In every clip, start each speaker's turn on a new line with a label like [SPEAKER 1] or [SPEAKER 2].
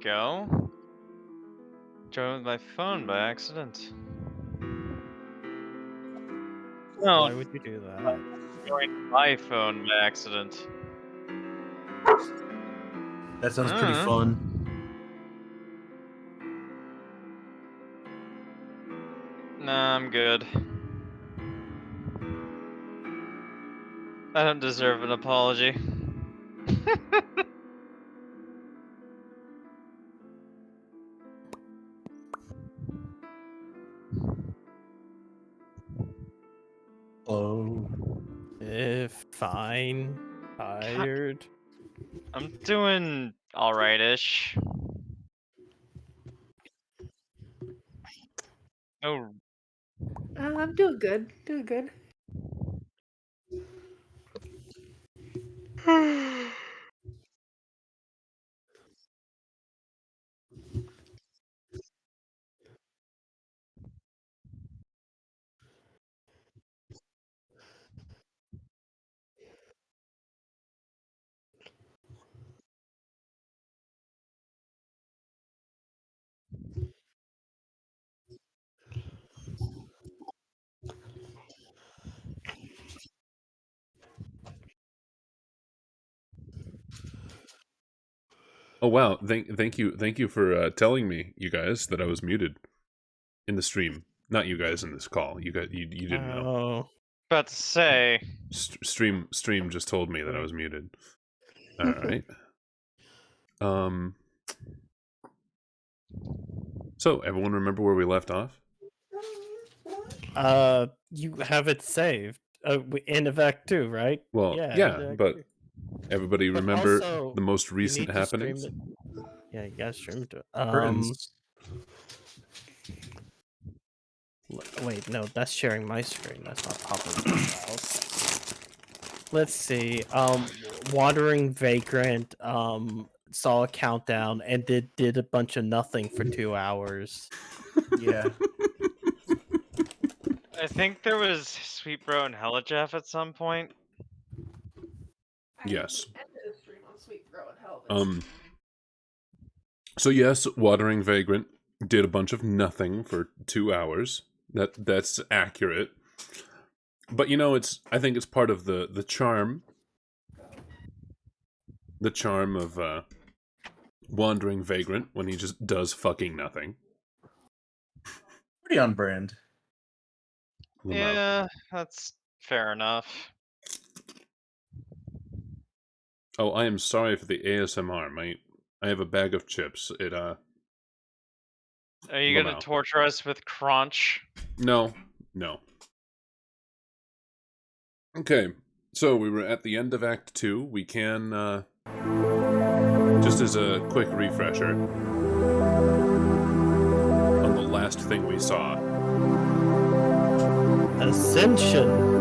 [SPEAKER 1] go. Joined my phone by accident. No,
[SPEAKER 2] Why would you do that?
[SPEAKER 1] joined my phone by accident.
[SPEAKER 3] That sounds pretty fun.
[SPEAKER 1] Nah, I'm good. I don't deserve an apology.
[SPEAKER 3] Oh.
[SPEAKER 2] Fine. Tired.
[SPEAKER 1] I'm doing alright-ish. Oh,
[SPEAKER 4] I'm doing good. Doing good.
[SPEAKER 5] Oh wow! Thank you for telling me, you guys, that I was muted in the stream. Not you guys in this call. You didn't know.
[SPEAKER 2] Oh.
[SPEAKER 1] about to say.
[SPEAKER 5] Stream just told me that I was muted. All right. So everyone remember where we left off?
[SPEAKER 2] You have it saved. In Act 2, right?
[SPEAKER 5] Well, yeah, but everybody
[SPEAKER 2] But
[SPEAKER 5] remember
[SPEAKER 2] also,
[SPEAKER 5] the most
[SPEAKER 2] you
[SPEAKER 5] recent
[SPEAKER 2] need to stream
[SPEAKER 5] happenings?
[SPEAKER 2] it. Yeah, you gotta stream it. Wait, no, that's sharing my screen. That's not popping files. Let's see. Wandering Vagrant saw a countdown and did a bunch of nothing for 2 hours.
[SPEAKER 3] Yeah.
[SPEAKER 1] I think there was Sweet Bro and Hella Jeff at some point.
[SPEAKER 5] Yes. So yes, Wandering Vagrant did a bunch of nothing for 2 hours. That's accurate. But you know, I think it's part of the charm. The charm of Wandering Vagrant when he just does fucking nothing.
[SPEAKER 3] Pretty on brand.
[SPEAKER 1] Yeah, that's fair enough.
[SPEAKER 5] Oh, I am sorry for the ASMR. I have a bag of chips.
[SPEAKER 1] Are you gonna torture us with crunch?
[SPEAKER 5] No. Okay, so we were at the end of Act 2. We can, just as a quick refresher, on the last thing we saw.
[SPEAKER 2] Ascension.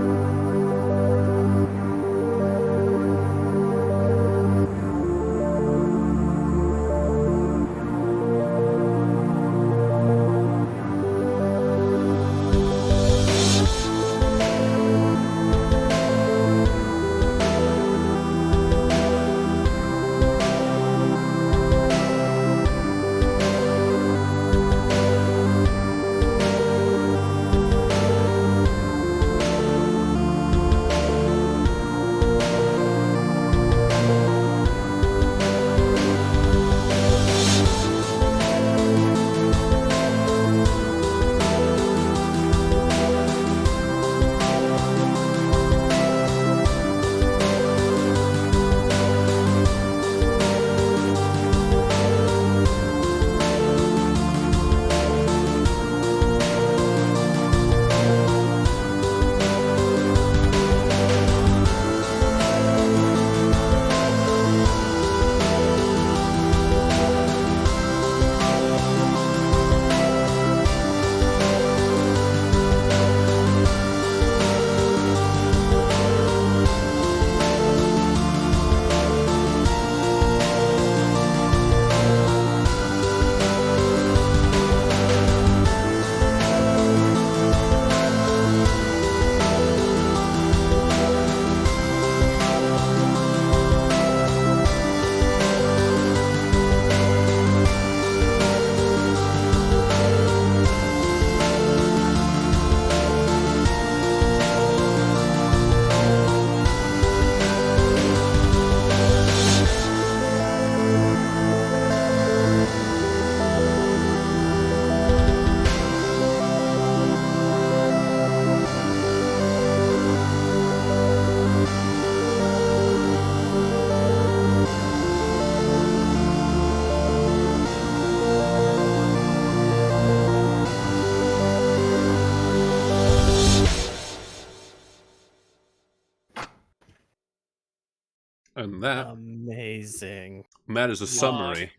[SPEAKER 5] And that
[SPEAKER 2] Amazing.
[SPEAKER 5] is a summary.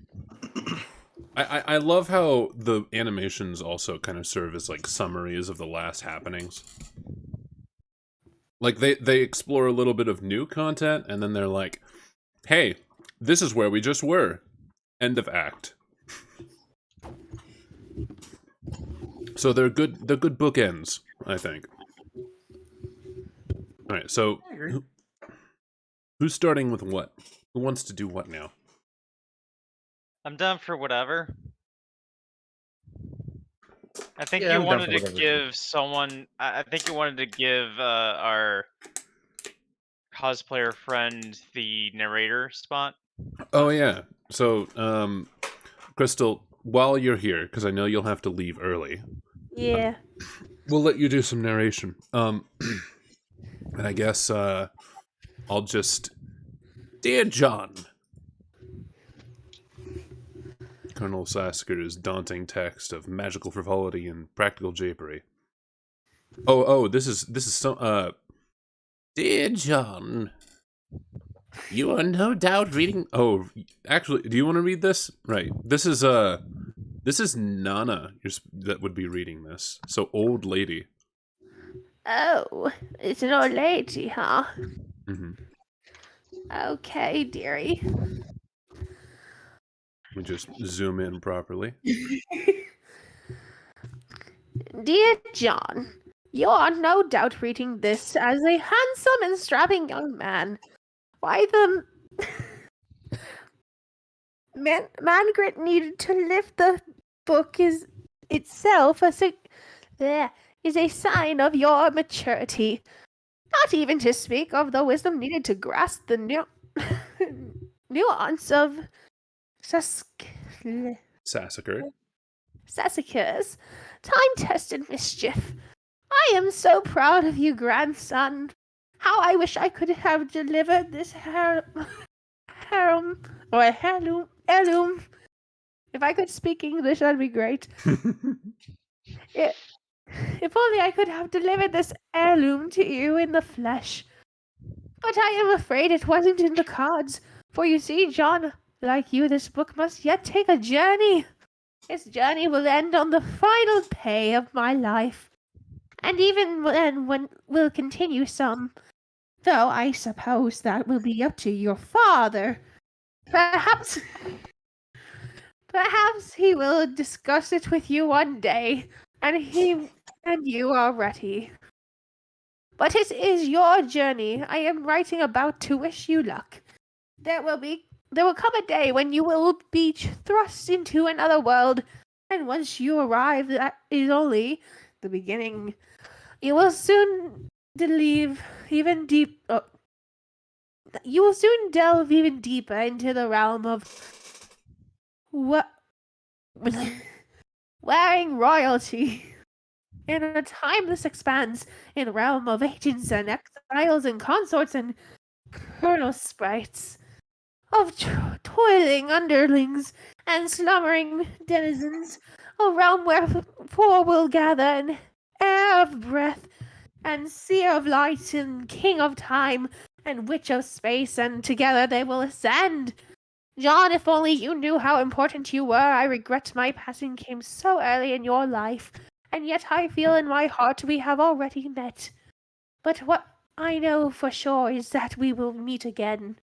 [SPEAKER 5] I love how the animations also kind of serve as like summaries of the last happenings. Like they explore a little bit of new content and then they're like, hey, this is where we just were. End of act. So they're good bookends, I think. Alright, so who's starting with what? Who wants to do what now?
[SPEAKER 1] I'm down for whatever. I think
[SPEAKER 3] Yeah,
[SPEAKER 1] you
[SPEAKER 3] I'm down
[SPEAKER 1] wanted
[SPEAKER 3] for
[SPEAKER 1] to
[SPEAKER 3] whatever, too.
[SPEAKER 1] give someone. I think you wanted to give our cosplayer friend the narrator spot.
[SPEAKER 5] Oh yeah. So, Crystal, while you're here, because I know you'll have to leave early,
[SPEAKER 4] Yeah.
[SPEAKER 5] we'll let you do some narration. And I guess I'll just, dear John, Colonel Sasker's daunting text of magical frivolity and practical japery. Oh, this is some dear John, you are no doubt reading. Oh, actually, do you want to read this? Right. This is Nana. That would be reading this. So old lady.
[SPEAKER 4] Oh, it's an old lady, huh?
[SPEAKER 5] Mm-hmm.
[SPEAKER 4] Okay, dearie.
[SPEAKER 5] We just zoom in properly.
[SPEAKER 4] Dear John, you are no doubt reading this as a handsome and strapping young man. Why the Mangrit needed to lift the book is itself is a sign of your maturity. Not even to speak of the wisdom needed to grasp the nuance of Sassacre's time-tested mischief. I am so proud of you, grandson. How I wish I could have delivered this heirloom. If I could speak English, that'd be great. If only I could have delivered this heirloom to you in the flesh. But I am afraid it wasn't in the cards. For you see, John, like you, this book must yet take a journey. Its journey will end on the final pay of my life. And even then, will continue some. Though I suppose that will be up to your father. Perhaps he will discuss it with you one day, and you are ready. But it is your journey I am writing about to wish you luck. There will come a day when you will be thrust into another world, and once you arrive, that is only the beginning. You will soon delve even deeper into the realm of wearing royalty. In a timeless expanse, in a realm of agents and exiles and consorts and colonel sprites, of toiling underlings and slumbering denizens, a realm where four will gather, an air of breath, and seer of light, and king of time, and witch of space, and together they will ascend. John, if only you knew how important you were. I regret my passing came so early in your life, and yet I feel in my heart we have already met. But what I know for sure is that we will meet again.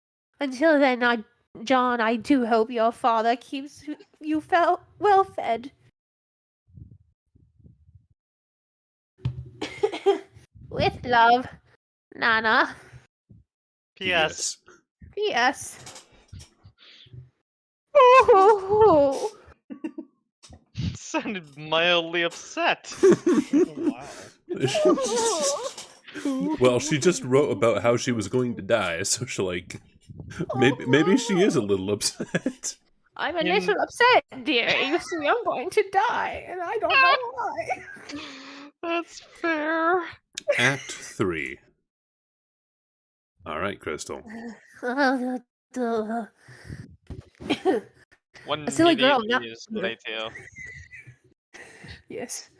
[SPEAKER 4] Until then, John, I do hope your father keeps you well fed. With love, Nana.
[SPEAKER 1] P.S.
[SPEAKER 4] P.S. Oh.
[SPEAKER 1] Sounded mildly upset.
[SPEAKER 5] Well, she just wrote about how she was going to die, so she maybe she is a little upset.
[SPEAKER 4] I'm a little upset, dear. You see, I'm going to die, and I don't know why.
[SPEAKER 1] That's fair.
[SPEAKER 5] Act 3. All right, Crystal.
[SPEAKER 1] One
[SPEAKER 4] A silly girl.
[SPEAKER 1] Yes.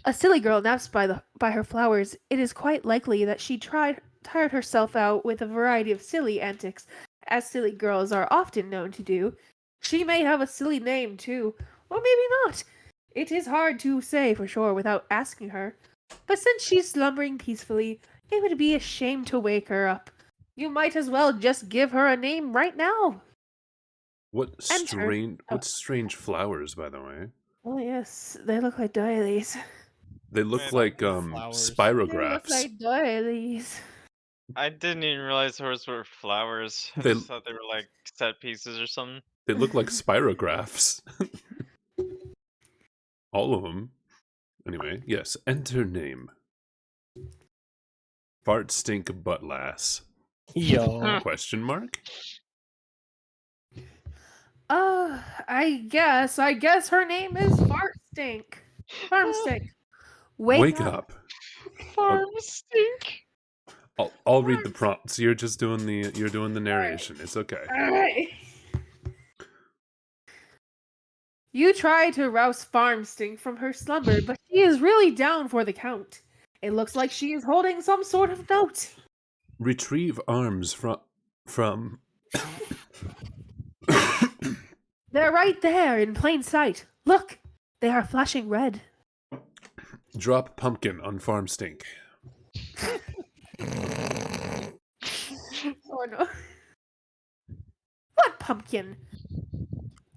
[SPEAKER 4] A silly girl naps by her flowers. It is quite likely that she tried tired herself out with a variety of silly antics, as silly girls are often known to do. She may have a silly name, too, or maybe not. It is hard to say for sure without asking her. But since she's slumbering peacefully, it would be a shame to wake her up. You might as well just give her a name right now.
[SPEAKER 5] What
[SPEAKER 4] Enter.
[SPEAKER 5] strange flowers, by the way?
[SPEAKER 4] Oh yes, they look like doilies.
[SPEAKER 5] They look
[SPEAKER 1] Wait,
[SPEAKER 5] like
[SPEAKER 2] flowers.
[SPEAKER 4] They look
[SPEAKER 5] spirographs.
[SPEAKER 4] like doilies.
[SPEAKER 1] I didn't even realize those were flowers. I
[SPEAKER 5] They-
[SPEAKER 1] just thought they were like set pieces or something.
[SPEAKER 5] They look like spirographs. All of them. Anyway, yes. Enter name. Fart stink butt lass.
[SPEAKER 2] Yo.
[SPEAKER 5] Question mark?
[SPEAKER 4] I guess her name is Fartstink. Farmstink.
[SPEAKER 5] Wake up.
[SPEAKER 1] Farm stink.
[SPEAKER 5] I'll read the prompts. You're just doing the narration. It's okay.
[SPEAKER 4] Alright. You try to rouse Farmstink from her slumber, but she is really down for the count. It looks like she is holding some sort of note.
[SPEAKER 5] Retrieve arms from
[SPEAKER 4] They're right there in plain sight. Look, they are flashing red.
[SPEAKER 5] Drop pumpkin on farm stink.
[SPEAKER 4] Oh no. What pumpkin?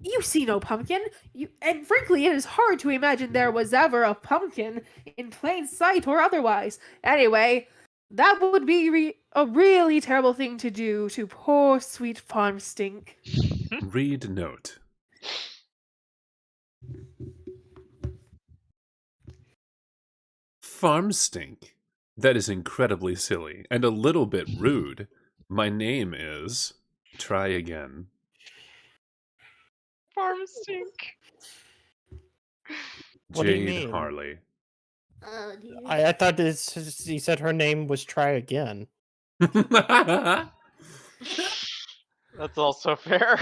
[SPEAKER 4] You see no pumpkin. And frankly, it is hard to imagine there was ever a pumpkin in plain sight or otherwise. Anyway, that would be a really terrible thing to do to poor sweet farm stink.
[SPEAKER 5] Read note. Farm stink? That is incredibly silly and a little bit rude. My name is... Try again.
[SPEAKER 1] Farm stink.
[SPEAKER 2] What do you
[SPEAKER 5] Jade
[SPEAKER 2] mean?
[SPEAKER 5] Harley.
[SPEAKER 4] Oh dear.
[SPEAKER 2] I thought he said her name was Try Again.
[SPEAKER 1] That's also fair.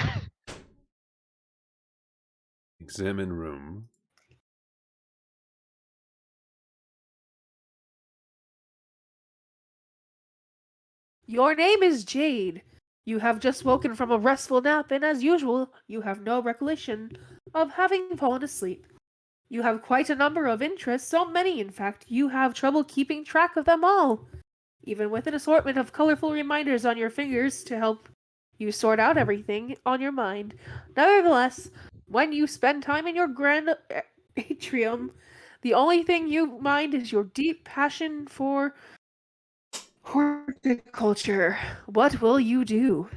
[SPEAKER 5] Examine room.
[SPEAKER 4] Your name is Jade. You have just woken from a restful nap, and as usual, you have no recollection of having fallen asleep. You have quite a number of interests, so many, in fact, you have trouble keeping track of them all. Even with an assortment of colorful reminders on your fingers to help you sort out everything on your mind. Nevertheless, when you spend time in your grand atrium, the only thing you mind is your deep passion for horticulture. What will you do?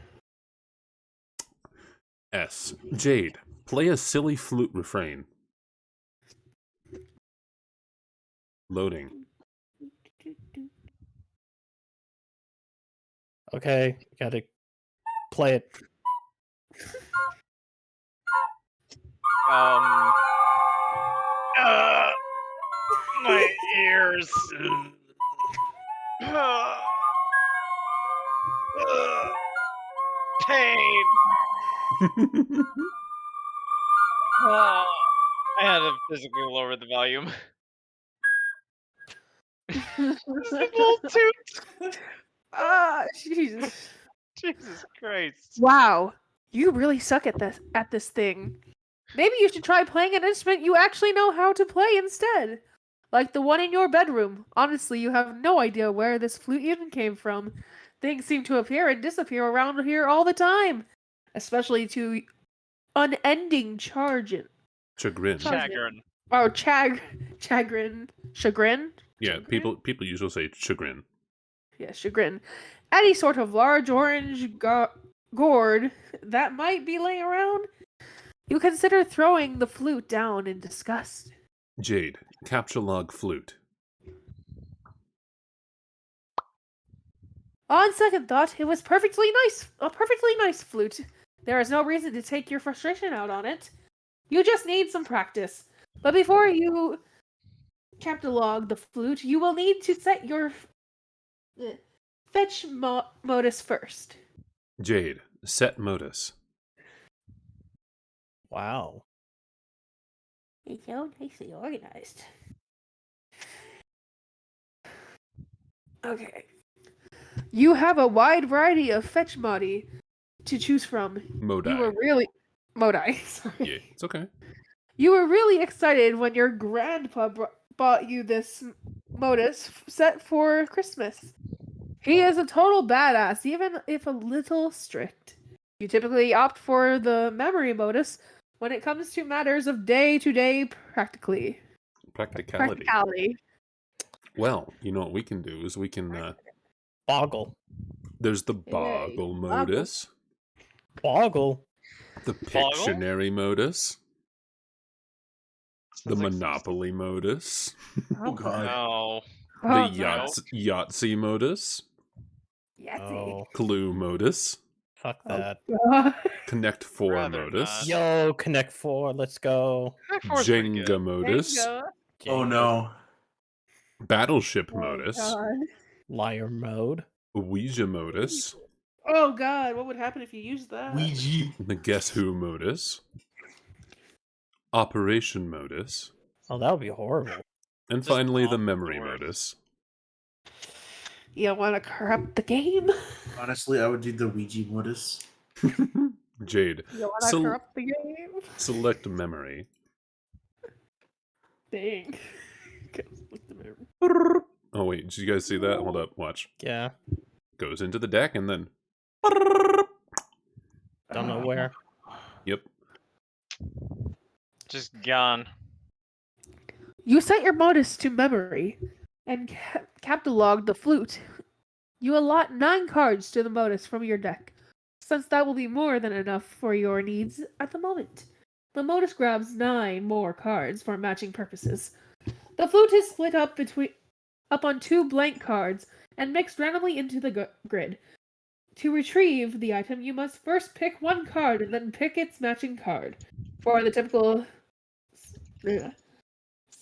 [SPEAKER 5] S. Jade. Play a silly flute refrain. Loading.
[SPEAKER 2] Okay, gotta play it.
[SPEAKER 1] My ears. Pain. I had to physically lower the volume. Just a little toot.
[SPEAKER 4] Jesus.
[SPEAKER 1] Jesus Christ.
[SPEAKER 4] Wow, you really suck at this thing. Maybe you should try playing an instrument you actually know how to play instead. Like the one in your bedroom. Honestly, you have no idea where this flute even came from. Things seem to appear and disappear around here all the time. Especially to unending
[SPEAKER 5] Chagrin.
[SPEAKER 1] Chagrin.
[SPEAKER 4] Oh, chagrin. Chagrin?
[SPEAKER 5] Yeah,
[SPEAKER 4] Chagrin?
[SPEAKER 5] people usually say chagrin.
[SPEAKER 4] Yeah, chagrin. Any sort of large orange gourd that might be laying around, you consider throwing the flute down in disgust.
[SPEAKER 5] Jade. Capture log flute.
[SPEAKER 4] On second thought, it was a perfectly nice flute. There is no reason to take your frustration out on it. You just need some practice. But before you catalog the flute, you will need to set your fetch modus first.
[SPEAKER 5] Jade. Set modus.
[SPEAKER 2] Wow.
[SPEAKER 4] It's so nicely organized. Okay. You have a wide variety of fetch modi to choose from.
[SPEAKER 5] Modi.
[SPEAKER 4] You were really Modi. Sorry.
[SPEAKER 5] Yeah, it's okay.
[SPEAKER 4] You were really excited when your grandpa bought you this modus set for Christmas. He is a total badass, even if a little strict. You typically opt for the memory modus when it comes to matters of day-to-day practicality.
[SPEAKER 5] Well, you know what we can do is we can...
[SPEAKER 2] Boggle.
[SPEAKER 5] There's the Boggle modus.
[SPEAKER 2] Boggle?
[SPEAKER 5] The Pictionary modus. The Monopoly modus.
[SPEAKER 3] Oh god.
[SPEAKER 1] No.
[SPEAKER 5] The Yahtzee modus.
[SPEAKER 2] Oh,
[SPEAKER 5] Clue modus.
[SPEAKER 2] fuck that.
[SPEAKER 5] Connect 4
[SPEAKER 1] Rather
[SPEAKER 5] modus.
[SPEAKER 1] not.
[SPEAKER 2] Yo, Connect 4, let's go.
[SPEAKER 5] Jenga modus.
[SPEAKER 3] Oh no.
[SPEAKER 5] Battleship modus.
[SPEAKER 2] Liar mode.
[SPEAKER 5] Ouija modus.
[SPEAKER 4] Oh god, what would happen if you used that?
[SPEAKER 3] Ouija.
[SPEAKER 5] The Guess Who modus. Operation modus.
[SPEAKER 2] Oh, that would be horrible.
[SPEAKER 5] And
[SPEAKER 1] Just
[SPEAKER 5] finally, the
[SPEAKER 1] lock the
[SPEAKER 5] memory
[SPEAKER 1] doors.
[SPEAKER 5] modus.
[SPEAKER 4] You want to corrupt the game?
[SPEAKER 3] Honestly, I would do the Ouija modus.
[SPEAKER 5] Jade,
[SPEAKER 4] You want to corrupt the game?
[SPEAKER 5] select memory.
[SPEAKER 4] Dang.
[SPEAKER 5] Oh wait, did you guys see that? Hold up, watch.
[SPEAKER 2] Yeah,
[SPEAKER 5] Goes into the deck and then...
[SPEAKER 2] don't know where.
[SPEAKER 5] Yep.
[SPEAKER 1] Just gone.
[SPEAKER 4] You set your modus to memory and catalog the flute. You allot 9 cards to the modus from your deck, since that will be more than enough for your needs at the moment. The modus grabs 9 more cards for matching purposes. The flute is split up on 2 blank cards and mixed randomly into the grid. To retrieve the item, you must first pick 1 card and then pick its matching card. For the typical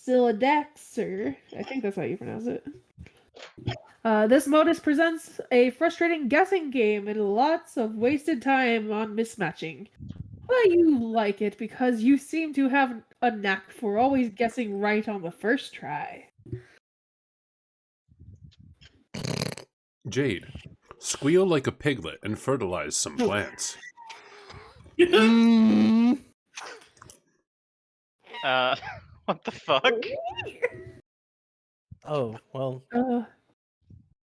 [SPEAKER 4] Silodexer, I think that's how you pronounce it. This modus presents a frustrating guessing game and lots of wasted time on mismatching. But you like it because you seem to have a knack for always guessing right on the first try.
[SPEAKER 5] Jade, squeal like a piglet and fertilize some plants.
[SPEAKER 1] What the fuck?
[SPEAKER 2] Oh, well,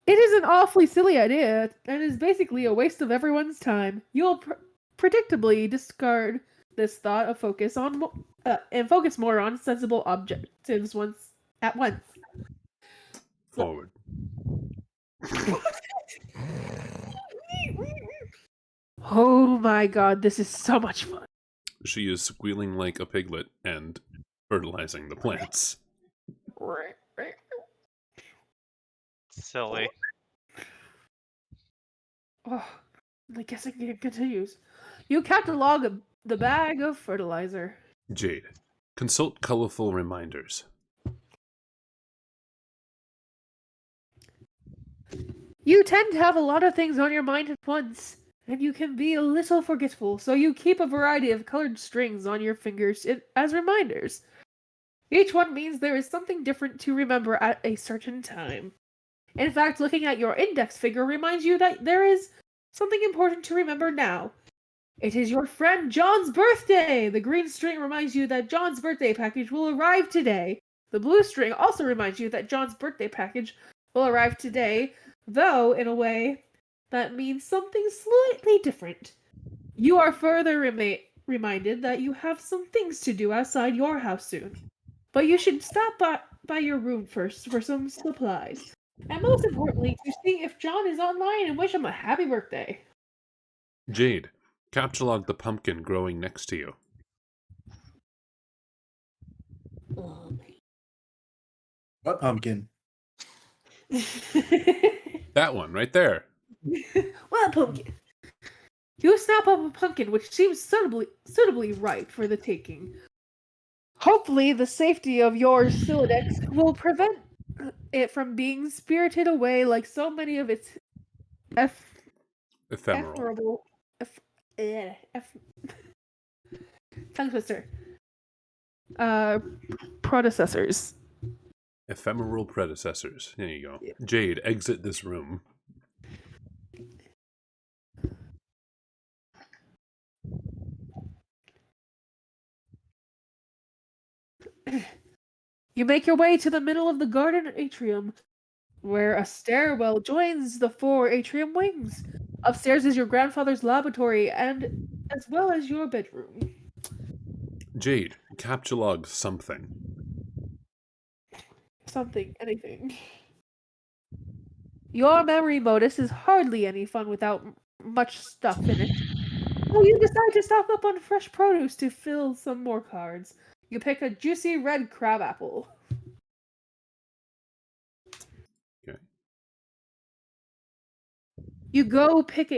[SPEAKER 4] It is an awfully silly idea, and is basically a waste of everyone's time. You'll predictably discard this thought of focus on and focus more on sensible objectives at once.
[SPEAKER 5] Forward.
[SPEAKER 4] Oh my god, this is so much fun.
[SPEAKER 5] She is squealing like a piglet and fertilizing the plants.
[SPEAKER 1] Silly.
[SPEAKER 4] Oh, the guessing game continues. You catalog the bag of fertilizer.
[SPEAKER 5] Jade, consult colorful reminders.
[SPEAKER 4] You tend to have a lot of things on your mind at once, and you can be a little forgetful, so you keep a variety of colored strings on your fingers as reminders. Each one means there is something different to remember at a certain time. In fact, looking at your index finger reminds you that there is something important to remember now. It is your friend John's birthday! The green string reminds you that John's birthday package will arrive today. The blue string also reminds you that John's birthday package will arrive today, though in a way that means something slightly different. You are further reminded that you have some things to do outside your house soon. But you should stop by your room first for some supplies. And most importantly, to see if John is online and wish him a happy birthday.
[SPEAKER 5] Jade, captchalogue the pumpkin growing next to you.
[SPEAKER 3] What pumpkin?
[SPEAKER 5] That one, right there.
[SPEAKER 4] Well, pumpkin. You snap up a pumpkin which seems suitably ripe for the taking. Hopefully, the safety of your Silodex will prevent it from being spirited away like so many of its
[SPEAKER 5] Ephemeral.
[SPEAKER 4] tongue twister. Predecessors.
[SPEAKER 5] Ephemeral predecessors. There you go. Jade, exit this room.
[SPEAKER 4] You make your way to the middle of the garden atrium, where a stairwell joins the 4 atrium wings. Upstairs is your grandfather's laboratory, and as well as your bedroom.
[SPEAKER 5] Jade, capture log something.
[SPEAKER 4] Something, anything. Your memory modus is hardly any fun without much stuff in it. So you decide to stock up on fresh produce to fill some more cards. You pick a juicy red crab apple.
[SPEAKER 5] Okay.
[SPEAKER 4] You go pick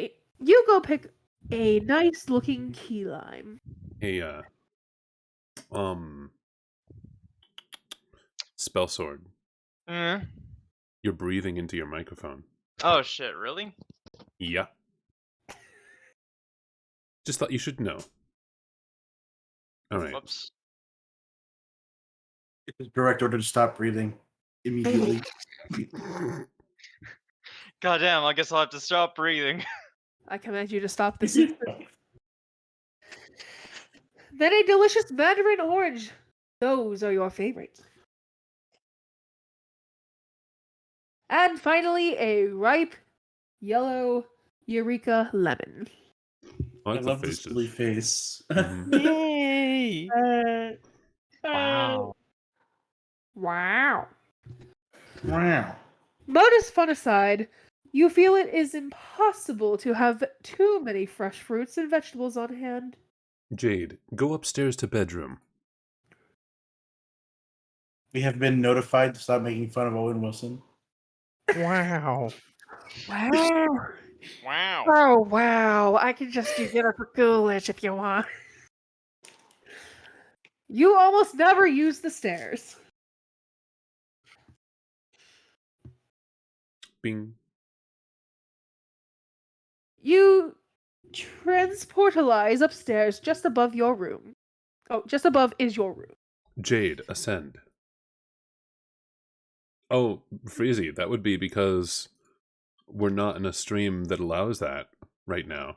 [SPEAKER 4] a nice looking key lime.
[SPEAKER 5] Hey, spell sword.
[SPEAKER 1] Mm.
[SPEAKER 5] You're breathing into your microphone.
[SPEAKER 1] Oh shit! Really?
[SPEAKER 5] Yeah. Just thought you should know. All right.
[SPEAKER 1] Whoops.
[SPEAKER 3] Direct order to stop breathing immediately.
[SPEAKER 1] Goddamn! I guess I'll have to stop breathing.
[SPEAKER 4] I command you to stop this instant. Then a delicious mandarin orange. Those are your favorites. And finally, a ripe yellow Eureka lemon.
[SPEAKER 5] I
[SPEAKER 3] I
[SPEAKER 5] like the
[SPEAKER 3] love this
[SPEAKER 5] faces.
[SPEAKER 3] silly face.
[SPEAKER 5] Mhm.
[SPEAKER 2] Yay! Wow.
[SPEAKER 4] Wow.
[SPEAKER 3] Wow.
[SPEAKER 4] Modus fun aside, you feel it is impossible to have too many fresh fruits and vegetables on hand.
[SPEAKER 5] Jade, go upstairs to bedroom.
[SPEAKER 3] We have been notified to stop making fun of Owen Wilson.
[SPEAKER 2] Wow.
[SPEAKER 4] Wow.
[SPEAKER 1] Wow.
[SPEAKER 4] Oh, wow. I can just do Jennifer Coolidge if you want. You almost never use the stairs.
[SPEAKER 5] Bing.
[SPEAKER 4] You transportalize upstairs just above your room. Oh, just above is your room.
[SPEAKER 5] Jade, ascend. Oh, Freezy, that would be because we're not in a stream that allows that right now.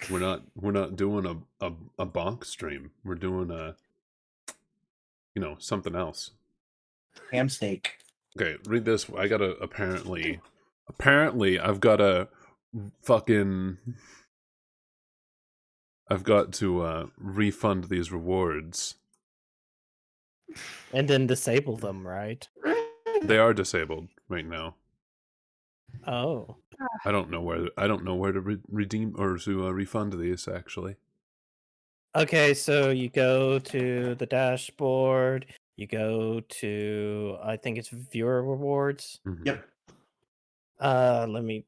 [SPEAKER 5] We're not doing a bonk stream. We're doing something else.
[SPEAKER 3] Ham steak.
[SPEAKER 5] Okay, read this. I gotta apparently I've gotta fucking I've got to refund these rewards.
[SPEAKER 2] And then disable them, right?
[SPEAKER 5] They are disabled right now.
[SPEAKER 2] Oh.
[SPEAKER 5] I don't know where to redeem or to refund these actually.
[SPEAKER 2] Okay, so you go to the dashboard, you go to, I think it's viewer rewards.
[SPEAKER 5] Mhm.
[SPEAKER 3] Yep.
[SPEAKER 2] Let me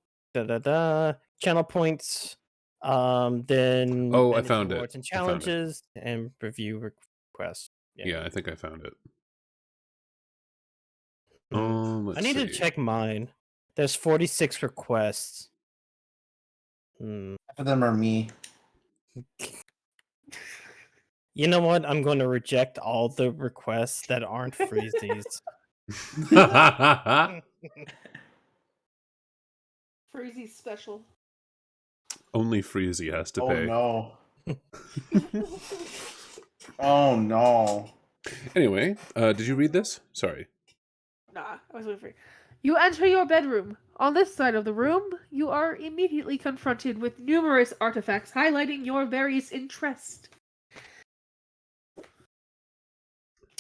[SPEAKER 2] channel points. Then
[SPEAKER 5] Oh, I
[SPEAKER 2] manage
[SPEAKER 5] found it.
[SPEAKER 2] rewards and
[SPEAKER 5] I found it.
[SPEAKER 2] challenges and review requests.
[SPEAKER 5] Yeah, I think I found it.
[SPEAKER 2] I
[SPEAKER 5] Let's
[SPEAKER 2] need to
[SPEAKER 5] see.
[SPEAKER 2] check mine. There's 46 requests.
[SPEAKER 3] Half of them are me.
[SPEAKER 2] You know what? I'm going to reject all the requests that aren't Freezies.
[SPEAKER 4] Freezy's special.
[SPEAKER 5] Only Freezy has to
[SPEAKER 3] Oh
[SPEAKER 5] pay.
[SPEAKER 3] no. Oh no.
[SPEAKER 5] Anyway, did you read this? Sorry.
[SPEAKER 4] Nah, I was waiting for you. You enter your bedroom. On this side of the room, you are immediately confronted with numerous artifacts highlighting your various interests.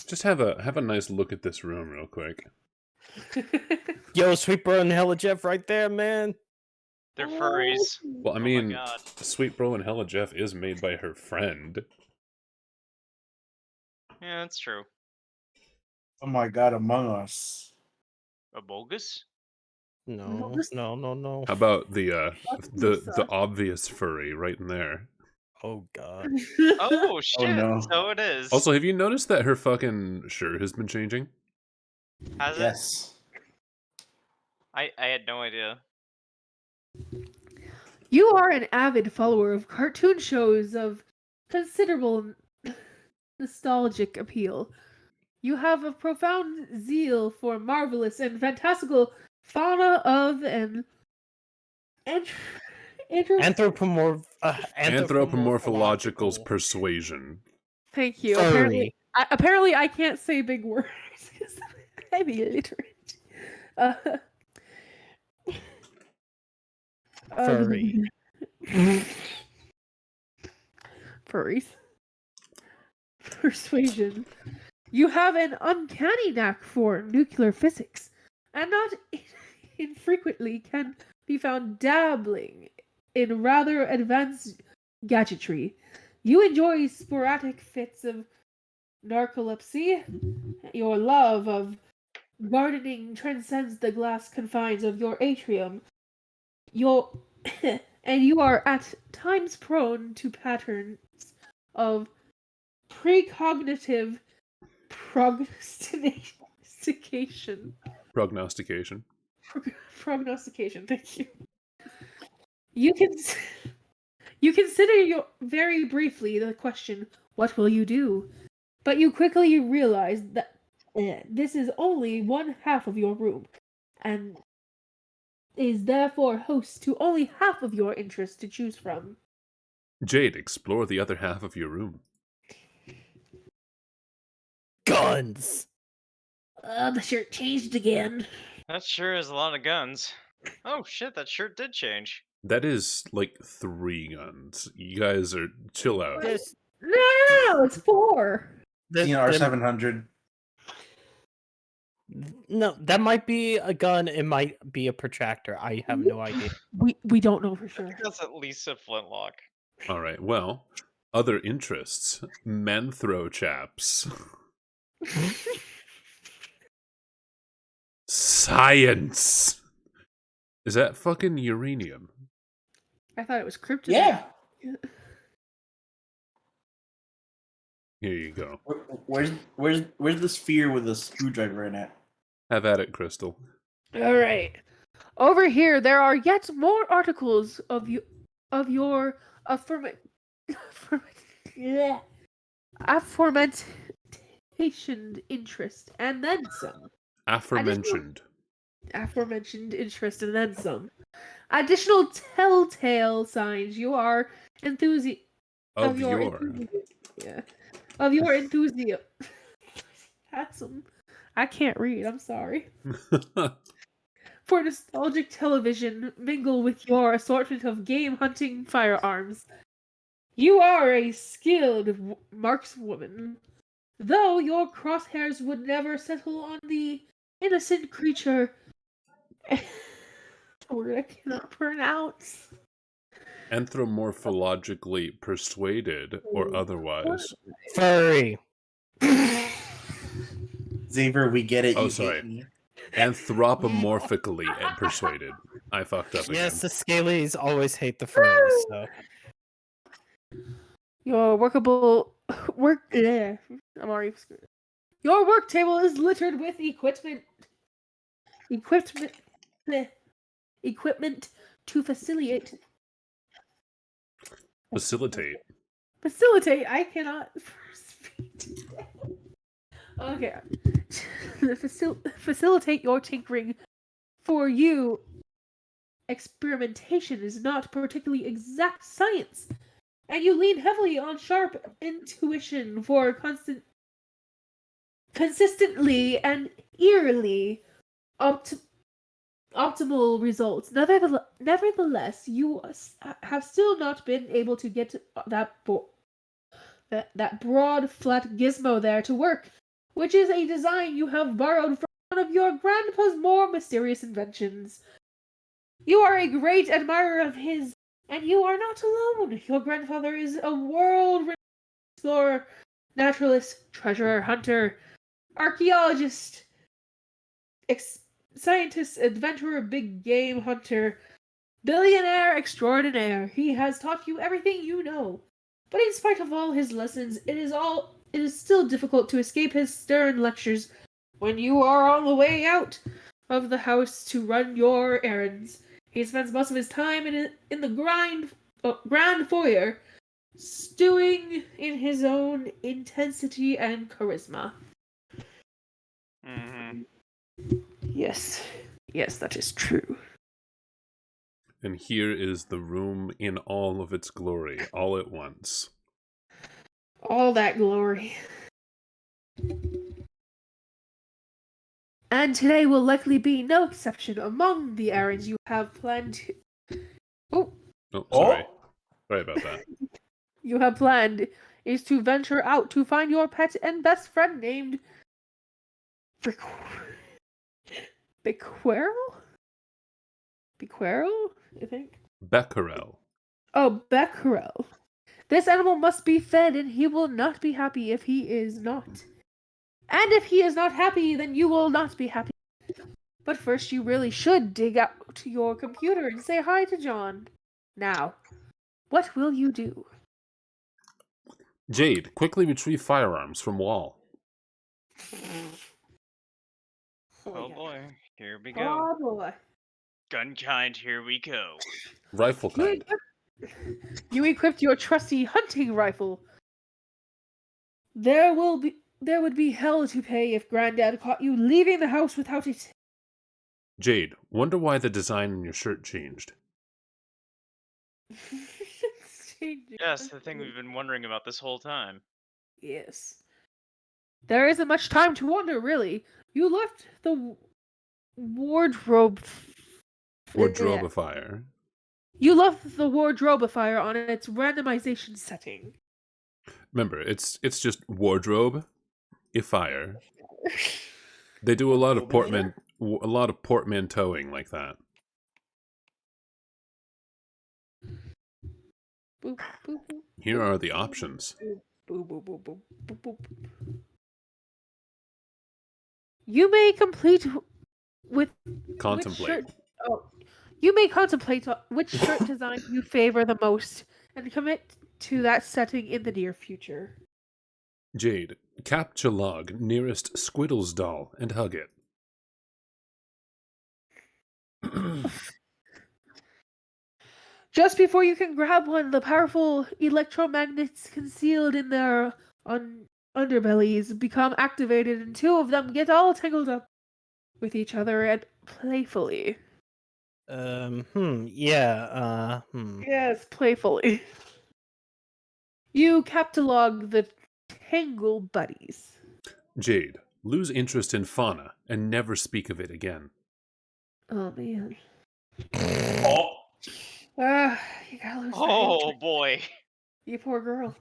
[SPEAKER 5] Just have a nice look at this room real quick.
[SPEAKER 2] Yo, Sweet Bro and Hella Jeff right there, man.
[SPEAKER 1] They're furries.
[SPEAKER 5] Well, I
[SPEAKER 1] Oh my
[SPEAKER 5] mean,
[SPEAKER 1] God.
[SPEAKER 5] Sweet Bro and Hella Jeff is made by her friend.
[SPEAKER 1] Yeah, that's true.
[SPEAKER 3] Oh my god, Among Us.
[SPEAKER 1] A bogus?
[SPEAKER 2] No.
[SPEAKER 5] How about the
[SPEAKER 4] Suck.
[SPEAKER 5] obvious furry right in there?
[SPEAKER 2] Oh, God.
[SPEAKER 1] Oh shit!
[SPEAKER 3] no.
[SPEAKER 1] So it is.
[SPEAKER 5] Also, have you noticed that her fucking shirt has been changing?
[SPEAKER 1] Has it?
[SPEAKER 3] Yes.
[SPEAKER 1] I had no idea.
[SPEAKER 4] You are an avid follower of cartoon shows of considerable nostalgic appeal. You have a profound zeal for marvelous and fantastical fauna of an
[SPEAKER 5] Anthropomorphological persuasion.
[SPEAKER 4] Thank you.
[SPEAKER 2] Furry.
[SPEAKER 4] Apparently, I can't say big words. I'm illiterate. Uh,
[SPEAKER 2] Furry.
[SPEAKER 4] Furries. Persuasion. You have an uncanny knack for nuclear physics, and not infrequently can be found dabbling in rather advanced gadgetry. You enjoy sporadic fits of narcolepsy. Your love of gardening transcends the glass confines of your atrium. Your and you are at times prone to patterns of precognitive prognostication.
[SPEAKER 5] Prognostication.
[SPEAKER 4] Prognostication. Thank you. You can you consider your very briefly the question, "What will you do?" But you quickly realize that this is only one half of your room, and is therefore host to only half of your interests to choose from.
[SPEAKER 5] Jade, explore the other half of your room.
[SPEAKER 2] Guns.
[SPEAKER 4] The shirt changed again.
[SPEAKER 1] That sure is a lot of guns. Oh shit, that shirt did change.
[SPEAKER 5] That is like 3 guns. You guys are chill out.
[SPEAKER 2] There's
[SPEAKER 4] No, it's 4.
[SPEAKER 3] R700.
[SPEAKER 2] no, that might be a gun. It might be a protractor. I have no idea.
[SPEAKER 4] We don't know for
[SPEAKER 1] I
[SPEAKER 4] sure.
[SPEAKER 1] think that's at least a flintlock.
[SPEAKER 5] All right. Well, other interests. Men throw chaps. Science. Is that fucking uranium?
[SPEAKER 4] I thought it was kryptonite.
[SPEAKER 3] Yeah.
[SPEAKER 5] Here you go.
[SPEAKER 3] Where's the sphere with the screwdriver in it?
[SPEAKER 5] Have at it, Crystal.
[SPEAKER 4] All right. Over here, there are yet more articles of your aforementioned interest, and then some.
[SPEAKER 5] Aforementioned.
[SPEAKER 4] Aforementioned interest, and then some. Additional telltale signs you are enthusiastic
[SPEAKER 5] Of your.
[SPEAKER 4] of your enthusiasm. I can't read. I'm sorry. For nostalgic television mingle with your assortment of game hunting firearms. You are a skilled markswoman, though your crosshairs would never settle on the innocent creature. Word I cannot pronounce.
[SPEAKER 5] Anthropomorphologically persuaded or otherwise.
[SPEAKER 2] Furry.
[SPEAKER 3] Xavier, we get it.
[SPEAKER 5] Oh,
[SPEAKER 3] you
[SPEAKER 5] sorry.
[SPEAKER 3] hate me.
[SPEAKER 5] Anthropomorphically persuaded. I fucked up again.
[SPEAKER 2] Yes, the Scalies always hate the furries. So.
[SPEAKER 4] Your workable work. I'm already screwed. Your work table is littered with equipment to facilitate. I cannot speak. Okay. Facilitate your tinkering. For you, experimentation is not particularly exact science, and you lean heavily on sharp intuition for consistently and eerily optimal results. Nevertheless, you have still not been able to get that broad, flat gizmo there to work, which is a design you have borrowed from one of your grandpa's more mysterious inventions. You are a great admirer of his, and you are not alone. Your grandfather is a world-renowned explorer, naturalist, treasure hunter, archaeologist, scientist, adventurer, big game hunter, billionaire extraordinaire. He has taught you everything you know. But in spite of all his lessons, it is still difficult to escape his stern lectures when you are on the way out of the house to run your errands. He spends most of his time in the grand foyer, stewing in his own intensity and charisma.
[SPEAKER 1] Mm-hmm.
[SPEAKER 4] Yes, that is true.
[SPEAKER 5] And here is the room in all of its glory, all at once.
[SPEAKER 4] All that glory. And today will likely be no exception among the errands you have planned. Oh,
[SPEAKER 5] sorry. Sorry about that.
[SPEAKER 4] you have planned is to venture out to find your pet and best friend named Bequerel? Bequerel, I think.
[SPEAKER 5] Becquerel.
[SPEAKER 4] Oh, Becquerel. This animal must be fed, and he will not be happy if he is not. And if he is not happy, then you will not be happy. But first, you really should dig out your computer and say hi to John. Now, what will you do?
[SPEAKER 5] Jade, quickly retrieve firearms from wall.
[SPEAKER 1] Oh boy, here we go.
[SPEAKER 4] Oh boy.
[SPEAKER 1] Gun kind, here we go.
[SPEAKER 5] Rifle kind.
[SPEAKER 4] You equipped your trusty hunting rifle. There would be hell to pay if Granddad caught you leaving the house without it.
[SPEAKER 5] Jade, wonder why the design on your shirt changed.
[SPEAKER 1] Yes, the thing we've been wondering about this whole time.
[SPEAKER 4] Yes. There isn't much time to wonder, really. You left the wardrobe.
[SPEAKER 5] Wardrobifier.
[SPEAKER 4] You left the wardrobifier on its randomization setting.
[SPEAKER 5] Remember, it's just wardrobe, fire. They do a lot of portmanteauing like that.
[SPEAKER 4] Boop, boop, boop,
[SPEAKER 5] Here are the options.
[SPEAKER 4] boop, boop, boop, boop, boop, boop. You may complete with
[SPEAKER 5] Contemplate.
[SPEAKER 4] You may contemplate which shirt design you favor the most and commit to that setting in the near future.
[SPEAKER 5] Jade, capture log nearest Squiddles doll and hug it.
[SPEAKER 4] Just before you can grab one, the powerful electromagnets concealed in their underbellies become activated, and two of them get all tangled up with each other and playfully. Yes, playfully. You catalog the Tangle Buddies.
[SPEAKER 5] Jade, lose interest in fauna and never speak of it again.
[SPEAKER 4] Oh, man.
[SPEAKER 3] Oh,
[SPEAKER 4] You gotta lose
[SPEAKER 1] Oh boy.
[SPEAKER 4] You poor girl.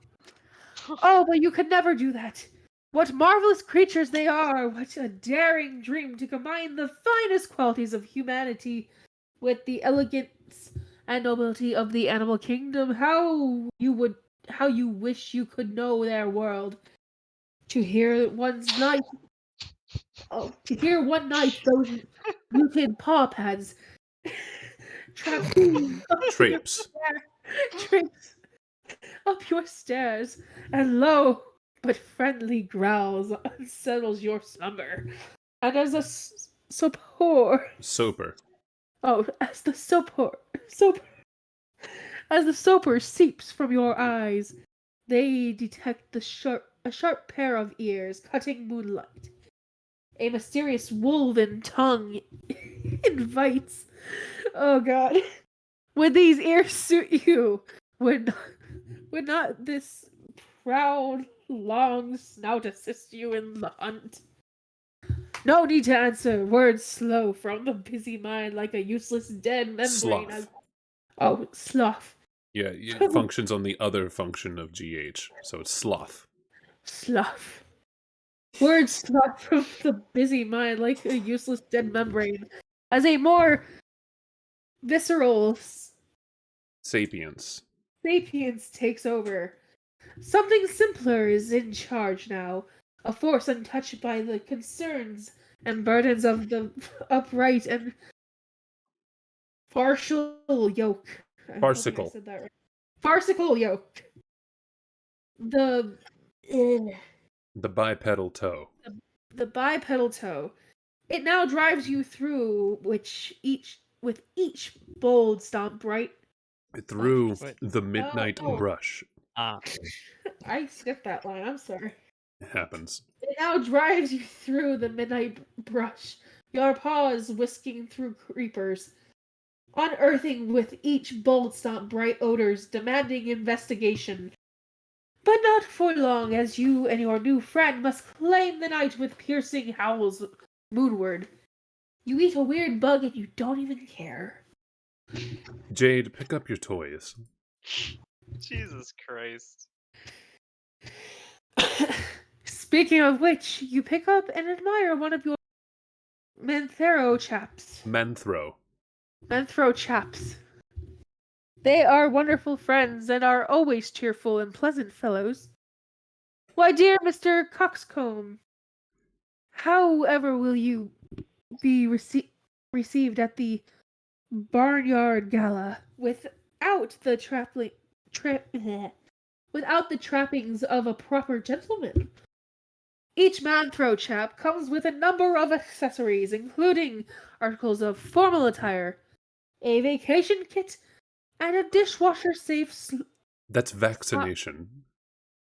[SPEAKER 4] Oh, but you could never do that. What marvelous creatures they are! What a daring dream to combine the finest qualities of humanity with the elegance and nobility of the animal kingdom. How you wish you could know their world. To hear one night those muted paw pads trapping
[SPEAKER 5] Trapes.
[SPEAKER 4] trips up your stairs, and low but friendly growls unsettles your slumber. And as the sopor, as the soper seeps from your eyes, they detect a sharp pair of ears cutting moonlight. A mysterious woven tongue invites. Oh God. Would these ears suit you? Would not this proud, long snout assist you in the hunt? No need to answer. Words slow from the busy mind like a useless dead membrane. Sloth.
[SPEAKER 5] Yeah, it functions on the other function of GH, so it's sloth.
[SPEAKER 4] Sloth. Words sloth from the busy mind like a useless dead membrane. As a more visceral
[SPEAKER 5] Sapiens
[SPEAKER 4] takes over. Something simpler is in charge now. A force untouched by the concerns and burdens of the upright and farcical yoke.
[SPEAKER 5] Farcical.
[SPEAKER 4] I said that right. Farcical yoke. The
[SPEAKER 5] bipedal toe.
[SPEAKER 4] The bipedal toe. It now drives you through with each bold stomp right.
[SPEAKER 5] Through the midnight
[SPEAKER 4] Oh.
[SPEAKER 5] brush.
[SPEAKER 4] I skipped that line, I'm sorry.
[SPEAKER 5] It happens.
[SPEAKER 4] It now drives you through the midnight brush, your paws whisking through creepers, unearthing with each bold stomp bright odors, demanding investigation. But not for long, as you and your new friend must claim the night with piercing howls moodward. You eat a weird bug and you don't even care.
[SPEAKER 5] Jade, pick up your toys.
[SPEAKER 1] Jesus Christ.
[SPEAKER 4] Speaking of which, you pick up and admire one of your Manthro chaps.
[SPEAKER 5] Menthro.
[SPEAKER 4] Manthro chaps. They are wonderful friends and are always cheerful and pleasant fellows. Why, dear Mr. Coxcomb, however will you be received at the Barnyard Gala without the without the trappings of a proper gentleman? Each Manthro chap comes with a number of accessories, including articles of formal attire, a vacation kit, and a dishwasher-safe
[SPEAKER 5] That's vaccination.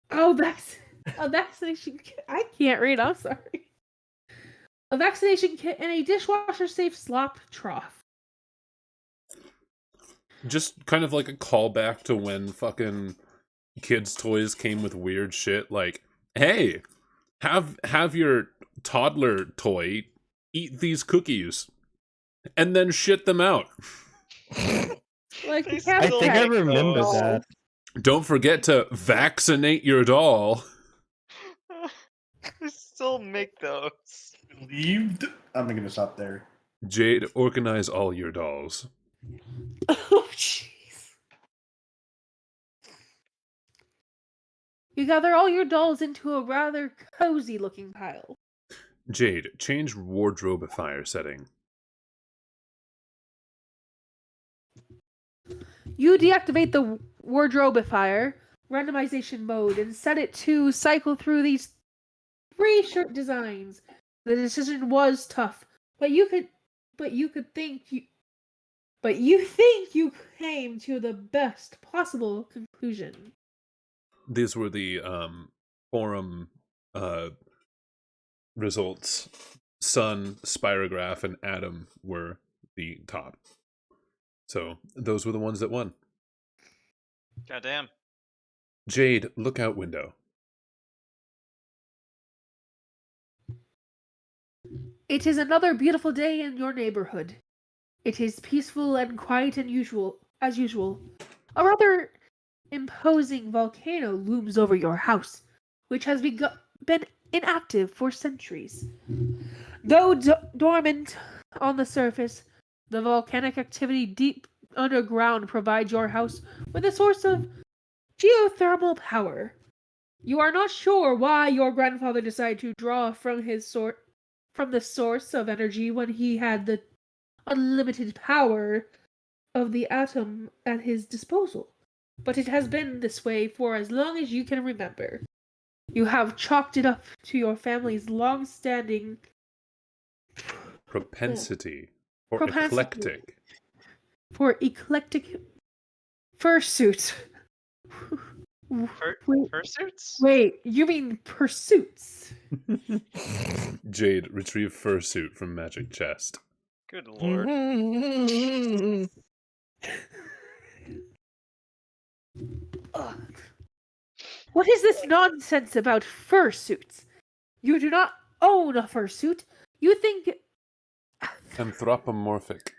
[SPEAKER 4] Oh, that's a vaccination kit. I can't read, I'm sorry. A vaccination kit and a dishwasher-safe slop trough.
[SPEAKER 5] Just kind of like a callback to when fucking kids' toys came with weird shit like, hey, have your toddler toy eat these cookies and then shit them out.
[SPEAKER 4] Like,
[SPEAKER 1] They
[SPEAKER 2] I
[SPEAKER 1] still
[SPEAKER 2] think I
[SPEAKER 1] make
[SPEAKER 2] remember
[SPEAKER 1] those.
[SPEAKER 2] that.
[SPEAKER 5] Don't forget to vaccinate your doll.
[SPEAKER 1] They still make those.
[SPEAKER 3] Believed. I'm gonna stop there.
[SPEAKER 5] Jade, organize all your dolls.
[SPEAKER 4] Oh, jeez. You gather all your dolls into a rather cozy-looking pile.
[SPEAKER 5] Jade, change wardrobifier setting.
[SPEAKER 4] You deactivate the wardrobifier randomization mode and set it to cycle through these 3 shirt designs. The decision was tough, but you think you came to the best possible conclusion.
[SPEAKER 5] These were the forum results. Sun, Spirograph, and Adam were the top. So those were the ones that won.
[SPEAKER 1] Goddamn.
[SPEAKER 5] Jade, lookout window.
[SPEAKER 4] It is another beautiful day in your neighborhood. It is peaceful and quiet as usual. A rather imposing volcano looms over your house, which has been inactive for centuries. Though dormant on the surface, the volcanic activity deep underground provides your house with a source of geothermal power. You are not sure why your grandfather decided to draw from the source of energy when he had the unlimited power of the atom at his disposal, but it has been this way for as long as you can remember. You have chalked it up to your family's long-standing
[SPEAKER 5] Propensity. Or
[SPEAKER 4] Propensity.
[SPEAKER 5] eclectic.
[SPEAKER 4] Fursuit.
[SPEAKER 1] Fursuits?
[SPEAKER 4] Wait, you mean pursuits?
[SPEAKER 5] Jade, retrieve fursuit from magic chest.
[SPEAKER 1] Good lord.
[SPEAKER 4] Ugh. What is this nonsense about fursuits? You do not own a fursuit. You think
[SPEAKER 5] Anthropomorphic.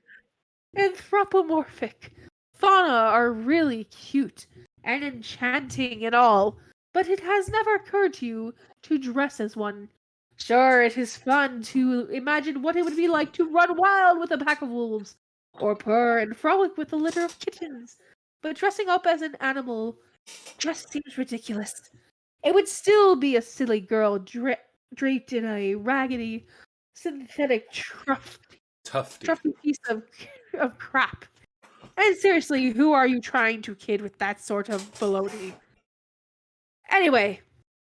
[SPEAKER 4] anthropomorphic fauna are really cute and enchanting and all, but it has never occurred to you to dress as one. Sure, it is fun to imagine what it would be like to run wild with a pack of wolves, or purr and frolic with a litter of kittens, but dressing up as an animal just seems ridiculous. It would still be a silly girl draped in a raggedy, synthetic
[SPEAKER 5] Tufty.
[SPEAKER 4] truffy piece of crap. And seriously, who are you trying to kid with that sort of baloney? Anyway,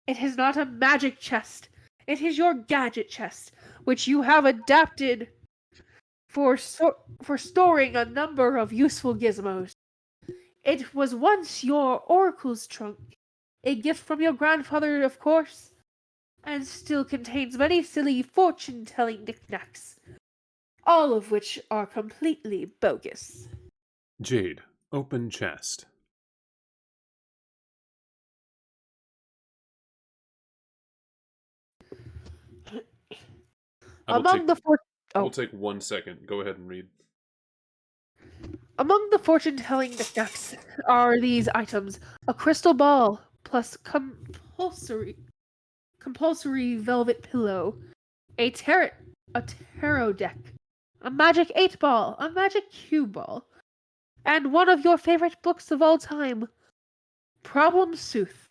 [SPEAKER 4] it is not a magic chest. It is your gadget chest, which you have adapted for storing a number of useful gizmos. It was once your oracle's trunk, a gift from your grandfather, of course, and still contains many silly fortune-telling knickknacks, all of which are completely bogus.
[SPEAKER 5] Jade, open chest.
[SPEAKER 4] Among the for-
[SPEAKER 5] We'll
[SPEAKER 4] oh,
[SPEAKER 5] take 1 second. Go ahead and read.
[SPEAKER 4] among the fortune-telling knickknacks are these items: a crystal ball plus compulsory velvet pillow, a tarot deck, a magic 8 ball, a magic cue ball, and one of your favorite books of all time, Problem Sooth.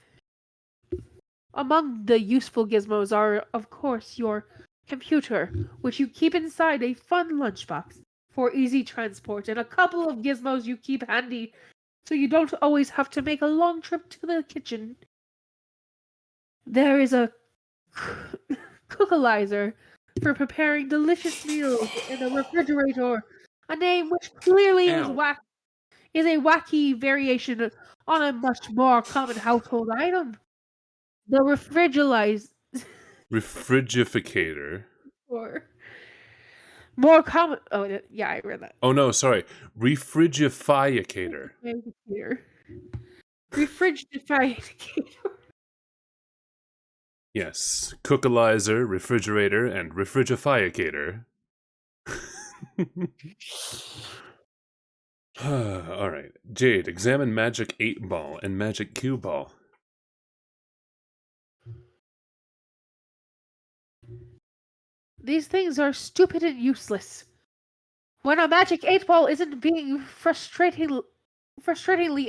[SPEAKER 4] Among the useful gizmos are, of course, your computer, which you keep inside a fun lunchbox for easy transport, and a couple of gizmos you keep handy so you don't always have to make a long trip to the kitchen. There is a cookalizer for preparing delicious meals in a refrigerator, a name which clearly is
[SPEAKER 5] Ow.
[SPEAKER 4] is a wacky variation on a much more common household item. The
[SPEAKER 5] Refrigificator.
[SPEAKER 4] or more common. Oh, yeah, I read that.
[SPEAKER 5] Oh no, sorry. Refrigificator.
[SPEAKER 4] Refrigerator.
[SPEAKER 5] Yes. Cookalizer, refrigerator, and refrigificator. All right. Jade, examine magic 8-ball and magic cue ball.
[SPEAKER 4] These things are stupid and useless. When a magic 8 ball isn't being frustratingly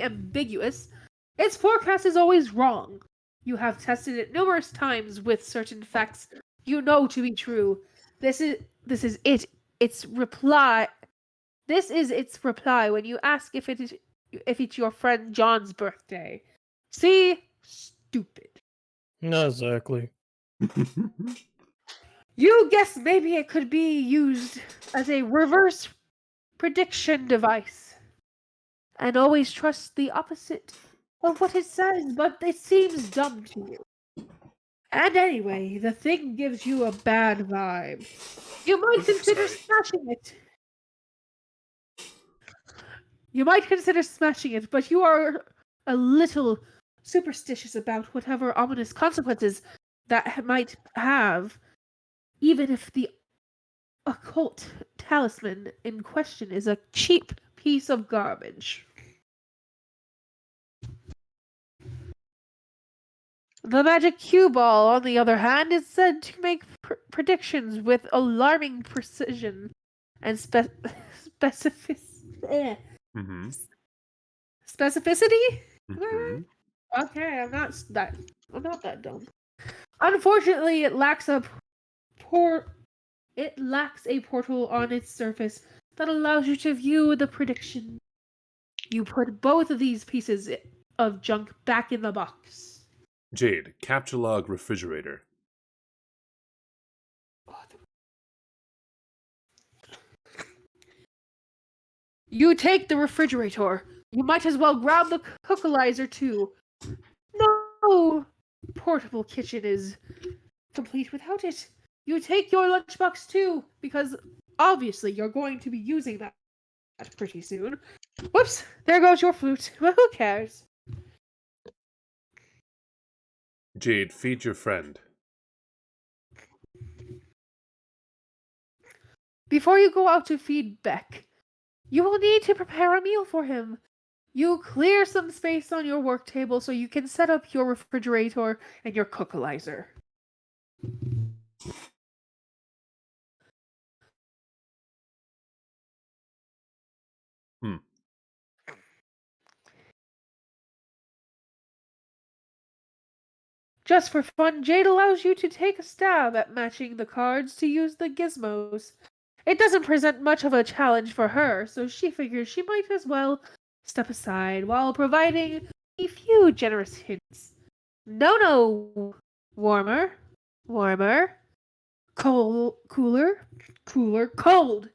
[SPEAKER 4] ambiguous, its forecast is always wrong. You have tested it numerous times with certain facts you know to be true. This is it. Its reply. This is its reply when you ask if it's your friend John's birthday. See, stupid.
[SPEAKER 2] Not exactly.
[SPEAKER 4] You guess maybe it could be used as a reverse prediction device. And always trust the opposite of what it says, but it seems dumb to you. And anyway, the thing gives you a bad vibe. You might consider smashing it. You might consider smashing it, but you are a little superstitious about whatever ominous consequences that might have, even if the occult talisman in question is a cheap piece of garbage. The magic cue ball, on the other hand, is said to make predictions with alarming precision and specificity.
[SPEAKER 5] Mm-hmm.
[SPEAKER 4] Specificity?
[SPEAKER 5] Mm-hmm.
[SPEAKER 4] Okay, I'm not that dumb. Unfortunately, it lacks a portal on its surface that allows you to view the prediction. You put both of these pieces of junk back in the box.
[SPEAKER 5] Jade, capture log refrigerator.
[SPEAKER 4] You take the refrigerator. You might as well grab the cookalizer too. No portable kitchen is complete without it. You take your lunchbox too, because obviously you're going to be using that pretty soon. Whoops, there goes your flute. Well, who cares?
[SPEAKER 5] Jade, feed your friend.
[SPEAKER 4] Before you go out to feed Beck, you will need to prepare a meal for him. You clear some space on your work table so you can set up your refrigerator and your cookalizer.
[SPEAKER 5] Hmm.
[SPEAKER 4] Just for fun, Jade allows you to take a stab at matching the cards to use the gizmos. It doesn't present much of a challenge for her, so she figures she might as well step aside while providing a few generous hints. No, warmer, cooler, cold,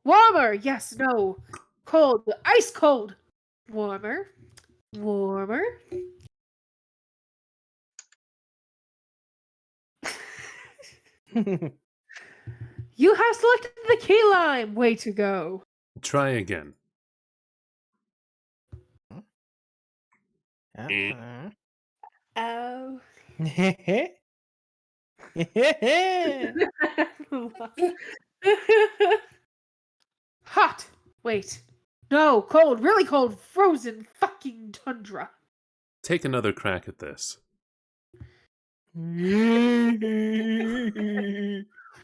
[SPEAKER 4] warmer, yes, no, cold, ice cold, warmer. You have selected the key lime. Way to go.
[SPEAKER 5] Try again.
[SPEAKER 2] Uh-huh.
[SPEAKER 4] Oh. Hot. Wait. No, cold, really cold, frozen fucking tundra.
[SPEAKER 5] Take another crack at this.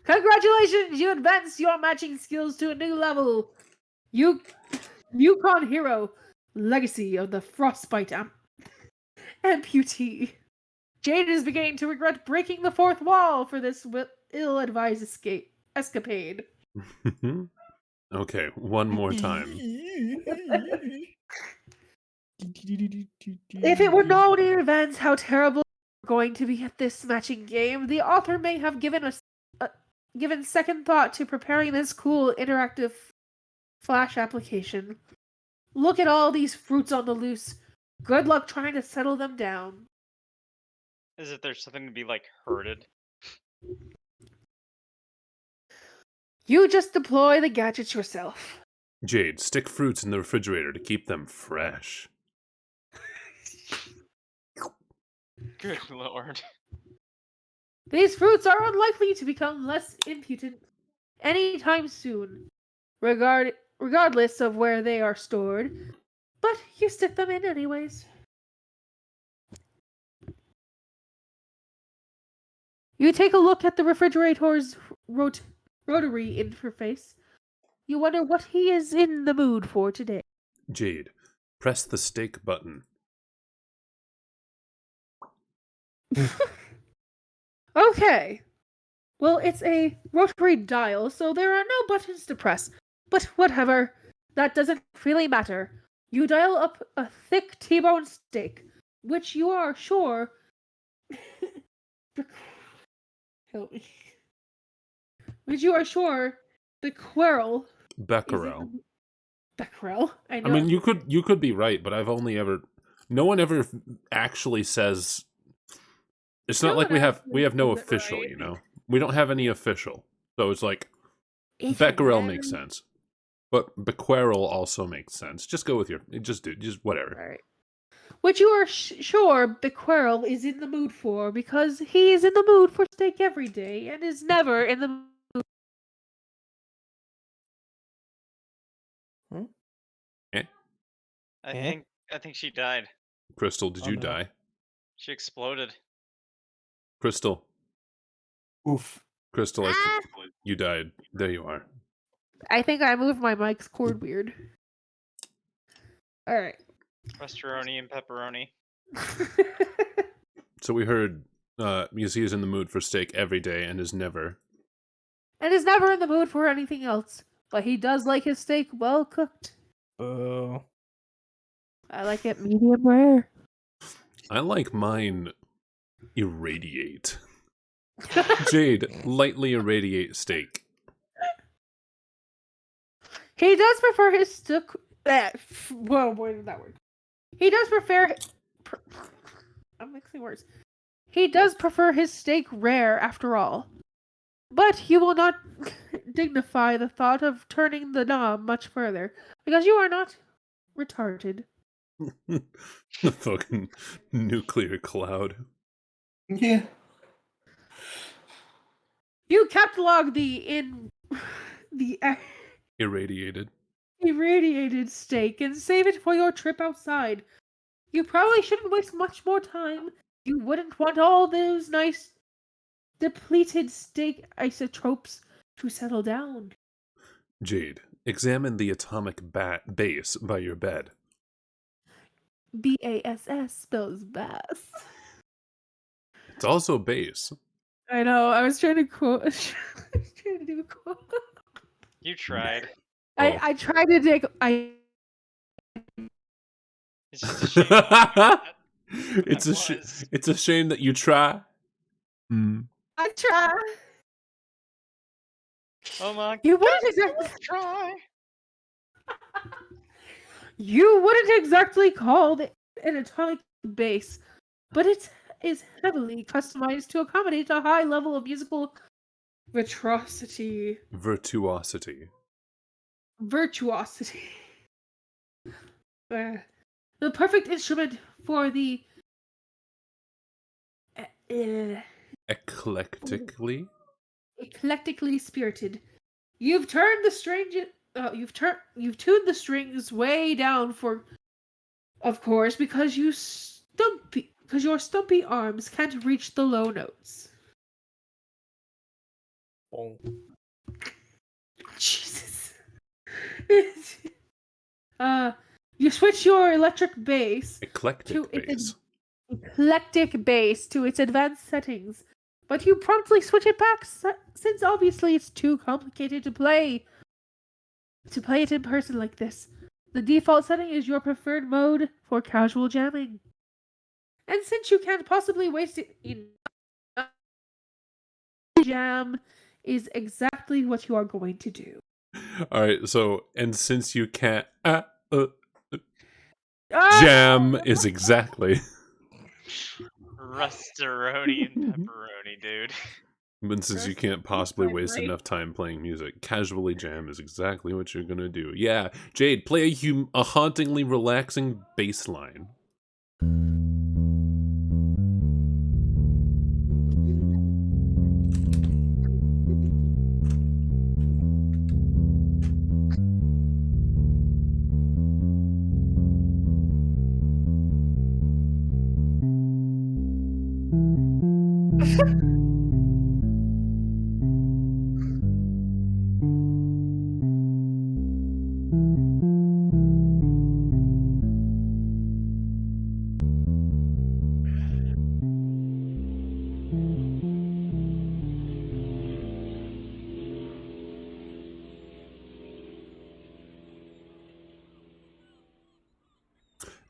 [SPEAKER 4] Congratulations, you advanced your matching skills to a new level. Yukon Hero, Legacy of the Frostbite Amputee. Jade is beginning to regret breaking the fourth wall for this ill-advised escapade.
[SPEAKER 5] Okay, one more time.
[SPEAKER 4] If it were known in advance how terrible we're going to be at this matching game, the author may have given second thought to preparing this cool interactive Flash application. Look at all these fruits on the loose. Good luck trying to settle them down.
[SPEAKER 1] Is it there's something to be like herded?
[SPEAKER 4] You just deploy the gadgets yourself.
[SPEAKER 5] Jade, stick fruits in the refrigerator to keep them fresh.
[SPEAKER 1] Good lord.
[SPEAKER 4] These fruits are unlikely to become less impudent anytime soon, regardless of where they are stored. But you stick them in anyways. You take a look at the refrigerator's rotary interface. You wonder what he is in the mood for today.
[SPEAKER 5] Jade, press the steak button.
[SPEAKER 4] Okay. Well, it's a rotary dial, so there are no buttons to press. But whatever. That doesn't really matter. You dial up a thick T-bone steak, which you are sure... Help me. Which you are sure the Quirrell...
[SPEAKER 5] Becquerel.
[SPEAKER 4] Becquerel? I know.
[SPEAKER 5] I mean, you could be right, but I've only ever... No one ever actually says... It's not like we have no official,
[SPEAKER 4] right.
[SPEAKER 5] you know? We don't have any official. So it's like,
[SPEAKER 4] If
[SPEAKER 5] Becquerel
[SPEAKER 4] you
[SPEAKER 5] makes sense. But Becquerel also makes sense. Just go with just whatever.
[SPEAKER 4] Alright. Which you are sure Becquerel is in the mood for, because he is in the mood for steak every day, and is never in the mood.
[SPEAKER 1] I think she died.
[SPEAKER 5] Crystal, did
[SPEAKER 2] Oh,
[SPEAKER 5] you
[SPEAKER 2] no.
[SPEAKER 5] die?
[SPEAKER 1] She exploded.
[SPEAKER 5] Crystal.
[SPEAKER 3] Oof.
[SPEAKER 5] Crystal, I think you died. There you are.
[SPEAKER 4] I think I moved my mic's cord weird. Alright.
[SPEAKER 1] Restauroni and pepperoni.
[SPEAKER 5] So we heard because he is in the mood for steak every day and is never.
[SPEAKER 4] And is never in the mood for anything else. But he does like his steak well cooked.
[SPEAKER 2] Oh.
[SPEAKER 4] I like it medium rare.
[SPEAKER 5] I like mine irradiate. Jade, lightly irradiate steak.
[SPEAKER 4] He does prefer his steak... Whoa, boy, did that work. He does I'm mixing words. He does prefer his steak rare, after all. But you will not dignify the thought of turning the knob much further, because you are not retarded.
[SPEAKER 5] The fucking nuclear cloud.
[SPEAKER 3] Yeah.
[SPEAKER 4] You catalog the
[SPEAKER 5] Irradiated.
[SPEAKER 4] irradiated steak and save it for your trip outside. You probably shouldn't waste much more time. You wouldn't want all those nice depleted steak isotopes to settle down.
[SPEAKER 5] Jade, examine the atomic base by your bed.
[SPEAKER 4] BASS spells bass.
[SPEAKER 5] It's also base.
[SPEAKER 4] I know. I was trying to quote. I was trying to do a quote.
[SPEAKER 1] You tried.
[SPEAKER 5] Oh.
[SPEAKER 4] I tried to take.
[SPEAKER 1] It's just a shame. That
[SPEAKER 5] It's a shame that you try.
[SPEAKER 4] I try.
[SPEAKER 1] Oh my
[SPEAKER 4] You wouldn't exactly
[SPEAKER 1] try.
[SPEAKER 4] You wouldn't exactly call it an atomic base, but it is heavily customized to accommodate a high level of musical virtuosity.
[SPEAKER 5] Virtuosity.
[SPEAKER 4] The perfect instrument for the
[SPEAKER 5] Eclectically?
[SPEAKER 4] Eclectically spirited. You've turned the you've tuned the strings way down for, of course, because your stumpy arms can't reach the low notes.
[SPEAKER 2] Bonk.
[SPEAKER 4] Jesus. You switch your electric bass
[SPEAKER 5] Eclectic bass.
[SPEAKER 4] eclectic bass to its advanced settings, but you promptly switch it back since obviously it's too complicated to play it in person like this. The default setting is your preferred mode for casual jamming. And since you can't possibly waste it in jam is exactly what you are going to do.
[SPEAKER 5] All right, so, and since you can't
[SPEAKER 4] Ah!
[SPEAKER 5] jam is exactly.
[SPEAKER 1] Rustaroni and pepperoni, dude.
[SPEAKER 5] But since you can't possibly waste enough time playing music, casually jam is exactly what you're gonna do. Yeah, Jade, play a hauntingly relaxing bass line.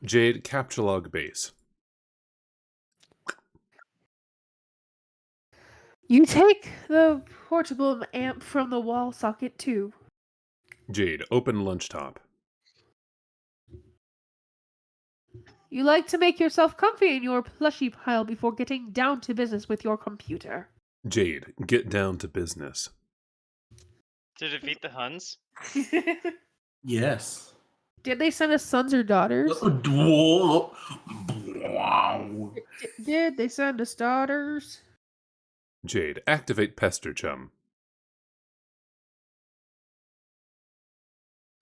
[SPEAKER 5] Jade, capture log bass.
[SPEAKER 4] You take the portable amp from the wall socket too.
[SPEAKER 5] Jade, open lunch top.
[SPEAKER 4] You like to make yourself comfy in your plushy pile before getting down to business with your computer.
[SPEAKER 5] Jade, get down to business.
[SPEAKER 1] To defeat the Huns?
[SPEAKER 3] Yes.
[SPEAKER 4] Did they send us sons or daughters? Did they send us daughters?
[SPEAKER 5] Jade, activate Pester Chum.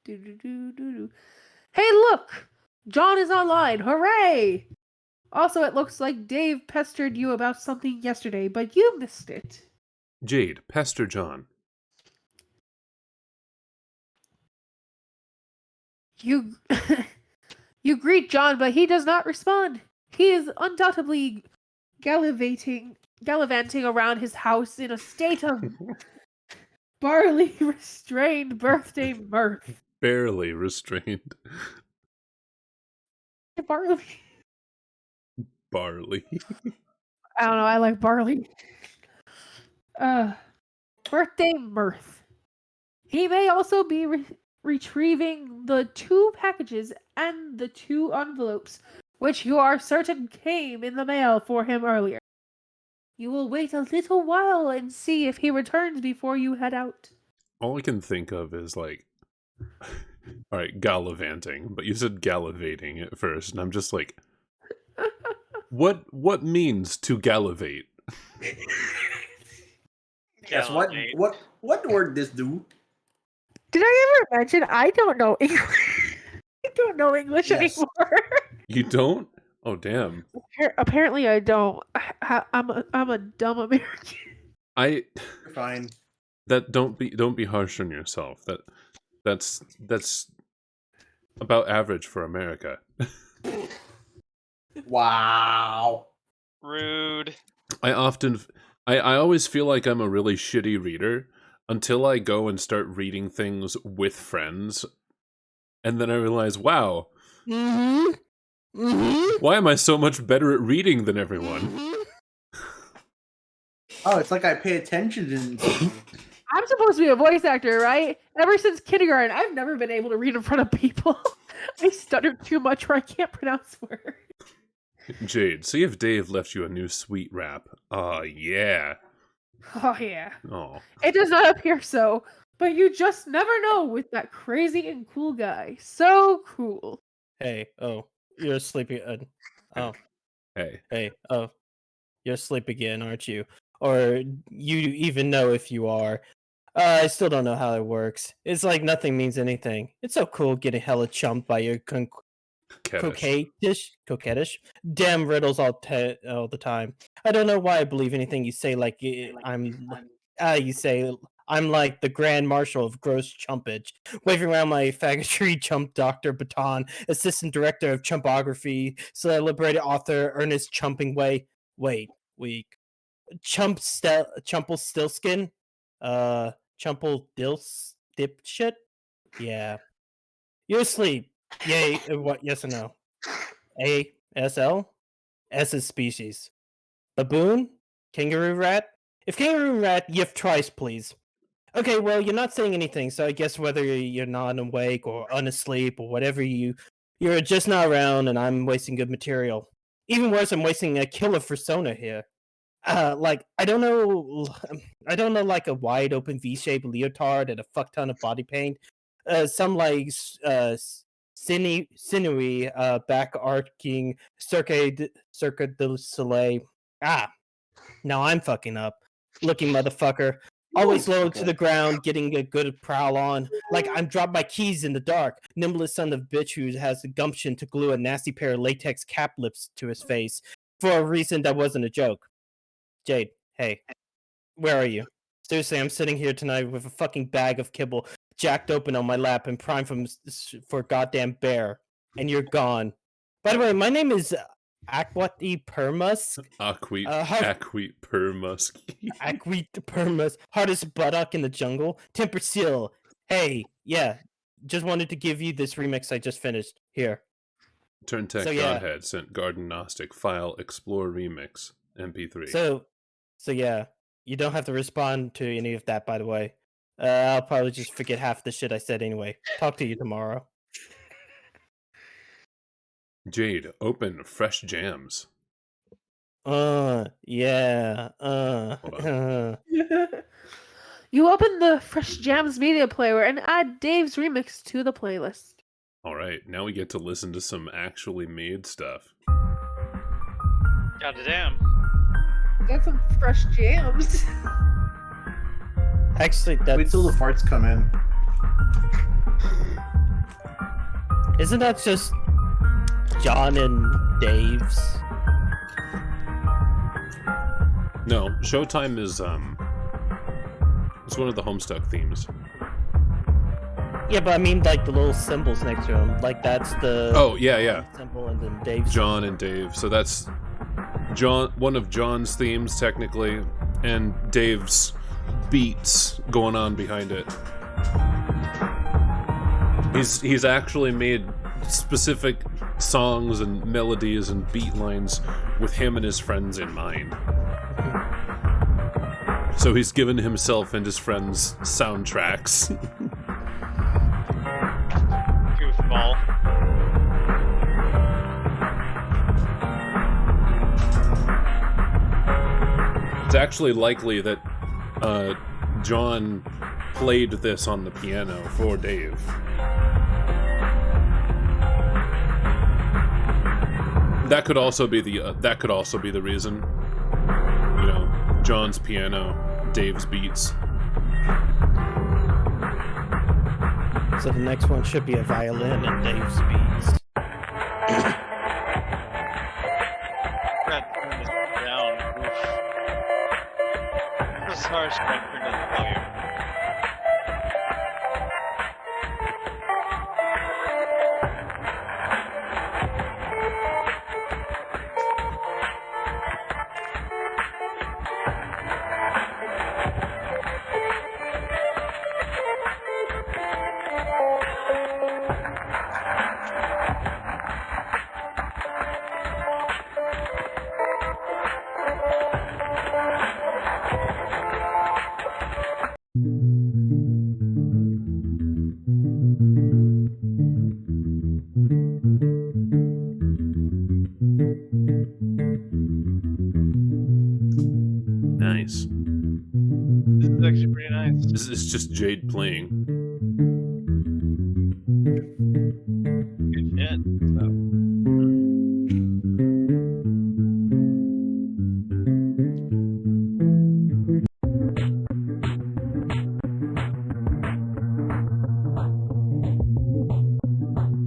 [SPEAKER 4] Do-do-do-do-do. Hey, look! John is online! Hooray! Also, it looks like Dave pestered you about something yesterday, but you missed it.
[SPEAKER 5] Jade, Pester John.
[SPEAKER 4] You you greet John, but he does not respond. He is undoubtedly gallivanting around his house in a state of barely restrained birthday mirth.
[SPEAKER 5] Barely restrained.
[SPEAKER 4] Barley.
[SPEAKER 5] Barley.
[SPEAKER 4] I don't know. I like barley. Birthday mirth. He may also be retrieving the 2 packages and the 2 envelopes, which you are certain came in the mail for him earlier. You will wait a little while and see if he returns before you head out.
[SPEAKER 5] All I can think of is like, all right, gallivanting, but you said gallivating at first, and I'm just like, what means to gallivate?
[SPEAKER 3] Yes. What word this do?
[SPEAKER 4] Did I ever mention I don't know English? I don't know English anymore.
[SPEAKER 5] You don't? Oh, damn.
[SPEAKER 4] Apparently, I don't. I'm a dumb American.
[SPEAKER 3] You're fine.
[SPEAKER 5] That don't be harsh on yourself. That's about average for America.
[SPEAKER 3] Wow.
[SPEAKER 1] Rude.
[SPEAKER 5] I always feel like I'm a really shitty reader until I go and start reading things with friends, and then I realize, wow, why am I so much better at reading than everyone?
[SPEAKER 3] Oh, it's like I pay attention to.
[SPEAKER 4] I'm supposed to be a voice actor, right? Ever since kindergarten, I've never been able to read in front of people. I stutter too much or I can't pronounce words.
[SPEAKER 5] Jade, see if Dave left you a new sweet rap. Yeah.
[SPEAKER 4] Oh, yeah.
[SPEAKER 5] Oh.
[SPEAKER 4] It does not appear so, but you just never know with that crazy and cool guy. So cool.
[SPEAKER 2] Hey, oh, you're asleep again. Oh,
[SPEAKER 5] Hey.
[SPEAKER 2] hey, oh, you're asleep again, aren't you? or you even know if you are. I still don't know how it works. It's like nothing means anything. It's so cool getting hella chumped by your coquettish damn riddles all the time. I don't know why I believe anything you say. Like you say I'm like the Grand Marshal of gross chumpage, waving around my faggotry chump doctor baton, assistant director of chumpography, celebrated author Ernest Chumpingway. Wait, weak. Chumple Stillskin? Chumple Dipshit? Yeah. You're asleep. Yay, what? Yes or no? A, S, L? S is species. Baboon? Kangaroo rat? If kangaroo rat, yiff twice, please. Okay, well, you're not saying anything, so I guess whether you're not awake or unasleep or whatever you're just not around and I'm wasting good material. Even worse, I'm wasting a killer persona here. Like I don't know, like a wide open V-shaped leotard and a fuck ton of body paint. Some like sinewy, back arcing Cirque du Soleil. Ah, now I'm fucking up. Looking motherfucker. Always low to the ground, getting a good prowl on. Like I'm dropped my keys in the dark. Nimblest son of a bitch who has the gumption to glue a nasty pair of latex cap lips to his face for a reason that wasn't a joke. Jade, hey, where are you? Seriously, I'm sitting here tonight with a fucking bag of kibble jacked open on my lap and primed for goddamn bear, and you're gone. By the way, my name is Aquati Permusk.
[SPEAKER 5] Aqueet Permusk.
[SPEAKER 2] Aqueet Permusk. Hardest buttock in the jungle. Temper Seal. Hey, yeah, just wanted to give you this remix I just finished. Here.
[SPEAKER 5] Turntech Godhead sent Garden Gnostic file Explore Remix MP3.
[SPEAKER 2] So yeah, you don't have to respond to any of that, by the way. I'll probably just forget half the shit I said anyway. Talk to you tomorrow.
[SPEAKER 5] Jade, open fresh jams.
[SPEAKER 2] Yeah.
[SPEAKER 4] You open the Fresh Jams media player and add Dave's remix to the playlist.
[SPEAKER 5] All right, now we get to listen to some actually made stuff.
[SPEAKER 1] Goddamn.
[SPEAKER 4] Got some fresh jams.
[SPEAKER 2] Actually,
[SPEAKER 3] Wait till the farts come in.
[SPEAKER 2] Isn't that just John and Dave's?
[SPEAKER 5] No, Showtime is it's one of the Homestuck themes.
[SPEAKER 2] Yeah, but I mean like the little symbols next to him. Like that's the symbol and then Dave's.
[SPEAKER 5] John and Dave. So that's one of John's themes technically, and Dave's beats going on behind it. He's actually made specific songs and melodies and beat lines with him and his friends in mind. So he's given himself and his friends soundtracks.
[SPEAKER 1] Goofball.
[SPEAKER 5] It's actually likely that John played this on the piano for Dave. That could also be the reason. You know, John's piano, Dave's beats.
[SPEAKER 2] So the next one should be a violin and Dave's beats.
[SPEAKER 1] Gotta turn this down. Oof. Sorry, should I turn down the volume?
[SPEAKER 5] Nice.
[SPEAKER 1] This is actually pretty nice.
[SPEAKER 5] This is just Jade playing.
[SPEAKER 1] Good shit. So.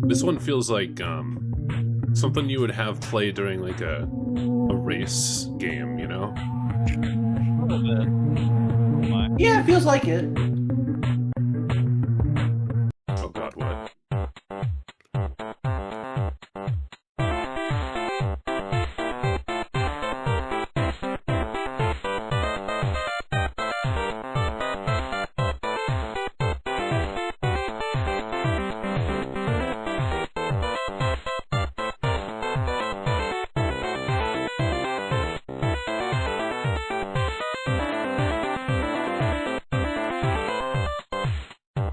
[SPEAKER 5] This one feels like something you would have play during like a race game, you know?
[SPEAKER 1] A little bit. My-
[SPEAKER 3] Yeah, it feels like it.
[SPEAKER 5] Oh god, what?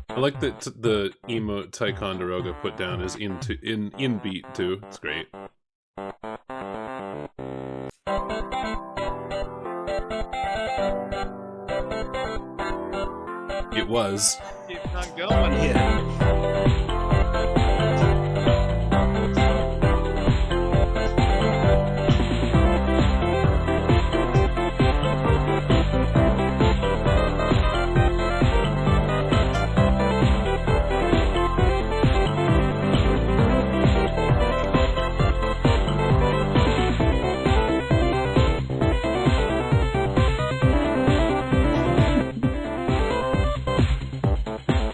[SPEAKER 5] I like that the emote Ticonderoga put down is in beat too. It's great. It was.
[SPEAKER 1] Keep on going.
[SPEAKER 3] Yeah.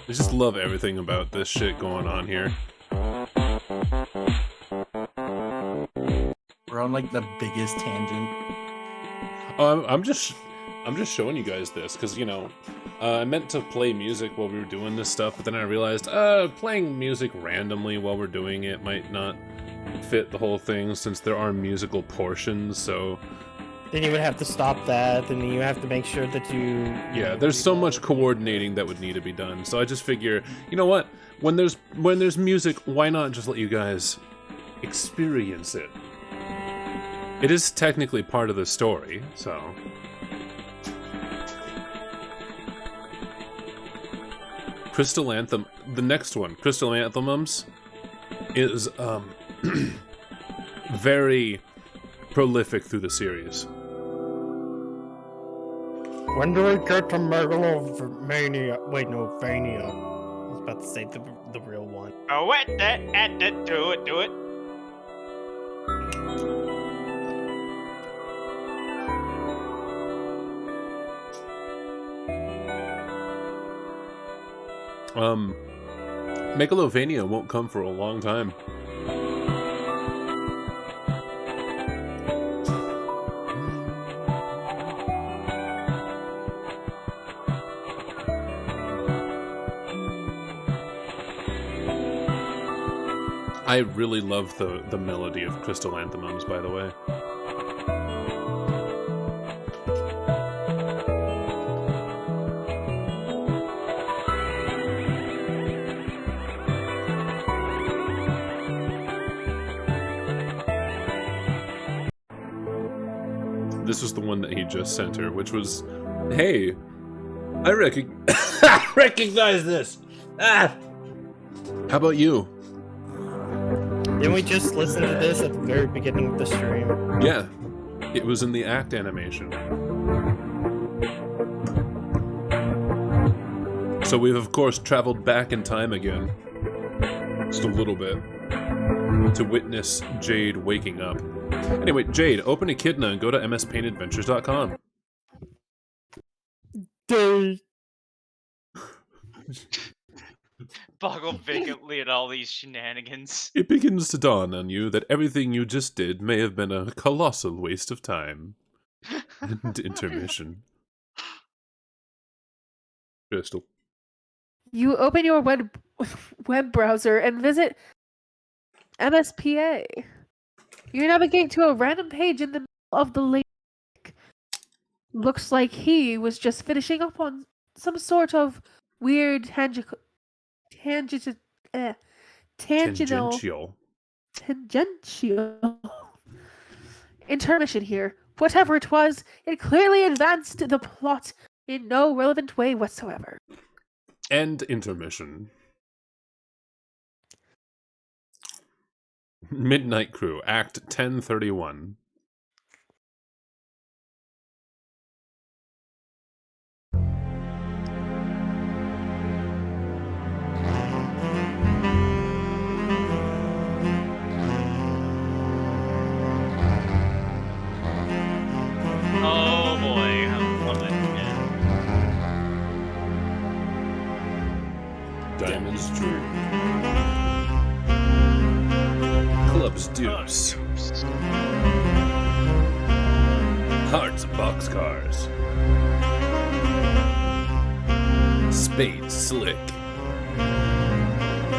[SPEAKER 5] I just love everything about this shit going on here.
[SPEAKER 3] We're on like the biggest tangent.
[SPEAKER 5] Oh, I'm just showing you guys this because you know I meant to play music while we were doing this stuff, but then I realized playing music randomly while we're doing it might not fit the whole thing since there are musical portions. So
[SPEAKER 2] Then you would have to stop that, and you have to make sure that you...
[SPEAKER 5] yeah, there's so much coordinating that would need to be done. So I just figure, you know what? When there's music, why not just let you guys experience it? It is technically part of the story, so... Crystal Anthem, the next one, Crystal Anthemums, is very prolific through the series.
[SPEAKER 2] When do we get to Megalomania? Wait, no, Vania. I was about to say the real one.
[SPEAKER 1] Oh, what? Do it.
[SPEAKER 5] Megalovania won't come for a long time. I really love the melody of Crystal Anthemums, by the way. This was the one that he just sent her, which was, hey, I recognize this. Ah, how about you?
[SPEAKER 2] Didn't we just listen to this at the very beginning of the stream?
[SPEAKER 5] Yeah, it was in the act animation. So we've of course traveled back in time again, just a little bit, to witness Jade waking up. Anyway, Jade, open Echidna and go to mspaintadventures.com.
[SPEAKER 2] Dude.
[SPEAKER 1] Boggle vacantly at all these shenanigans.
[SPEAKER 5] It begins to dawn on you that everything you just did may have been a colossal waste of time. And intermission. Crystal.
[SPEAKER 4] You open your web browser and visit MSPA. You navigate to a random page in the middle of the link. Looks like he was just finishing up on some sort of weird tangential intermission here. Whatever it was, it clearly advanced the plot in no relevant way whatsoever.
[SPEAKER 5] End intermission. Midnight Crew, Act 1031. Devil's Dream. Club's Deuce. Hearts of Boxcars. Spade Slick.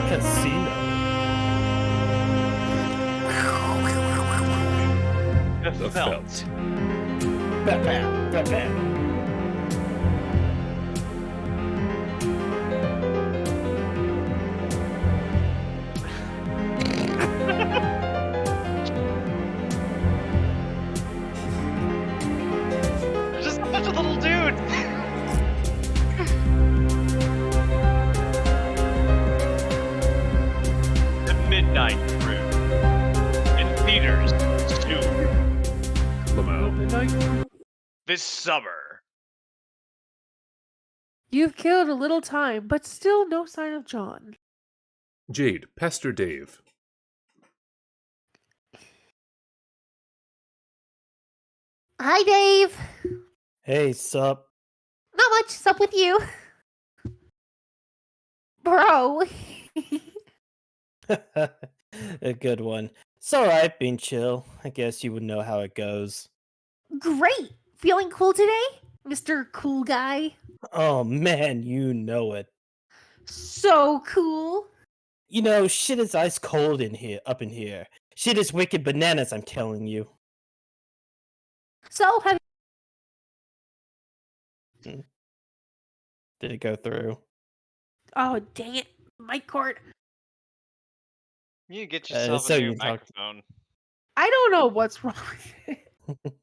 [SPEAKER 2] Casino.
[SPEAKER 5] The Felt.
[SPEAKER 2] Bam, bam, bam.
[SPEAKER 1] Just a bunch of little dudes. The Midnight Crew. In theaters soon.
[SPEAKER 5] Lamau.
[SPEAKER 1] This summer.
[SPEAKER 4] You've killed a little time, but still no sign of John.
[SPEAKER 5] Jade. Pester Dave.
[SPEAKER 4] Hi, Dave.
[SPEAKER 2] Hey, sup?
[SPEAKER 4] Not much. What's up with you? Bro.
[SPEAKER 2] A good one. It's alright, being chill. I guess you would know how it goes.
[SPEAKER 4] Great. Feeling cool today, Mr. Cool Guy?
[SPEAKER 2] Oh man, you know it.
[SPEAKER 4] So cool.
[SPEAKER 2] You know, shit is ice cold in here, up in here. Shit is wicked bananas, I'm telling you.
[SPEAKER 4] So, have
[SPEAKER 2] Did it go through?
[SPEAKER 4] Oh, dang it. Mic cord.
[SPEAKER 1] You get yourself
[SPEAKER 2] so
[SPEAKER 1] a
[SPEAKER 2] you
[SPEAKER 1] new
[SPEAKER 2] can talk-
[SPEAKER 1] microphone.
[SPEAKER 4] I don't know what's wrong with it.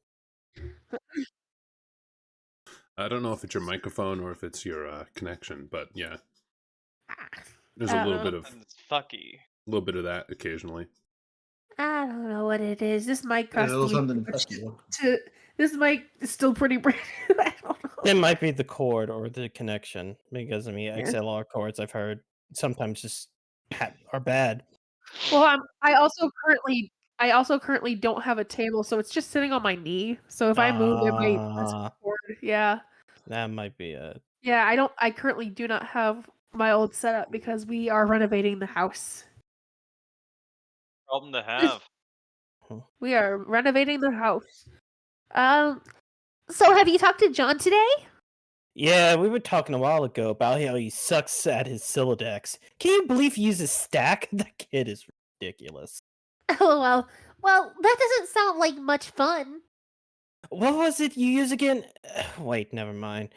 [SPEAKER 5] I don't know if it's your microphone or if it's your connection, but yeah, there's a little
[SPEAKER 1] It's fucky.
[SPEAKER 5] bit of that occasionally.
[SPEAKER 4] I don't know what it is. This mic
[SPEAKER 3] Yeah,
[SPEAKER 4] cost
[SPEAKER 3] a little
[SPEAKER 4] me
[SPEAKER 3] something
[SPEAKER 4] too much
[SPEAKER 3] fucky.
[SPEAKER 4] this mic is still pretty brand new. I don't know.
[SPEAKER 2] It might be the cord or the connection, because I mean,
[SPEAKER 4] Yeah.
[SPEAKER 2] XLR cords I've heard sometimes just are bad.
[SPEAKER 4] Well, I also currently don't have a table, so it's just sitting on my knee. So if I move, it might mess with the cord. Yeah.
[SPEAKER 2] That might be it.
[SPEAKER 4] Yeah, I currently do not have my old setup because we are renovating the house.
[SPEAKER 1] Problem to have.
[SPEAKER 4] We are renovating the house. So have you talked to John today?
[SPEAKER 2] Yeah, we were talking a while ago about how he sucks at his Sylladex. Can you believe he uses stack? That kid is ridiculous.
[SPEAKER 4] LOL. Well, that doesn't sound like much fun.
[SPEAKER 2] What was it you use again? Wait, never mind.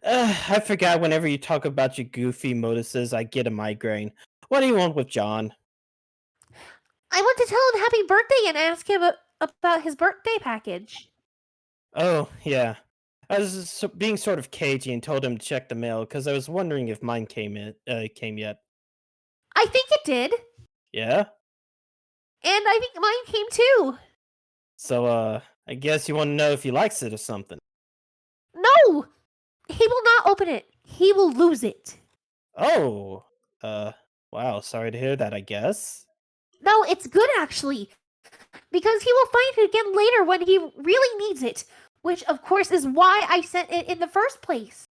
[SPEAKER 2] I forgot. Whenever you talk about your goofy moduses, I get a migraine. What do you want with John?
[SPEAKER 4] I want to tell him happy birthday and ask him about his birthday package.
[SPEAKER 2] Oh, yeah. I was being sort of cagey and told him to check the mail because I was wondering if mine came yet.
[SPEAKER 4] I think it did.
[SPEAKER 2] Yeah?
[SPEAKER 4] And I think mine came too.
[SPEAKER 2] So, I guess you want to know if he likes it or something.
[SPEAKER 4] No! He will not open it. He will lose it.
[SPEAKER 2] Oh, wow, sorry to hear that, I guess.
[SPEAKER 4] No, it's good actually. Because he will find it again later when he really needs it. Which, of course, is why I sent it in the first place.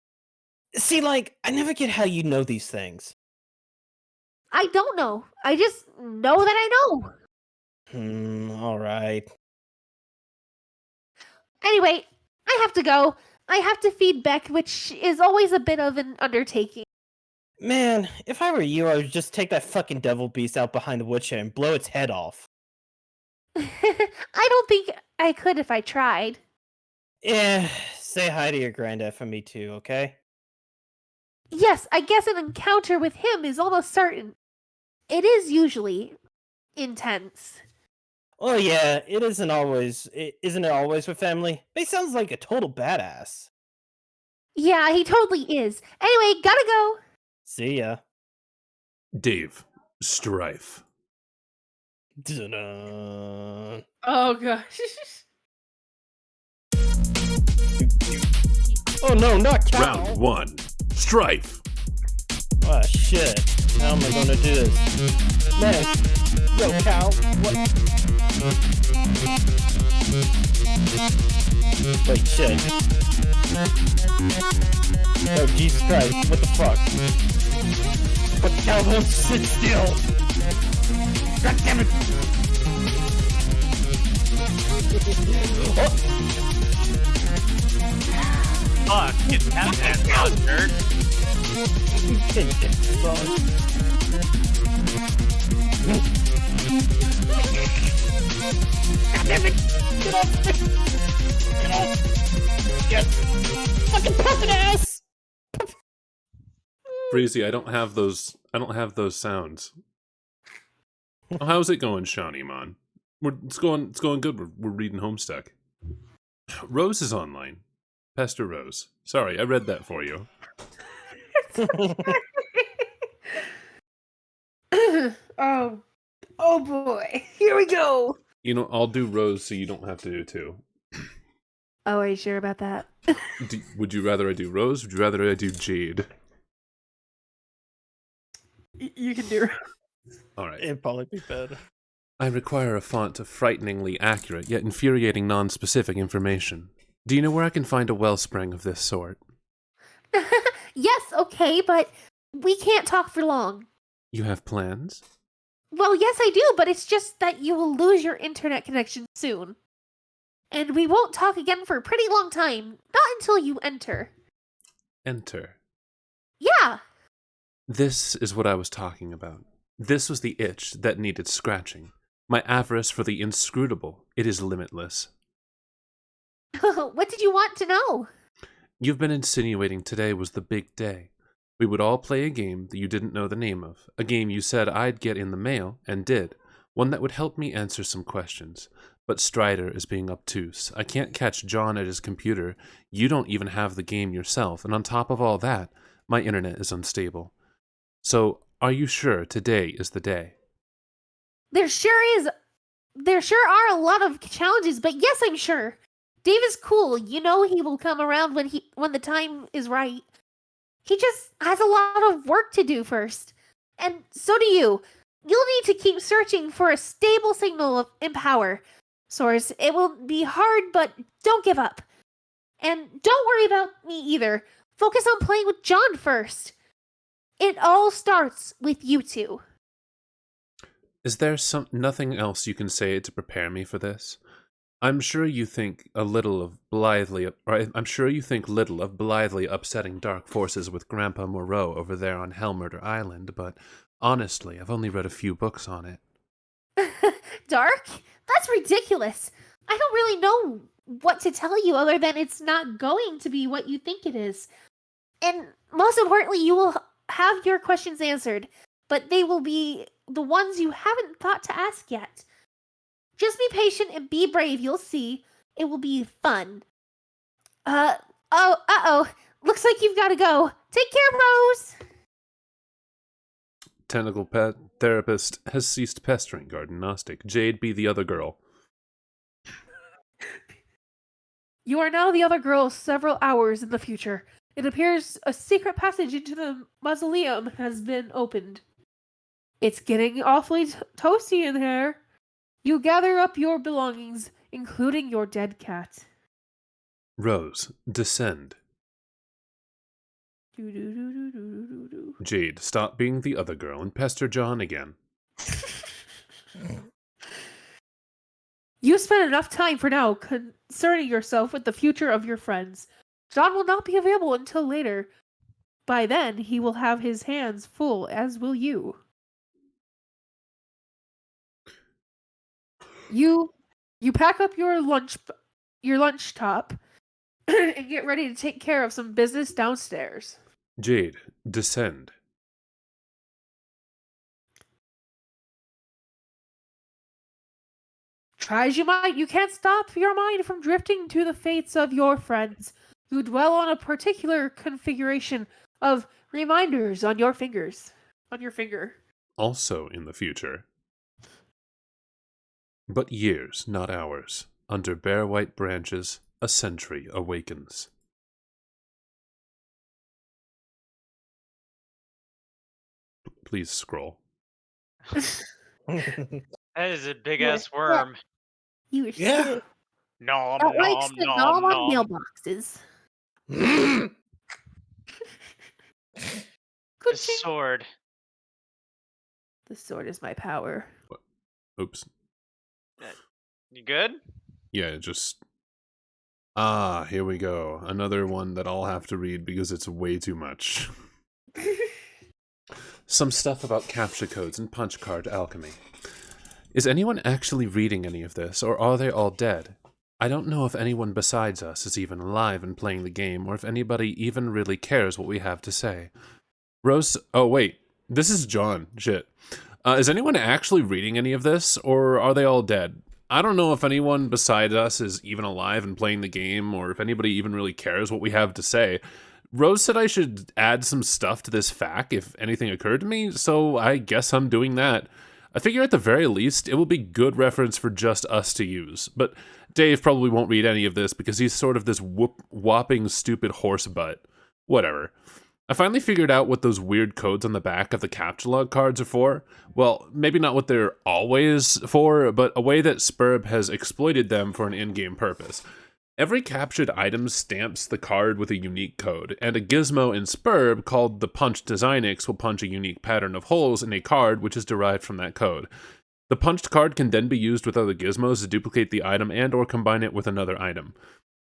[SPEAKER 2] See, like, I never get how you know these things.
[SPEAKER 4] I don't know. I just know that I know.
[SPEAKER 2] Alright.
[SPEAKER 4] Anyway, I have to go. I have to feed Beck, which is always a bit of an undertaking.
[SPEAKER 2] Man, if I were you, I would just take that fucking devil beast out behind the woodshed and blow its head off.
[SPEAKER 4] I don't think I could if I tried.
[SPEAKER 2] Yeah, say hi to your granddad for me too, okay?
[SPEAKER 4] Yes, I guess an encounter with him is almost certain. It is usually intense.
[SPEAKER 2] Well, yeah, isn't it always with family? He sounds like a total badass.
[SPEAKER 4] Yeah, he totally is. Anyway, gotta go.
[SPEAKER 2] See ya.
[SPEAKER 5] Dave. Strife.
[SPEAKER 2] Dun-dun.
[SPEAKER 4] Oh gosh.
[SPEAKER 2] Oh no, not cow!
[SPEAKER 5] Round 1. Strife.
[SPEAKER 2] Ah, shit. How am I gonna do this? Man, yo, cow, what? Wait, shit. Oh, Jesus Christ, what the fuck? But now don't sit still! God damn it!
[SPEAKER 1] Fuck, get that out, nerd.
[SPEAKER 2] God damn it! Get off! Get off! Get fucking puppet ass!
[SPEAKER 5] Breezy, I don't have those sounds. Oh, how's it going, Shawnee Mon? It's going good. We're reading Homestuck. Rose is online. Pester Rose. Sorry, I read that for you.
[SPEAKER 4] Oh boy. Here we go.
[SPEAKER 5] You know, I'll do Rose so you don't have to do two.
[SPEAKER 4] Oh, are you sure about that?
[SPEAKER 5] Would you rather I do Rose? Would you rather I do Jade?
[SPEAKER 4] You can do.
[SPEAKER 5] All right.
[SPEAKER 2] It'd probably be better.
[SPEAKER 5] I require a font of frighteningly accurate yet infuriating non-specific information. Do you know where I can find a wellspring of this sort?
[SPEAKER 4] Yes, okay, but we can't talk for long.
[SPEAKER 5] You have plans?
[SPEAKER 4] Well, yes, I do, but it's just that you will lose your internet connection soon. And we won't talk again for a pretty long time. Not until you enter.
[SPEAKER 5] Enter.
[SPEAKER 4] Yeah!
[SPEAKER 5] This is what I was talking about. This was the itch that needed scratching. My avarice for the inscrutable. It is limitless.
[SPEAKER 4] What did you want to know?
[SPEAKER 5] You've been insinuating today was the big day. We would all play a game that you didn't know the name of. A game you said I'd get in the mail, and did. One that would help me answer some questions. But Strider is being obtuse. I can't catch John at his computer. You don't even have the game yourself. And on top of all that, my internet is unstable. So, are you sure today is the day?
[SPEAKER 4] There sure are a lot of challenges, but yes, I'm sure. Dave is cool. You know he will come around when the time is right. He just has a lot of work to do first. And so do you. You'll need to keep searching for a stable signal of power source. It will be hard, but don't give up. And don't worry about me either. Focus on playing with John first. It all starts with you two.
[SPEAKER 5] Is there nothing else you can say to prepare me for this? I'm sure you think little of blithely upsetting dark forces with Grandpa Moreau over there on Hellmurder Island, but honestly, I've only read a few books on it.
[SPEAKER 4] Dark? That's ridiculous. I don't really know what to tell you other than it's not going to be what you think it is. And most importantly, you will have your questions answered, but they will be the ones you haven't thought to ask yet. Just be patient and be brave, you'll see. It will be fun. Looks like you've got to go. Take care, Rose!
[SPEAKER 5] Tentacle pet therapist has ceased pestering Garden Gnostic. Jade be the other girl.
[SPEAKER 4] You are now the other girl several hours in the future. It appears a secret passage into the mausoleum has been opened. It's getting awfully toasty in here. You gather up your belongings, including your dead cat.
[SPEAKER 5] Rose, descend. Jade, stop being the other girl and pester John again.
[SPEAKER 4] You spent enough time for now concerning yourself with the future of your friends. John will not be available until later. By then, he will have his hands full, as will you. You pack up your lunch top and get ready to take care of some business downstairs.
[SPEAKER 5] Jade, descend.
[SPEAKER 4] Try as you might, you can't stop your mind from drifting to the fates of your friends. You dwell on a particular configuration of reminders on your fingers. On your finger.
[SPEAKER 5] Also in the future. But years, not hours. Under bare white branches, a sentry awakens. Please scroll.
[SPEAKER 1] That is a big ass worm.
[SPEAKER 4] You
[SPEAKER 3] Yeah.
[SPEAKER 4] should.
[SPEAKER 1] Nom
[SPEAKER 4] That likes
[SPEAKER 1] nom
[SPEAKER 4] to
[SPEAKER 1] nom
[SPEAKER 4] gnaw on
[SPEAKER 1] nom.
[SPEAKER 4] mailboxes.
[SPEAKER 1] The sword.
[SPEAKER 4] The sword is my power.
[SPEAKER 5] Oops.
[SPEAKER 1] You good?
[SPEAKER 5] Yeah, just... here we go. Another one that I'll have to read because it's way too much. Some stuff about captcha codes and punch card alchemy. Is anyone actually reading any of this, or are they all dead? I don't know if anyone besides us is even alive and playing the game, or if anybody even really cares what we have to say. Rose... Oh, wait. This is John. Shit. Is anyone actually reading any of this, or are they all dead? I don't know if anyone besides us is even alive and playing the game, or if anybody even really cares what we have to say. Rose said I should add some stuff to this FAQ if anything occurred to me, so I guess I'm doing that. I figure at the very least, it will be good reference for just us to use, but Dave probably won't read any of this because he's sort of this whopping stupid horse butt. Whatever. I finally figured out what those weird codes on the back of the captcha log cards are for. Well, maybe not what they're always for, but a way that Spurb has exploited them for an in-game purpose. Every captured item stamps the card with a unique code, and a gizmo in Spurb called the Punch Designix will punch a unique pattern of holes in a card which is derived from that code. The punched card can then be used with other gizmos to duplicate the item and or combine it with another item.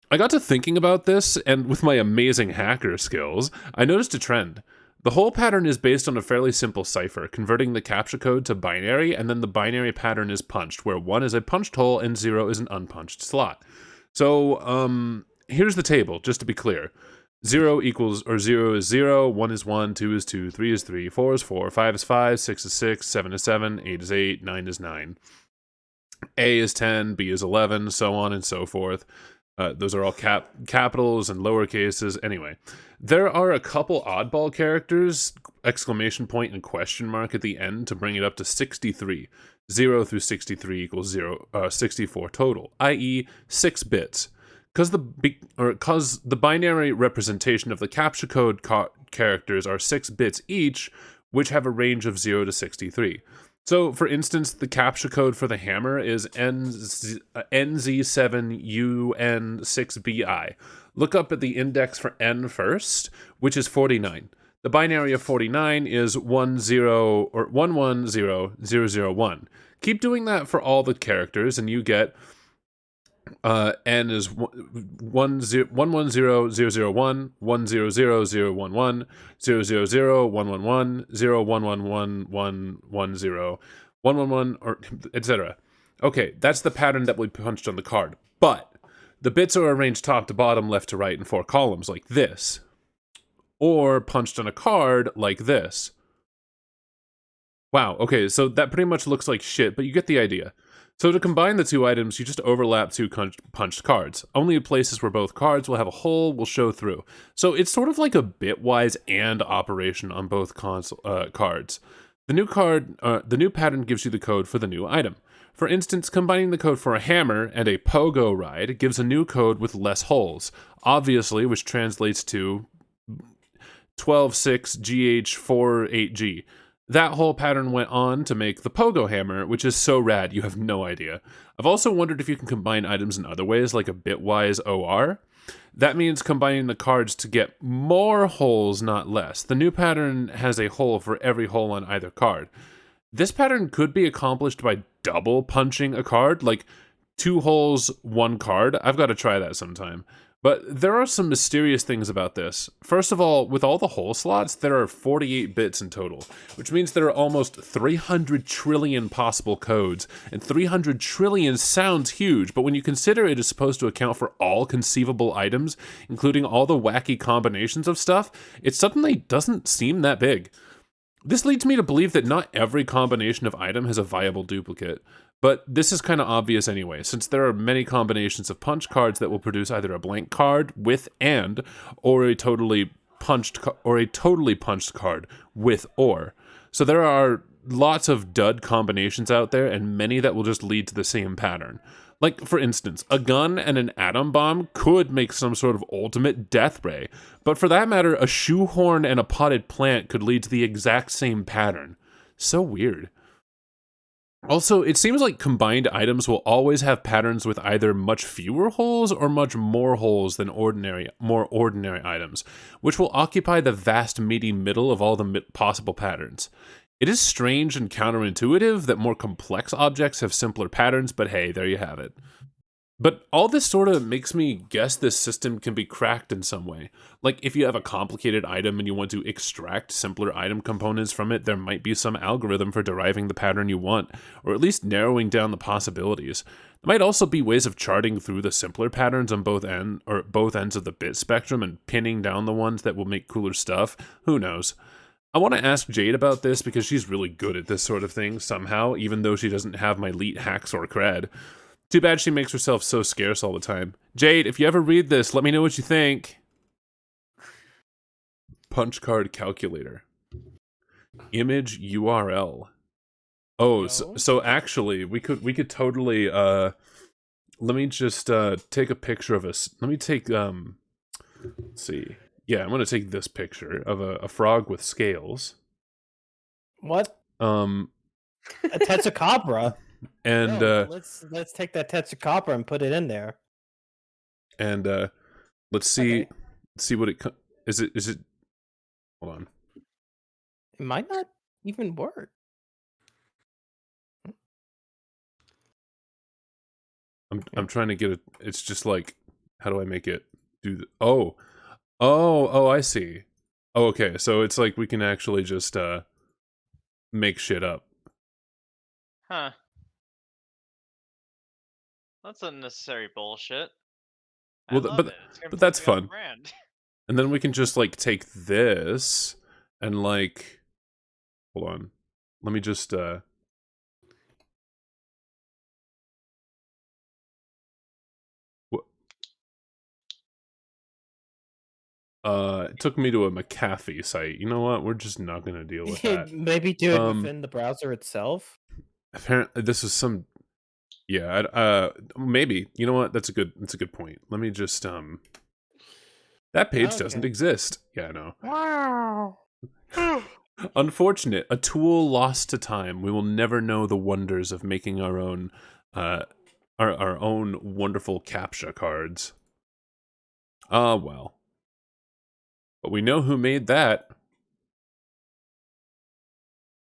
[SPEAKER 5] I got to thinking about this, and with my amazing hacker skills, I noticed a trend. The whole pattern is based on a fairly simple cipher, converting the captcha code to binary, and then the binary pattern is punched, where 1 is a punched hole and 0 is an unpunched slot. So, here's the table, just to be clear. 0 is 0, 1 is 1, 2 is 2, 3 is 3, 4 is 4, 5 is 5, 6 is 6, 7 is 7, 8 is 8, 9 is 9. A is 10, B is 11, so on and so forth. Those are all capitals and lower cases. Anyway, there are a couple oddball characters, exclamation point and question mark at the end to bring it up to 63. 0 through 63 equals 64 total, i.e. 6 bits. Because the binary representation of the captcha code characters are 6 bits each, which have a range of 0 to 63. So, for instance, the captcha code for the hammer is NZ7UN6BI. Look up at the index for N first, which is 49. The binary of 49 is 110001. Keep doing that for all the characters, and you get N is 110001, 110011, 00011, 0111, 111, or etc. Okay, that's the pattern that we punched on the card. But the bits are arranged top to bottom, left to right in 4 columns like this. Or punched on a card like this. Wow, okay, so that pretty much looks like shit, but you get the idea. So to combine the two items, you just overlap 2 punched cards. Only places where both cards will have a hole will show through. So it's sort of like a bitwise AND operation on both cards. The new pattern gives you the code for the new item. For instance, combining the code for a hammer and a pogo ride gives a new code with less holes, obviously, which translates to 126GH48G. That whole pattern went on to make the pogo hammer, which is so rad you have no idea. I've also wondered if you can combine items in other ways, like a bitwise OR. That means combining the cards to get more holes, not less. The new pattern has a hole for every hole on either card. This pattern could be accomplished by double punching a card, like 2 holes, 1 card. I've got to try that sometime. But there are some mysterious things about this. First of all, with all the hole slots, there are 48 bits in total, which means there are almost 300 trillion possible codes, and 300 trillion sounds huge, but when you consider it is supposed to account for all conceivable items, including all the wacky combinations of stuff, it suddenly doesn't seem that big. This leads me to believe that not every combination of item has a viable duplicate. But this is kind of obvious anyway, since there are many combinations of punch cards that will produce either a blank card with and, or a totally punched card with or. So there are lots of dud combinations out there, and many that will just lead to the same pattern. Like, for instance, a gun and an atom bomb could make some sort of ultimate death ray, but for that matter, a shoehorn and a potted plant could lead to the exact same pattern. So weird. Also, it seems like combined items will always have patterns with either much fewer holes or much more holes than more ordinary items, which will occupy the vast meaty middle of all the possible patterns. It is strange and counterintuitive that more complex objects have simpler patterns, but hey, there you have it. But all this sort of makes me guess this system can be cracked in some way. Like, if you have a complicated item and you want to extract simpler item components from it, there might be some algorithm for deriving the pattern you want, or at least narrowing down the possibilities. There might also be ways of charting through the simpler patterns on both ends of the bit spectrum and pinning down the ones that will make cooler stuff. Who knows? I want to ask Jade about this because she's really good at this sort of thing somehow, even though she doesn't have my elite hacks or cred. Too bad she makes herself so scarce all the time. Jade, if you ever read this, let me know what you think. Punch card calculator. Image URL. Oh, so actually, we could totally, let me just, take a picture of us. Let me take, let's see. Yeah, I'm gonna take this picture of a frog with scales.
[SPEAKER 2] What? A Tetsukabra.
[SPEAKER 5] And
[SPEAKER 2] let's take that Tetsukabra and put it in there.
[SPEAKER 5] And let's see what it is. It? Hold on.
[SPEAKER 2] It might not even work.
[SPEAKER 5] I'm trying to get it. It's just like, how do I make it do the? Oh, I see. Oh, okay. So it's like we can actually just make shit up.
[SPEAKER 1] Huh. That's unnecessary bullshit.
[SPEAKER 5] Well, but that's fun.
[SPEAKER 1] Brand.
[SPEAKER 5] And then we can just like take this and like, hold on. Let me just it took me to a McAfee site. You know what? We're just not gonna deal with that.
[SPEAKER 2] Maybe do it within the browser itself.
[SPEAKER 5] Apparently, this is some. Yeah, maybe. You know what? That's a good point. Let me just that page doesn't exist. Yeah, I know.
[SPEAKER 4] Wow.
[SPEAKER 5] Unfortunate. A tool lost to time. We will never know the wonders of making our own our own wonderful CAPTCHA cards. Ah, well. But we know who made that.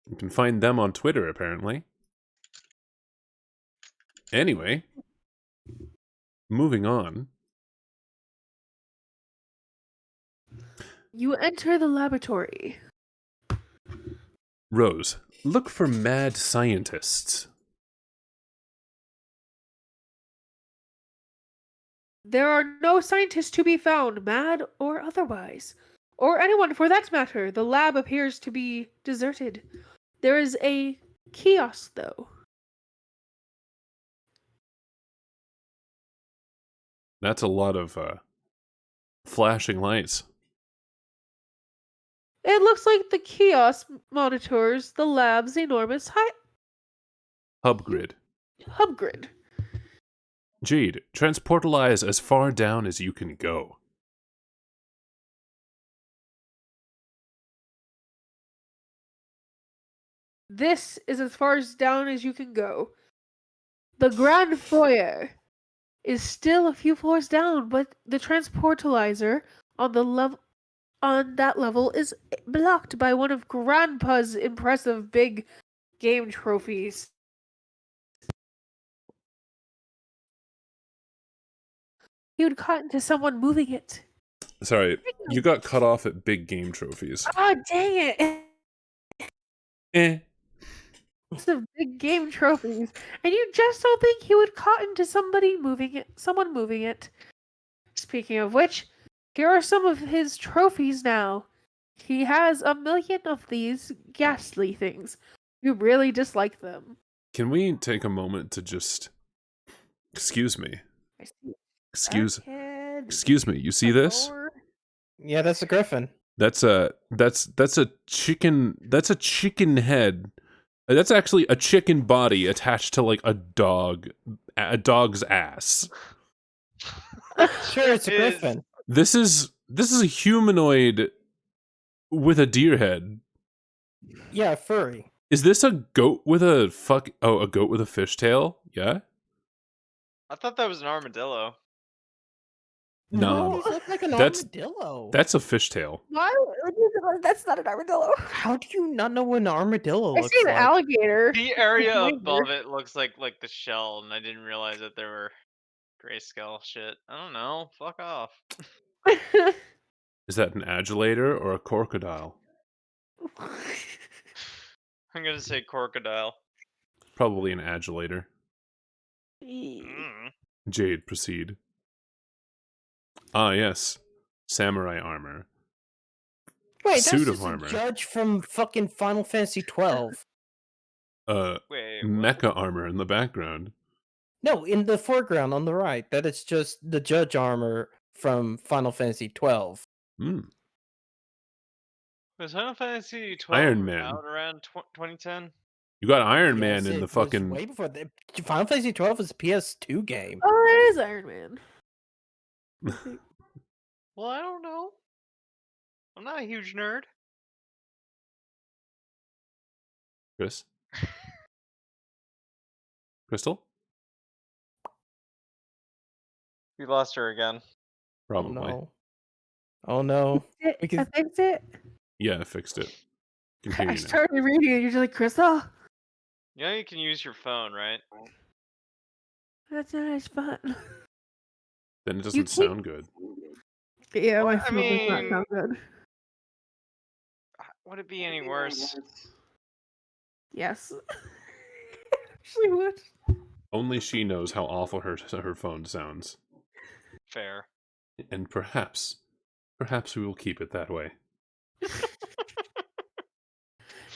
[SPEAKER 5] You can find them on Twitter, apparently. Anyway, moving on.
[SPEAKER 4] You enter the laboratory.
[SPEAKER 5] Rose, look for mad scientists.
[SPEAKER 4] There are no scientists to be found, mad or otherwise. Or anyone for that matter. The lab appears to be deserted. There is a kiosk, though.
[SPEAKER 5] That's a lot of flashing lights.
[SPEAKER 4] It looks like the kiosk monitors the lab's enormous
[SPEAKER 5] Hub grid.
[SPEAKER 4] hub grid.
[SPEAKER 5] Jade, transportalize as far down as you can go.
[SPEAKER 4] This is as far as down as you can go. The grand foyer is still a few floors down, but the transportalizer on that level is blocked by one of Grandpa's impressive big game trophies. He would cut into someone moving it.
[SPEAKER 5] Sorry, you got cut off at big game trophies.
[SPEAKER 4] Oh, dang it! Of big game trophies, and you just don't think he would cut into someone moving it. Speaking of which, here are some of his trophies now. He has 1 million of these ghastly things. You really dislike them.
[SPEAKER 5] Can we take a moment to just... Excuse me. Excuse me. You see this?
[SPEAKER 2] Yeah, that's a griffin.
[SPEAKER 5] That's a chicken. That's a chicken head. That's actually a chicken body attached to like a dog's ass.
[SPEAKER 2] Sure, it's a griffin.
[SPEAKER 5] This is a humanoid with a deer head.
[SPEAKER 2] Yeah, furry.
[SPEAKER 5] Is this a goat with a a goat with a fishtail? Yeah.
[SPEAKER 1] I thought that was an armadillo.
[SPEAKER 5] No,
[SPEAKER 2] These look like an
[SPEAKER 5] That's-
[SPEAKER 2] armadillo.
[SPEAKER 5] that's a fishtail.
[SPEAKER 4] Why? That's not an armadillo.
[SPEAKER 2] How do you not know what an armadillo
[SPEAKER 4] I
[SPEAKER 2] looks
[SPEAKER 4] see an
[SPEAKER 2] like?
[SPEAKER 4] alligator.
[SPEAKER 1] The area
[SPEAKER 4] Wonder.
[SPEAKER 1] above it looks like the shell, and I didn't realize that there were grayscale shit. I don't know. Fuck off.
[SPEAKER 5] Is that an adulator or a crocodile?
[SPEAKER 1] I'm gonna say crocodile.
[SPEAKER 5] Probably an adulator.
[SPEAKER 1] Mm.
[SPEAKER 5] Jade, proceed. Ah, yes. Samurai armor.
[SPEAKER 2] Wait,
[SPEAKER 5] Suit
[SPEAKER 2] that's
[SPEAKER 5] of
[SPEAKER 2] just
[SPEAKER 5] armor.
[SPEAKER 2] a judge from fucking Final Fantasy 12.
[SPEAKER 5] Uh,
[SPEAKER 1] Wait, what?
[SPEAKER 5] mecha armor in the background.
[SPEAKER 2] No, in the foreground on the right. That is just the judge armor from Final Fantasy 12.
[SPEAKER 5] Hmm.
[SPEAKER 1] Was Final Fantasy 12
[SPEAKER 5] Iron Man.
[SPEAKER 1] out around 2010?
[SPEAKER 5] You got Iron Man
[SPEAKER 2] Yes,
[SPEAKER 5] in
[SPEAKER 2] it
[SPEAKER 5] the
[SPEAKER 2] was
[SPEAKER 5] fucking.
[SPEAKER 2] way before the Final Fantasy 12 is a PS2 game.
[SPEAKER 4] Oh, it is Iron Man.
[SPEAKER 1] Well, I don't know. I'm not a huge nerd.
[SPEAKER 5] Chris? Crystal?
[SPEAKER 1] We lost her again.
[SPEAKER 5] Probably.
[SPEAKER 2] Oh no. Oh no.
[SPEAKER 4] I
[SPEAKER 2] We can-
[SPEAKER 4] fixed it.
[SPEAKER 5] Yeah, I fixed it. Can hear
[SPEAKER 4] I
[SPEAKER 5] you now.
[SPEAKER 4] started reading it. You're just like, Crystal.
[SPEAKER 1] You know you can use your phone, right?
[SPEAKER 4] That's nice fun.
[SPEAKER 5] Then it
[SPEAKER 4] You
[SPEAKER 5] doesn't
[SPEAKER 4] keep-
[SPEAKER 5] sound good.
[SPEAKER 4] Yeah, my
[SPEAKER 1] Well, I
[SPEAKER 4] phone does not
[SPEAKER 1] mean-
[SPEAKER 4] sound good.
[SPEAKER 1] Would it be any worse?
[SPEAKER 4] Yes. Actually, would.
[SPEAKER 5] Only she knows how awful her phone sounds.
[SPEAKER 1] Fair.
[SPEAKER 5] And perhaps we will keep it that way.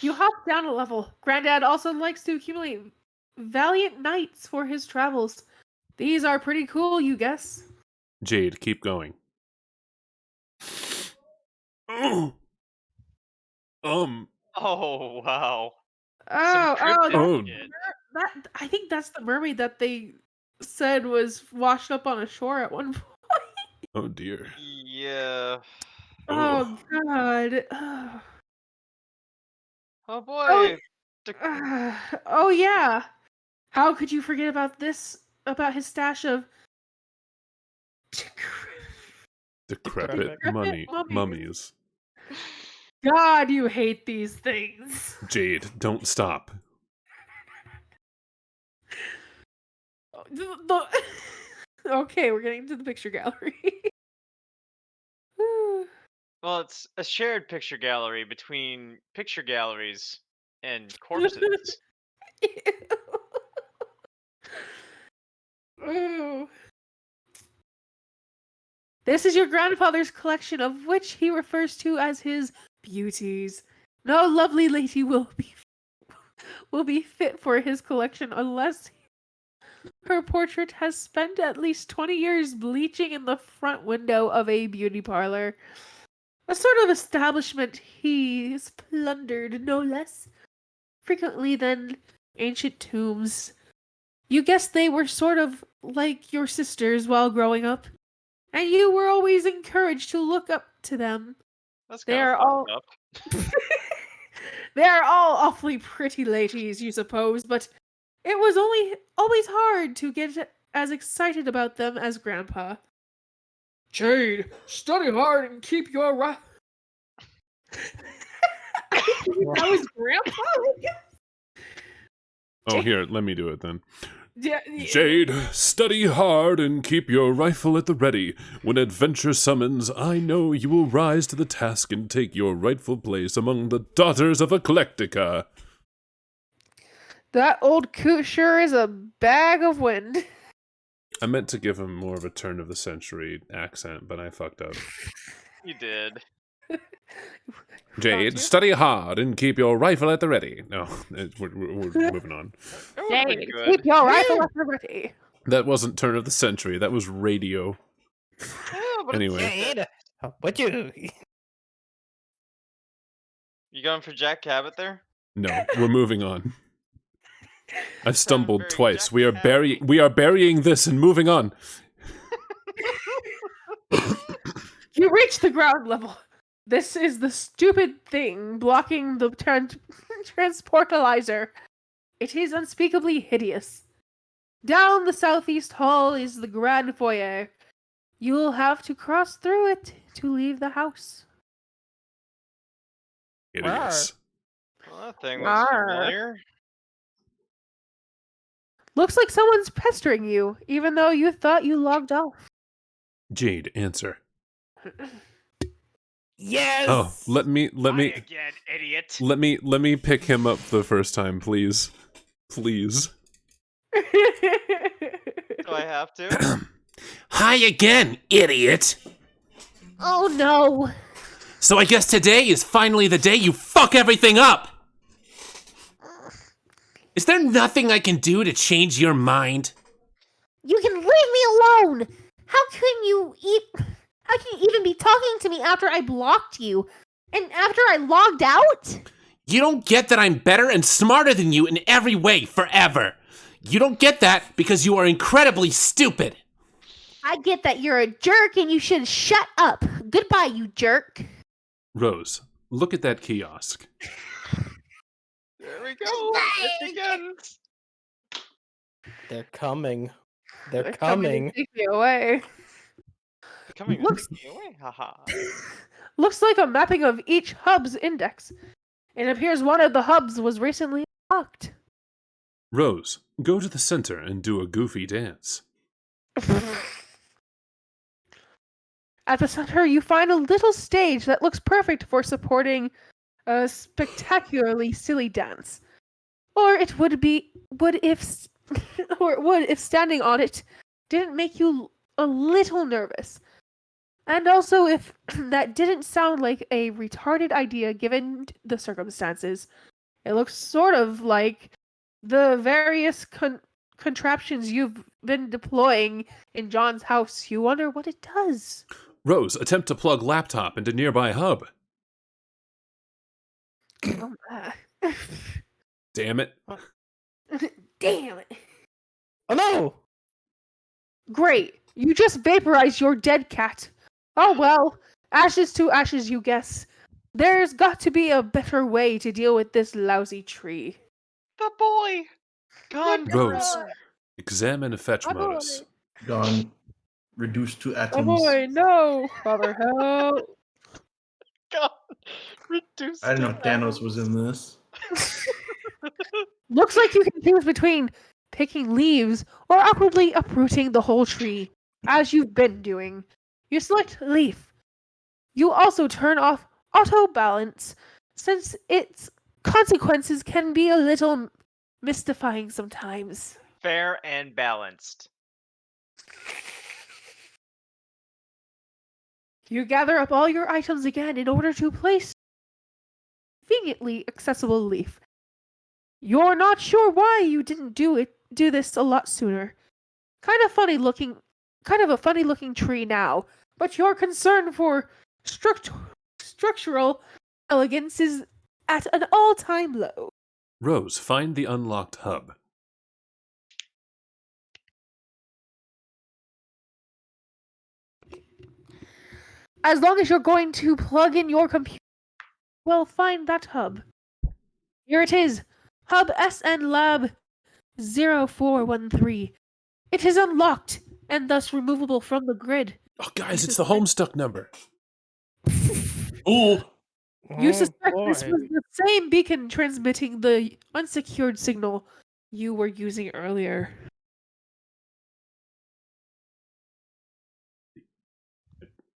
[SPEAKER 4] You hop down a level. Granddad also likes to accumulate valiant knights for his travels. These are pretty cool, you guess.
[SPEAKER 5] Jade, keep going. Um.
[SPEAKER 1] Oh, wow.
[SPEAKER 4] Oh,
[SPEAKER 1] Some
[SPEAKER 4] oh,
[SPEAKER 1] cryptid
[SPEAKER 5] Oh.
[SPEAKER 1] shit.
[SPEAKER 4] that I think that's the mermaid that they said was washed up on a shore at one point.
[SPEAKER 5] Oh dear.
[SPEAKER 1] Yeah.
[SPEAKER 4] Oh God. Oh,
[SPEAKER 1] Oh boy.
[SPEAKER 4] oh yeah. How could you forget about this? About his stash of
[SPEAKER 5] Decrepit
[SPEAKER 4] Decrepit
[SPEAKER 5] mummies.
[SPEAKER 4] God, you hate these things.
[SPEAKER 5] Jade, don't stop.
[SPEAKER 4] Okay, we're getting to the picture gallery.
[SPEAKER 1] Well, it's a shared picture gallery between picture galleries and corpses.
[SPEAKER 4] Ooh. This is your grandfather's collection, of which he refers to as his beauties. No lovely lady will be fit for his collection unless her portrait has spent at least 20 years bleaching in the front window of a beauty parlor. A sort of establishment he's plundered, no less frequently than ancient tombs. You guess they were sort of like your sisters while growing up, and you were always encouraged to look up to them.
[SPEAKER 1] That's
[SPEAKER 4] They
[SPEAKER 1] kind
[SPEAKER 4] are
[SPEAKER 1] of
[SPEAKER 4] all
[SPEAKER 1] fucked up.
[SPEAKER 4] they are all awfully pretty ladies, you suppose, but it was always hard to get as excited about them as Grandpa. Jade, study hard and keep your right. That was Grandpa.
[SPEAKER 5] Oh, here, let me do it then.
[SPEAKER 4] Yeah,
[SPEAKER 5] Jade, study hard and keep your rifle at the ready. When adventure summons, I know you will rise to the task and take your rightful place among the daughters of Eclectica.
[SPEAKER 4] That old coot sure is a bag of wind.
[SPEAKER 5] I meant to give him more of a turn of the century accent, but I fucked up.
[SPEAKER 1] You did.
[SPEAKER 5] Jade, study hard and keep your rifle at the ready. No, we're moving on.
[SPEAKER 1] That would've been
[SPEAKER 4] Jade,
[SPEAKER 1] good.
[SPEAKER 4] keep your rifle at the ready.
[SPEAKER 5] That wasn't turn of the century. That was radio.
[SPEAKER 1] Yeah, but
[SPEAKER 5] Anyway.
[SPEAKER 2] Jade, what you?
[SPEAKER 1] You going for Jack Cabot there?
[SPEAKER 5] No, we're moving on. I've stumbled
[SPEAKER 1] very
[SPEAKER 5] twice.
[SPEAKER 1] Jack
[SPEAKER 5] We are
[SPEAKER 1] Cabot.
[SPEAKER 5] we are burying this and moving on.
[SPEAKER 4] You reach the ground level. This is the stupid thing blocking the transportalizer. It is unspeakably hideous. Down the southeast hall is the grand foyer. You'll have to cross through it to leave the house.
[SPEAKER 5] Idiots.
[SPEAKER 1] Well, that thing was
[SPEAKER 4] Rawr.
[SPEAKER 1] familiar.
[SPEAKER 4] Looks like someone's pestering you, even though you thought you logged off.
[SPEAKER 5] Jade, answer.
[SPEAKER 2] Yes.
[SPEAKER 5] Oh, let me
[SPEAKER 1] Again, idiot.
[SPEAKER 5] let me pick him up the first time, please. Please.
[SPEAKER 1] Do I have to?
[SPEAKER 6] Hi again, idiot!
[SPEAKER 4] Oh no!
[SPEAKER 6] So I guess today is finally the day you fuck everything up! Is there nothing I can do to change your mind?
[SPEAKER 4] You can leave me alone! How can you even be talking to me after I blocked you? And after I logged out?
[SPEAKER 6] You don't get that I'm better and smarter than you in every way forever. You don't get that because you are incredibly stupid.
[SPEAKER 4] I get that you're a jerk and you should shut up. Goodbye, you jerk.
[SPEAKER 5] Rose, look at that kiosk.
[SPEAKER 1] There we go. It begins.
[SPEAKER 2] They're coming. They're
[SPEAKER 4] They're
[SPEAKER 2] coming.
[SPEAKER 4] to take me away.
[SPEAKER 1] Coming
[SPEAKER 4] Looks-
[SPEAKER 1] away. Haha.
[SPEAKER 4] Looks like a mapping of each hub's index. It appears one of the hubs was recently locked.
[SPEAKER 5] Rose, go to the center and do a goofy dance.
[SPEAKER 4] At the center, you find a little stage that looks perfect for supporting a spectacularly silly dance. Or it would if standing on it didn't make you a little nervous. And also if that didn't sound like a retarded idea given the circumstances. It looks sort of like the various contraptions you've been deploying in John's house. You wonder what it does.
[SPEAKER 5] Rose, attempt to plug laptop into nearby hub. Damn it.
[SPEAKER 4] Damn it.
[SPEAKER 2] Oh no!
[SPEAKER 4] Great. You just vaporized your dead cat. Oh well. Ashes to ashes, you guess. There's got to be a better way to deal with this lousy tree.
[SPEAKER 1] The boy. Gone.
[SPEAKER 5] Rose,
[SPEAKER 1] forever.
[SPEAKER 5] examine fetch
[SPEAKER 4] Oh,
[SPEAKER 5] modus.
[SPEAKER 3] Gone. Reduced to
[SPEAKER 4] Oh
[SPEAKER 3] atoms.
[SPEAKER 4] boy, no. Father, help.
[SPEAKER 1] Gone. Reduced.
[SPEAKER 3] I didn't know
[SPEAKER 1] to
[SPEAKER 3] Thanos was in this.
[SPEAKER 4] Looks like you can choose between picking leaves or awkwardly uprooting the whole tree, as you've been doing. You select leaf. You also turn off auto balance, since its consequences can be a little mystifying sometimes.
[SPEAKER 1] Fair and balanced.
[SPEAKER 4] You gather up all your items again in order to place conveniently accessible leaf. You're not sure why you didn't do this a lot sooner. Kind of a funny looking tree now, but your concern for structural elegance is at an all-time low.
[SPEAKER 5] Rose, find the unlocked hub.
[SPEAKER 4] As long as you're going to plug in your computer, well, find that hub. Here it is. Hub SN Lab 0413. It is unlocked and thus removable from the grid.
[SPEAKER 5] Oh, guys, it's the Homestuck number.
[SPEAKER 3] Ooh.
[SPEAKER 4] You
[SPEAKER 2] Oh,
[SPEAKER 4] suspect this
[SPEAKER 2] boy.
[SPEAKER 4] was the same beacon transmitting the unsecured signal you were using earlier.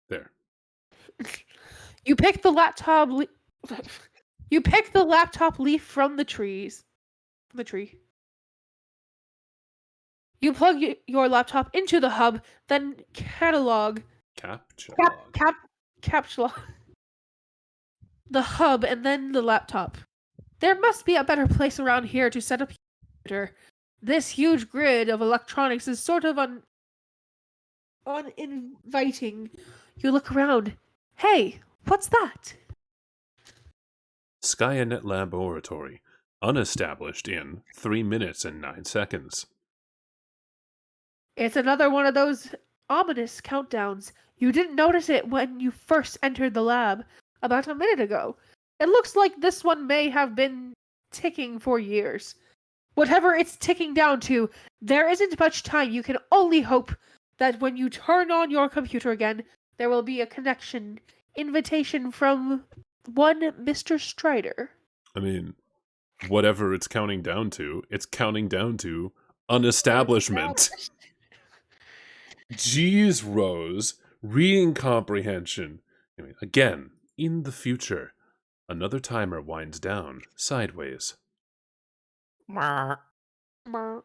[SPEAKER 5] There.
[SPEAKER 4] You pick the laptop You pick the laptop leaf from the tree. You plug your laptop into the hub, then catalog
[SPEAKER 5] Capture.
[SPEAKER 4] capsule the hub and then the laptop. There must be a better place around here to set up your computer. This huge grid of electronics is sort of uninviting. You look around. Hey, what's that?
[SPEAKER 5] Skynet Laboratory. Unestablished in 3 minutes and 9 seconds.
[SPEAKER 4] It's another one of those ominous countdowns. You didn't notice it when you first entered the lab about a minute ago. It looks like this one may have been ticking for years. Whatever it's ticking down to, there isn't much time. You can only hope that when you turn on your computer again, there will be a connection invitation from one Mr. Strider.
[SPEAKER 5] I mean, whatever it's counting down to an establishment. Jeez, Rose. Reading comprehension. I mean, again, in the future, another timer winds down sideways.
[SPEAKER 2] Mwah.
[SPEAKER 4] Mer.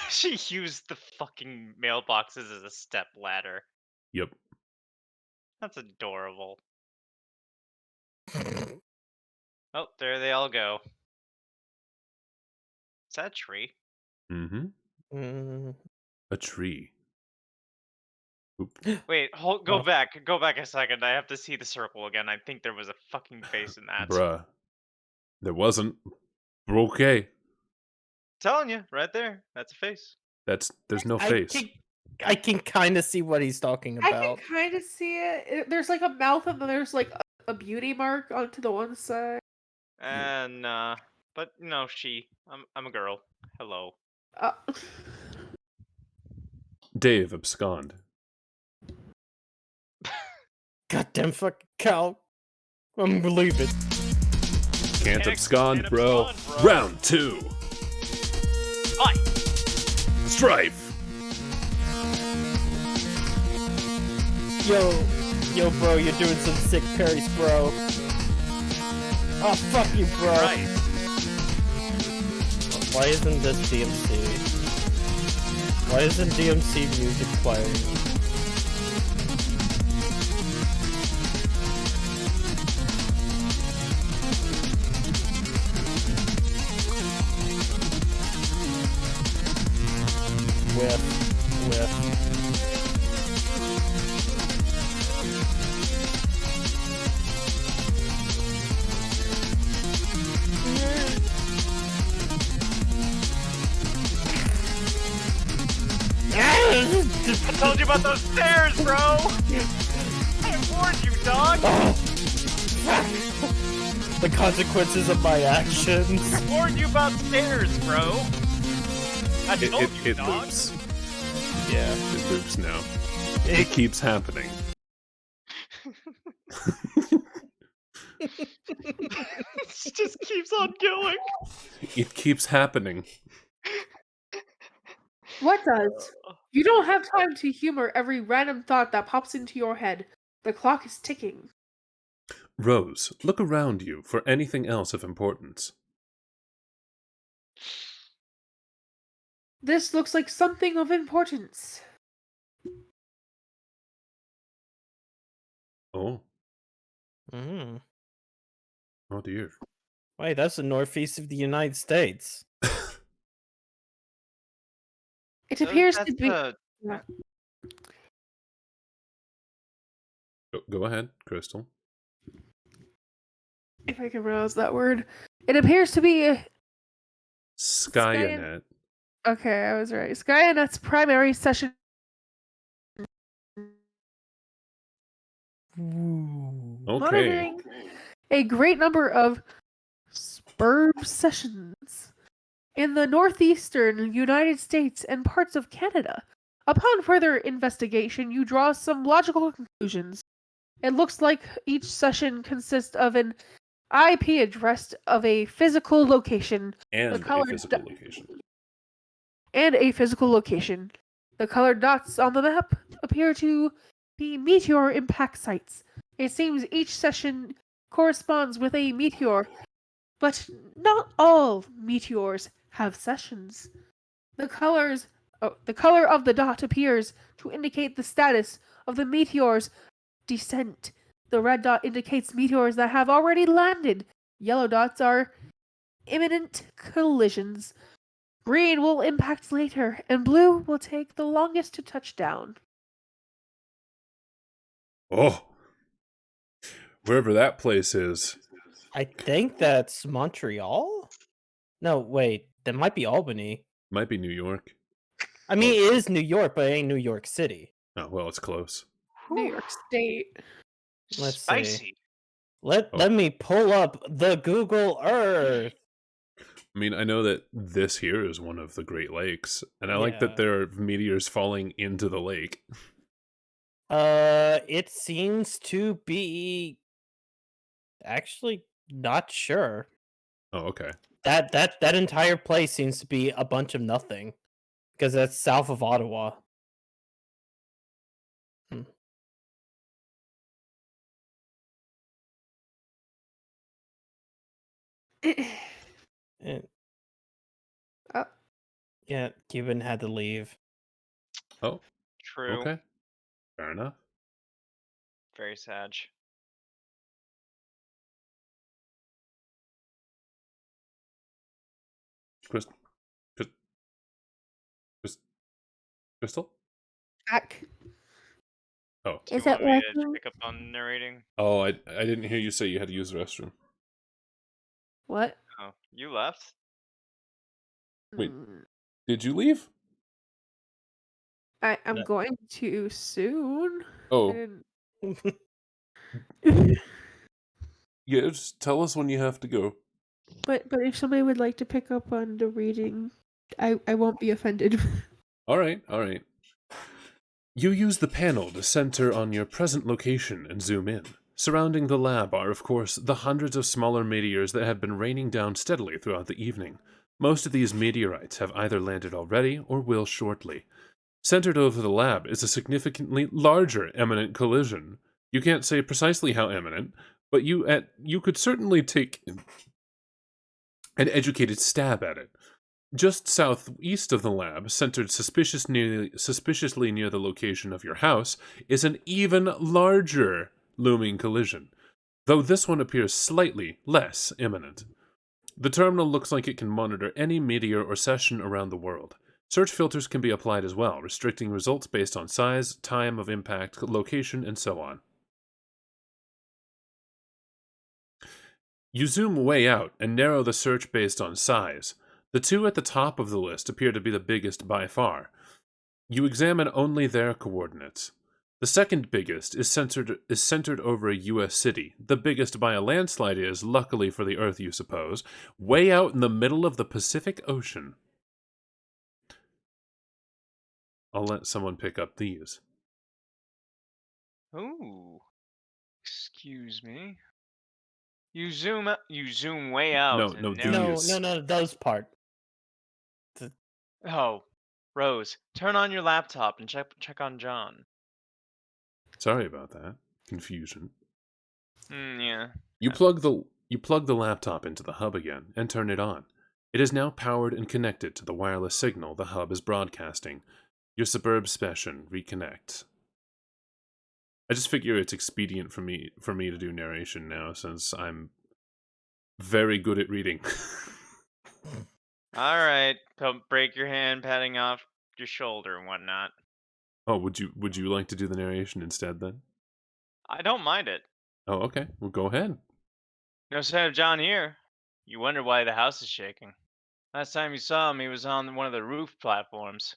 [SPEAKER 1] She used the fucking mailboxes as a step ladder.
[SPEAKER 5] Yep.
[SPEAKER 1] That's adorable. Oh, there they all go. Is that a tree?
[SPEAKER 5] Mm-hmm.
[SPEAKER 2] Mm.
[SPEAKER 5] A tree. Oop.
[SPEAKER 1] Wait,
[SPEAKER 2] Oh.
[SPEAKER 1] go back a second. I have to see the circle again. I think there was a fucking face in that.
[SPEAKER 5] Bruh. There wasn't. We're okay.
[SPEAKER 1] Telling you, right there. That's a face.
[SPEAKER 5] There's no face.
[SPEAKER 2] I can kind of see what he's talking
[SPEAKER 4] I can
[SPEAKER 2] about.
[SPEAKER 4] kind of see it. There's like a mouth and then there's like a beauty mark onto the one side.
[SPEAKER 1] And but no, she. I'm a girl. Hello.
[SPEAKER 4] Uh,
[SPEAKER 5] Dave, abscond.
[SPEAKER 2] Goddamn fucking cow. I'm gonna leave it.
[SPEAKER 5] Can't
[SPEAKER 1] Can't
[SPEAKER 5] abscond, bro.
[SPEAKER 1] abscond, bro.
[SPEAKER 5] Round 2.
[SPEAKER 1] Fight!
[SPEAKER 5] Strife.
[SPEAKER 2] Yo, bro, you're doing some sick parries, bro. Oh, fuck you, bro.
[SPEAKER 1] Right.
[SPEAKER 2] Why isn't this DMC? Why isn't DMC music playing? Whiff.
[SPEAKER 1] I told you about those stairs, bro! I warned you, dog!
[SPEAKER 2] The consequences of my actions.
[SPEAKER 1] I warned you about stairs, bro! I told you,
[SPEAKER 5] It
[SPEAKER 1] dog!
[SPEAKER 5] loops.
[SPEAKER 2] Yeah.
[SPEAKER 5] It loops now. It keeps happening.
[SPEAKER 1] It just keeps on going.
[SPEAKER 5] It keeps happening.
[SPEAKER 4] what does? You don't have time to humor every random thought that pops into your head. The clock is ticking.
[SPEAKER 5] Rose, look around you for anything else of importance.
[SPEAKER 4] This looks like something of importance.
[SPEAKER 5] Oh.
[SPEAKER 2] Mm.
[SPEAKER 5] Oh dear.
[SPEAKER 2] Wait, that's the northeast of the United States.
[SPEAKER 4] It appears to
[SPEAKER 1] That's
[SPEAKER 4] be.
[SPEAKER 1] the-
[SPEAKER 5] Go ahead, Crystal.
[SPEAKER 4] If I can pronounce that word. It appears to be.
[SPEAKER 5] Skyanet.
[SPEAKER 4] Okay, I was right. Skyanet's primary session.
[SPEAKER 2] Ooh.
[SPEAKER 5] Okay.
[SPEAKER 4] Monitoring a great number of spurb sessions in the northeastern United States and parts of Canada. Upon further investigation, you draw some logical conclusions. It looks like each session consists of an IP address of a physical location
[SPEAKER 5] And a
[SPEAKER 4] colored
[SPEAKER 5] physical location.
[SPEAKER 4] and a physical location. The colored dots on the map appear to be meteor impact sites. It seems each session corresponds with a meteor, but not all meteors have sessions. The color of the dot appears to indicate the status of the meteor's descent. The red dot indicates meteors that have already landed. Yellow dots are imminent collisions. Green will impact later, and blue will take the longest to touch down.
[SPEAKER 5] Oh. Wherever that place is.
[SPEAKER 2] I think that's Montreal? No, wait. That might be Albany.
[SPEAKER 5] Might be New York.
[SPEAKER 2] I mean, it is New York, but it ain't New York City.
[SPEAKER 5] Oh, well, it's close.
[SPEAKER 4] New York State.
[SPEAKER 2] Let's see.
[SPEAKER 1] Spicy.
[SPEAKER 2] Let me pull up the Google Earth.
[SPEAKER 5] I mean, I know that this here is one of the Great Lakes, and I like that
[SPEAKER 2] Yeah.
[SPEAKER 5] there are meteors falling into the lake.
[SPEAKER 2] It seems to be actually not sure.
[SPEAKER 5] Oh, okay.
[SPEAKER 2] That entire place seems to be a bunch of nothing, because that's south of Ottawa. Eh,
[SPEAKER 4] Oh.
[SPEAKER 2] Yeah, Cuban had to leave.
[SPEAKER 5] Oh,
[SPEAKER 1] True.
[SPEAKER 5] okay. Fair enough.
[SPEAKER 1] Very sad.
[SPEAKER 5] Crystal? Crystal?
[SPEAKER 4] Back.
[SPEAKER 5] Oh.
[SPEAKER 1] Do
[SPEAKER 4] Is
[SPEAKER 1] you
[SPEAKER 4] it
[SPEAKER 1] want me to
[SPEAKER 4] working?
[SPEAKER 1] pick up on narrating?
[SPEAKER 5] Oh, I didn't hear you say you had to use the restroom.
[SPEAKER 4] What?
[SPEAKER 1] Oh, you left?
[SPEAKER 5] Wait.
[SPEAKER 4] Mm,
[SPEAKER 5] Did you leave?
[SPEAKER 4] I'm
[SPEAKER 2] Yeah.
[SPEAKER 4] going to soon.
[SPEAKER 5] Oh, yeah, just tell us when you have to go.
[SPEAKER 4] But if somebody would like to pick up on the reading, I won't be offended.
[SPEAKER 5] All right. You use the panel to center on your present location and zoom in. Surrounding the lab are, of course, the hundreds of smaller meteors that have been raining down steadily throughout the evening. Most of these meteorites have either landed already or will shortly. Centered over the lab is a significantly larger imminent collision. You can't say precisely how imminent, but you could certainly take an educated stab at it. Just southeast of the lab, centered suspiciously near the location of your house, is an even larger looming collision, though this one appears slightly less imminent. The terminal looks like it can monitor any meteor or session around the world. Search filters can be applied as well, restricting results based on size, time of impact, location, and so on. You zoom way out and narrow the search based on size. The two at the top of the list appear to be the biggest by far. You examine only their coordinates. The second biggest is centered over a U.S. city. The biggest by a landslide is, luckily for the Earth you suppose, way out in the middle of the Pacific Ocean. I'll let someone pick up these.
[SPEAKER 1] Ooh. Excuse me. You zoom way out
[SPEAKER 5] No,
[SPEAKER 1] and narrow.
[SPEAKER 2] No, those part.
[SPEAKER 1] Oh, Rose, turn on your laptop and check on John.
[SPEAKER 5] Sorry about that. Confusion.
[SPEAKER 1] Yeah.
[SPEAKER 5] You plug the laptop into the hub again and turn it on. It is now powered and connected to the wireless signal the hub is broadcasting. Your suburb session reconnects. I just figure it's expedient for me to do narration now since I'm very good at reading.
[SPEAKER 1] All right. Don't break your hand patting off your shoulder and whatnot.
[SPEAKER 5] Oh, would you like to do the narration instead then?
[SPEAKER 1] I don't mind it.
[SPEAKER 5] Oh, okay. Well, go ahead.
[SPEAKER 1] No sign of John here. You wonder why the house is shaking. Last time you saw him, he was on one of the roof platforms.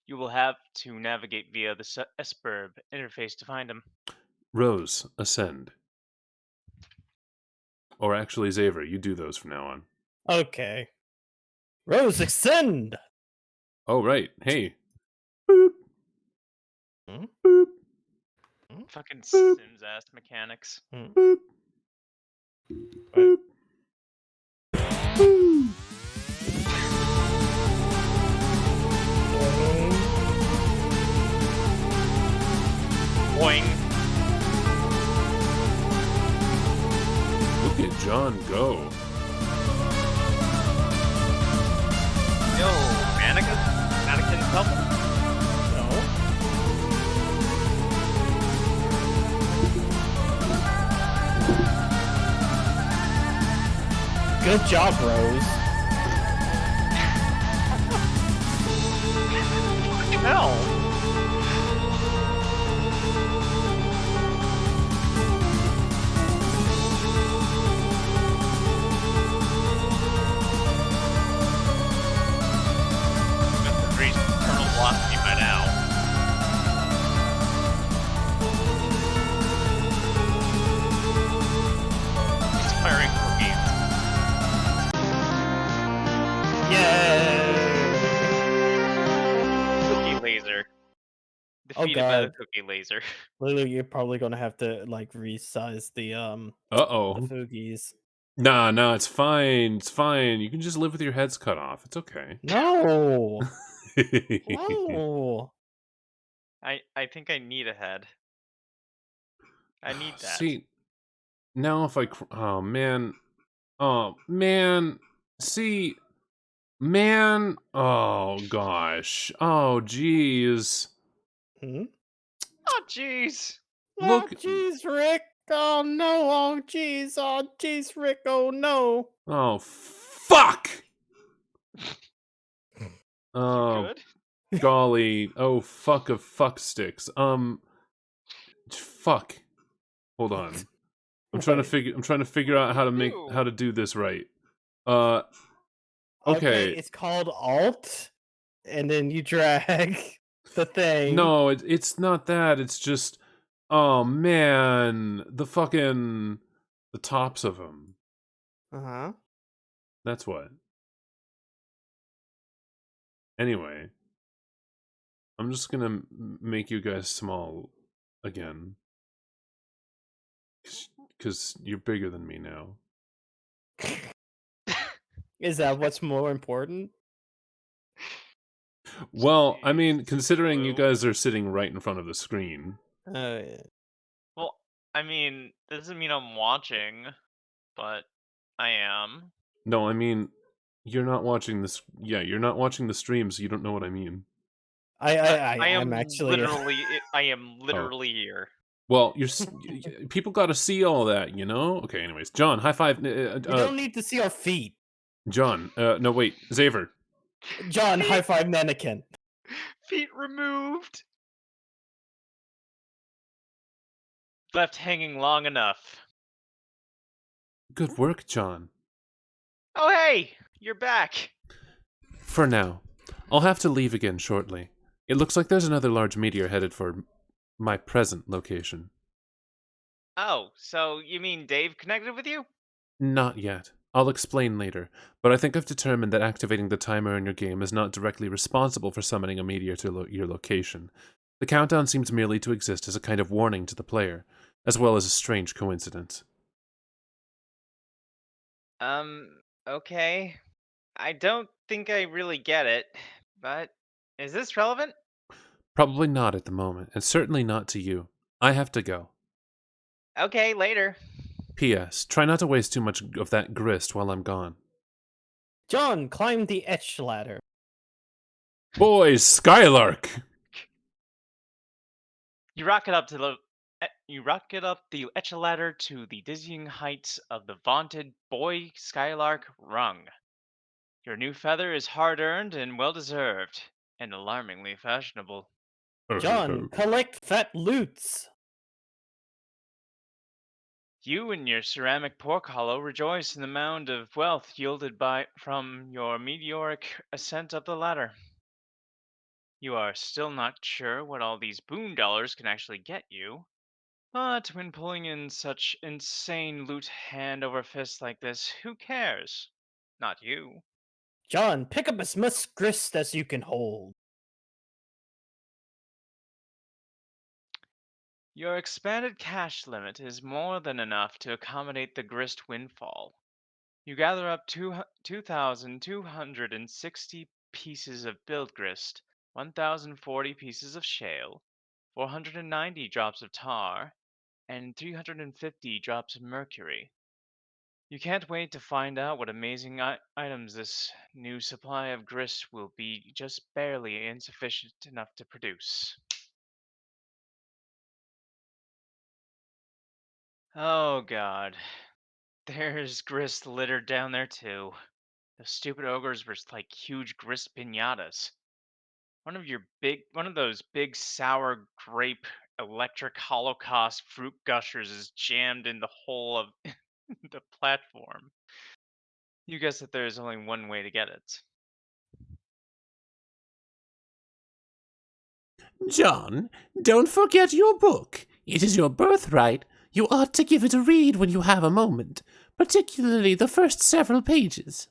[SPEAKER 1] You will have to navigate via the SBURB interface to find him.
[SPEAKER 5] Rose, ascend. Or actually, Xavier, you do those from now on.
[SPEAKER 2] Okay. Rose, extend!
[SPEAKER 5] Oh, right. Hey. Boop.
[SPEAKER 2] Hmm?
[SPEAKER 5] Boop.
[SPEAKER 1] Fucking Sims ass mechanics.
[SPEAKER 5] Boop.
[SPEAKER 2] Right.
[SPEAKER 5] Boop.
[SPEAKER 1] Boing.
[SPEAKER 5] Look at John go.
[SPEAKER 1] Yo, mannequin couple?
[SPEAKER 2] No. Good job, Rose.
[SPEAKER 1] Hell. Terminal velocity by now. He's firing cookies.
[SPEAKER 2] Oh
[SPEAKER 1] defeated by the
[SPEAKER 2] god,
[SPEAKER 1] cookie laser.
[SPEAKER 2] Lulu, you're probably gonna have to like resize the
[SPEAKER 5] Uh-oh.
[SPEAKER 2] Foogies.
[SPEAKER 5] Nah, it's fine. It's fine. You can just live with your heads cut off. It's okay.
[SPEAKER 2] No, no.
[SPEAKER 1] I think I need a head. I need that.
[SPEAKER 5] See, now if I... Oh, man. Oh, man. See... Man. Oh, gosh. Oh, jeez.
[SPEAKER 2] Hmm?
[SPEAKER 1] Oh jeez.
[SPEAKER 2] Oh,
[SPEAKER 5] Look...
[SPEAKER 2] jeez, Rick. Oh no. Oh, jeez. Oh, jeez, Rick. Oh no.
[SPEAKER 5] Oh, fuck!
[SPEAKER 1] You
[SPEAKER 5] Oh,
[SPEAKER 1] good?
[SPEAKER 5] golly. Oh, fuck of fuck sticks. Fuck. Hold on. I'm trying to figure out how
[SPEAKER 1] Ew.
[SPEAKER 5] to do this right. Uh
[SPEAKER 2] Okay,
[SPEAKER 5] okay.
[SPEAKER 2] it's called Alt, and then you drag the thing.
[SPEAKER 5] No, it's not that. It's just oh man, the tops of them.
[SPEAKER 2] Uh-huh.
[SPEAKER 5] That's what. Anyway, I'm just going to make you guys small again. Cuz you're bigger than me now.
[SPEAKER 2] Is that what's more important?
[SPEAKER 5] Well, I mean,
[SPEAKER 1] Jeez,
[SPEAKER 5] considering you
[SPEAKER 1] Lou.
[SPEAKER 5] guys are sitting right in front of the screen.
[SPEAKER 2] Yeah.
[SPEAKER 1] Well, I mean, that doesn't mean I'm watching, but I am.
[SPEAKER 5] No, I mean, you're not watching this. Yeah, you're not watching the stream, so you don't know what I mean.
[SPEAKER 1] I
[SPEAKER 2] I'm
[SPEAKER 1] am
[SPEAKER 2] actually.
[SPEAKER 1] I am literally here.
[SPEAKER 5] Well, people got to see all that, you know. Okay, anyways, John, high five.
[SPEAKER 2] You don't need to see our feet.
[SPEAKER 5] John, no, wait, Xavier.
[SPEAKER 2] John, high five mannequin.
[SPEAKER 1] Feet removed. Left hanging long enough.
[SPEAKER 5] Good work, John.
[SPEAKER 1] Oh hey, you're back.
[SPEAKER 5] For now, I'll have to leave again shortly. It looks like there's another large meteor headed for my present location.
[SPEAKER 1] Oh, so you mean Dave connected with you?
[SPEAKER 5] Not yet. I'll explain later, but I think I've determined that activating the timer in your game is not directly responsible for summoning a meteor to your location. The countdown seems merely to exist as a kind of warning to the player, as well as a strange coincidence.
[SPEAKER 1] Okay. I don't think I really get it, but is this relevant?
[SPEAKER 5] Probably not at the moment, and certainly not to you. I have to go.
[SPEAKER 1] Okay, later.
[SPEAKER 5] P.S. Try not to waste too much of that grist while I'm gone.
[SPEAKER 2] John, climb the etch ladder.
[SPEAKER 5] Boys, Skylark!
[SPEAKER 1] You rocket up the etch ladder to the dizzying heights of the vaunted Boy Skylark rung. Your new feather is hard-earned and well-deserved, and alarmingly fashionable.
[SPEAKER 2] John, collect fat loots.
[SPEAKER 1] You and your ceramic pork hollow rejoice in the mound of wealth yielded from your meteoric ascent up the ladder. You are still not sure what all these boon dollars can actually get you, but when pulling in such insane loot hand over fist like this, who cares? Not you.
[SPEAKER 2] John, pick up as much grist as you can hold.
[SPEAKER 1] Your expanded cash limit is more than enough to accommodate the grist windfall. You gather up 2,260 pieces of build grist, 1,040 pieces of shale, 490 drops of tar, and 350 drops of mercury. You can't wait to find out what amazing items this new supply of grist will be just barely insufficient enough to produce. Oh god. There's grist littered down there too. Those stupid ogres were like huge grist pinatas. One of those big sour grape electric holocaust fruit gushers is jammed in the hole of the platform. You guess that there is only one way to get it.
[SPEAKER 6] John, don't forget your book. It is your birthright. You ought to give it a read when you have a moment, particularly the first several pages.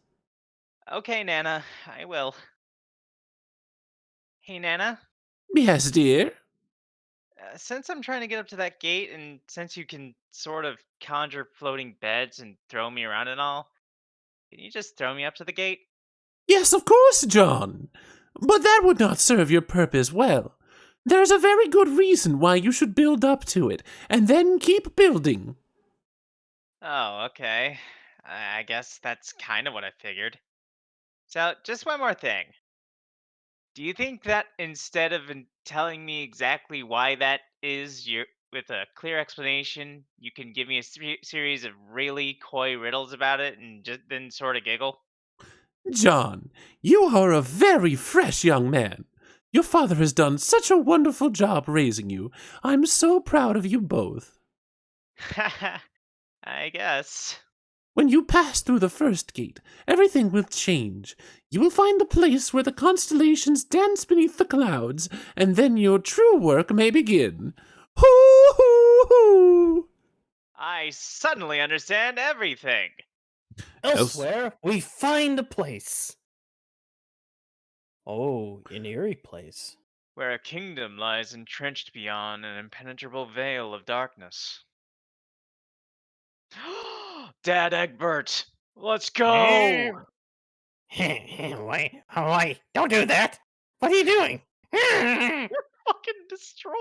[SPEAKER 1] Okay, Nana, I will. Hey, Nana,
[SPEAKER 6] Yes, dear?
[SPEAKER 1] Since I'm trying to get up to that gate, and since you can sort of conjure floating beds and throw me around and all, can you just throw me up to the gate?
[SPEAKER 6] Yes, of course, John. But that would not serve your purpose well. There's a very good reason why you should build up to it, and then keep building.
[SPEAKER 1] Oh, okay. I guess that's kind of what I figured. So, just one more thing. Do you think that instead of telling me exactly why that is, you with a clear explanation, you can give me a series of really coy riddles about it and just then sort of giggle?
[SPEAKER 6] John, you are a very fresh young man. Your father has done such a wonderful job raising you. I'm so proud of you both.
[SPEAKER 1] I guess.
[SPEAKER 6] When you pass through the first gate, everything will change. You will find a place where the constellations dance beneath the clouds, and then your true work may begin. Hoo hoo hoo!
[SPEAKER 1] I suddenly understand everything.
[SPEAKER 2] Elsewhere, we find a place. Oh, an eerie place.
[SPEAKER 1] Where a kingdom lies entrenched beyond an impenetrable veil of darkness. Dad Egbert, let's go!
[SPEAKER 2] Wait, don't do that. What are you doing?
[SPEAKER 1] Fucking destroyed.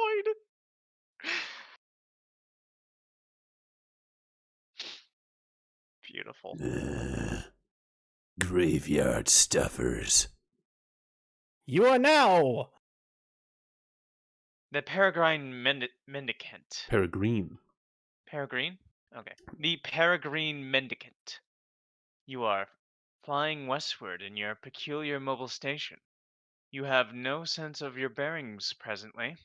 [SPEAKER 1] Beautiful.
[SPEAKER 6] Graveyard stuffers.
[SPEAKER 2] You are now.
[SPEAKER 1] The Peregrine Mendicant.
[SPEAKER 6] Peregrine.
[SPEAKER 1] Peregrine? Okay. The Peregrine Mendicant. You are flying westward in your peculiar mobile station. You have no sense of your bearings presently.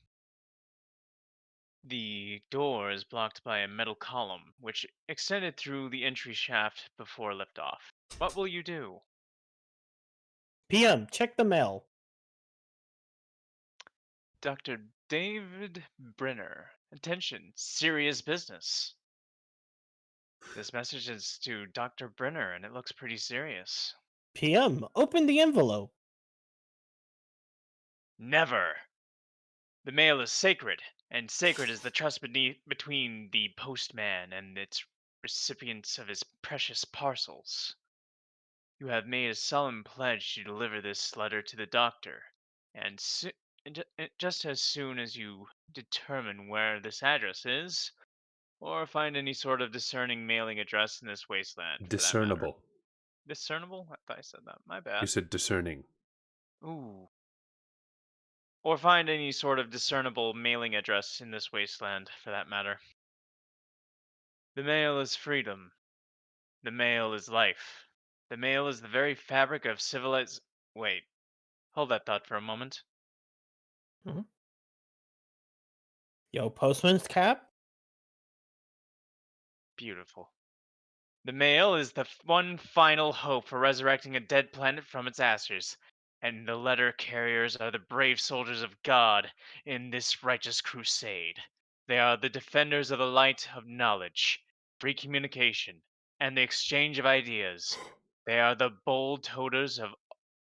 [SPEAKER 1] The door is blocked by a metal column, which extended through the entry shaft before liftoff. What will you do?
[SPEAKER 2] PM, check the mail.
[SPEAKER 1] Dr. David Brenner. Attention, serious business. This message is to Dr. Brenner, and it looks pretty serious.
[SPEAKER 2] PM, open the envelope.
[SPEAKER 1] Never! The mail is sacred, and sacred is the trust between the postman and its recipients of his precious parcels. You have made a solemn pledge to deliver this letter to the doctor, and just as soon as you determine where this address is, or find any sort of discerning mailing address in this wasteland, for that matter.
[SPEAKER 5] Discernible.
[SPEAKER 1] Discernible? I thought I said that. My
[SPEAKER 5] You
[SPEAKER 1] bad.
[SPEAKER 5] said discerning.
[SPEAKER 1] Ooh. Or find any sort of discernible mailing address in this wasteland, for that matter. The mail is freedom. The mail is life. The mail is the very fabric of civilized. Wait. Hold that thought for a moment.
[SPEAKER 2] Yo, postman's cap.
[SPEAKER 1] Beautiful. The mail is the one final hope for resurrecting a dead planet from its ashes, and the letter carriers are the brave soldiers of God in this righteous crusade. They are the defenders of the light of knowledge, free communication, and the exchange of ideas. They are the bold toters of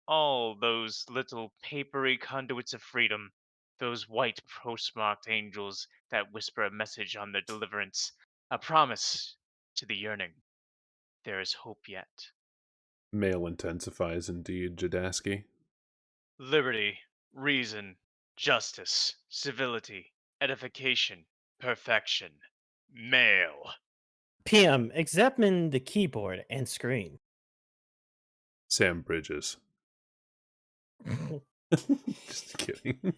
[SPEAKER 1] all those little papery conduits of freedom, those white postmarked angels that whisper a message on their deliverance, a promise to the yearning. There is hope yet.
[SPEAKER 5] Male intensifies indeed, Jadaski.
[SPEAKER 1] Liberty, reason, justice, civility, edification, perfection. Male.
[SPEAKER 2] PM, examine the keyboard and screen.
[SPEAKER 5] Sam Bridges. Just kidding.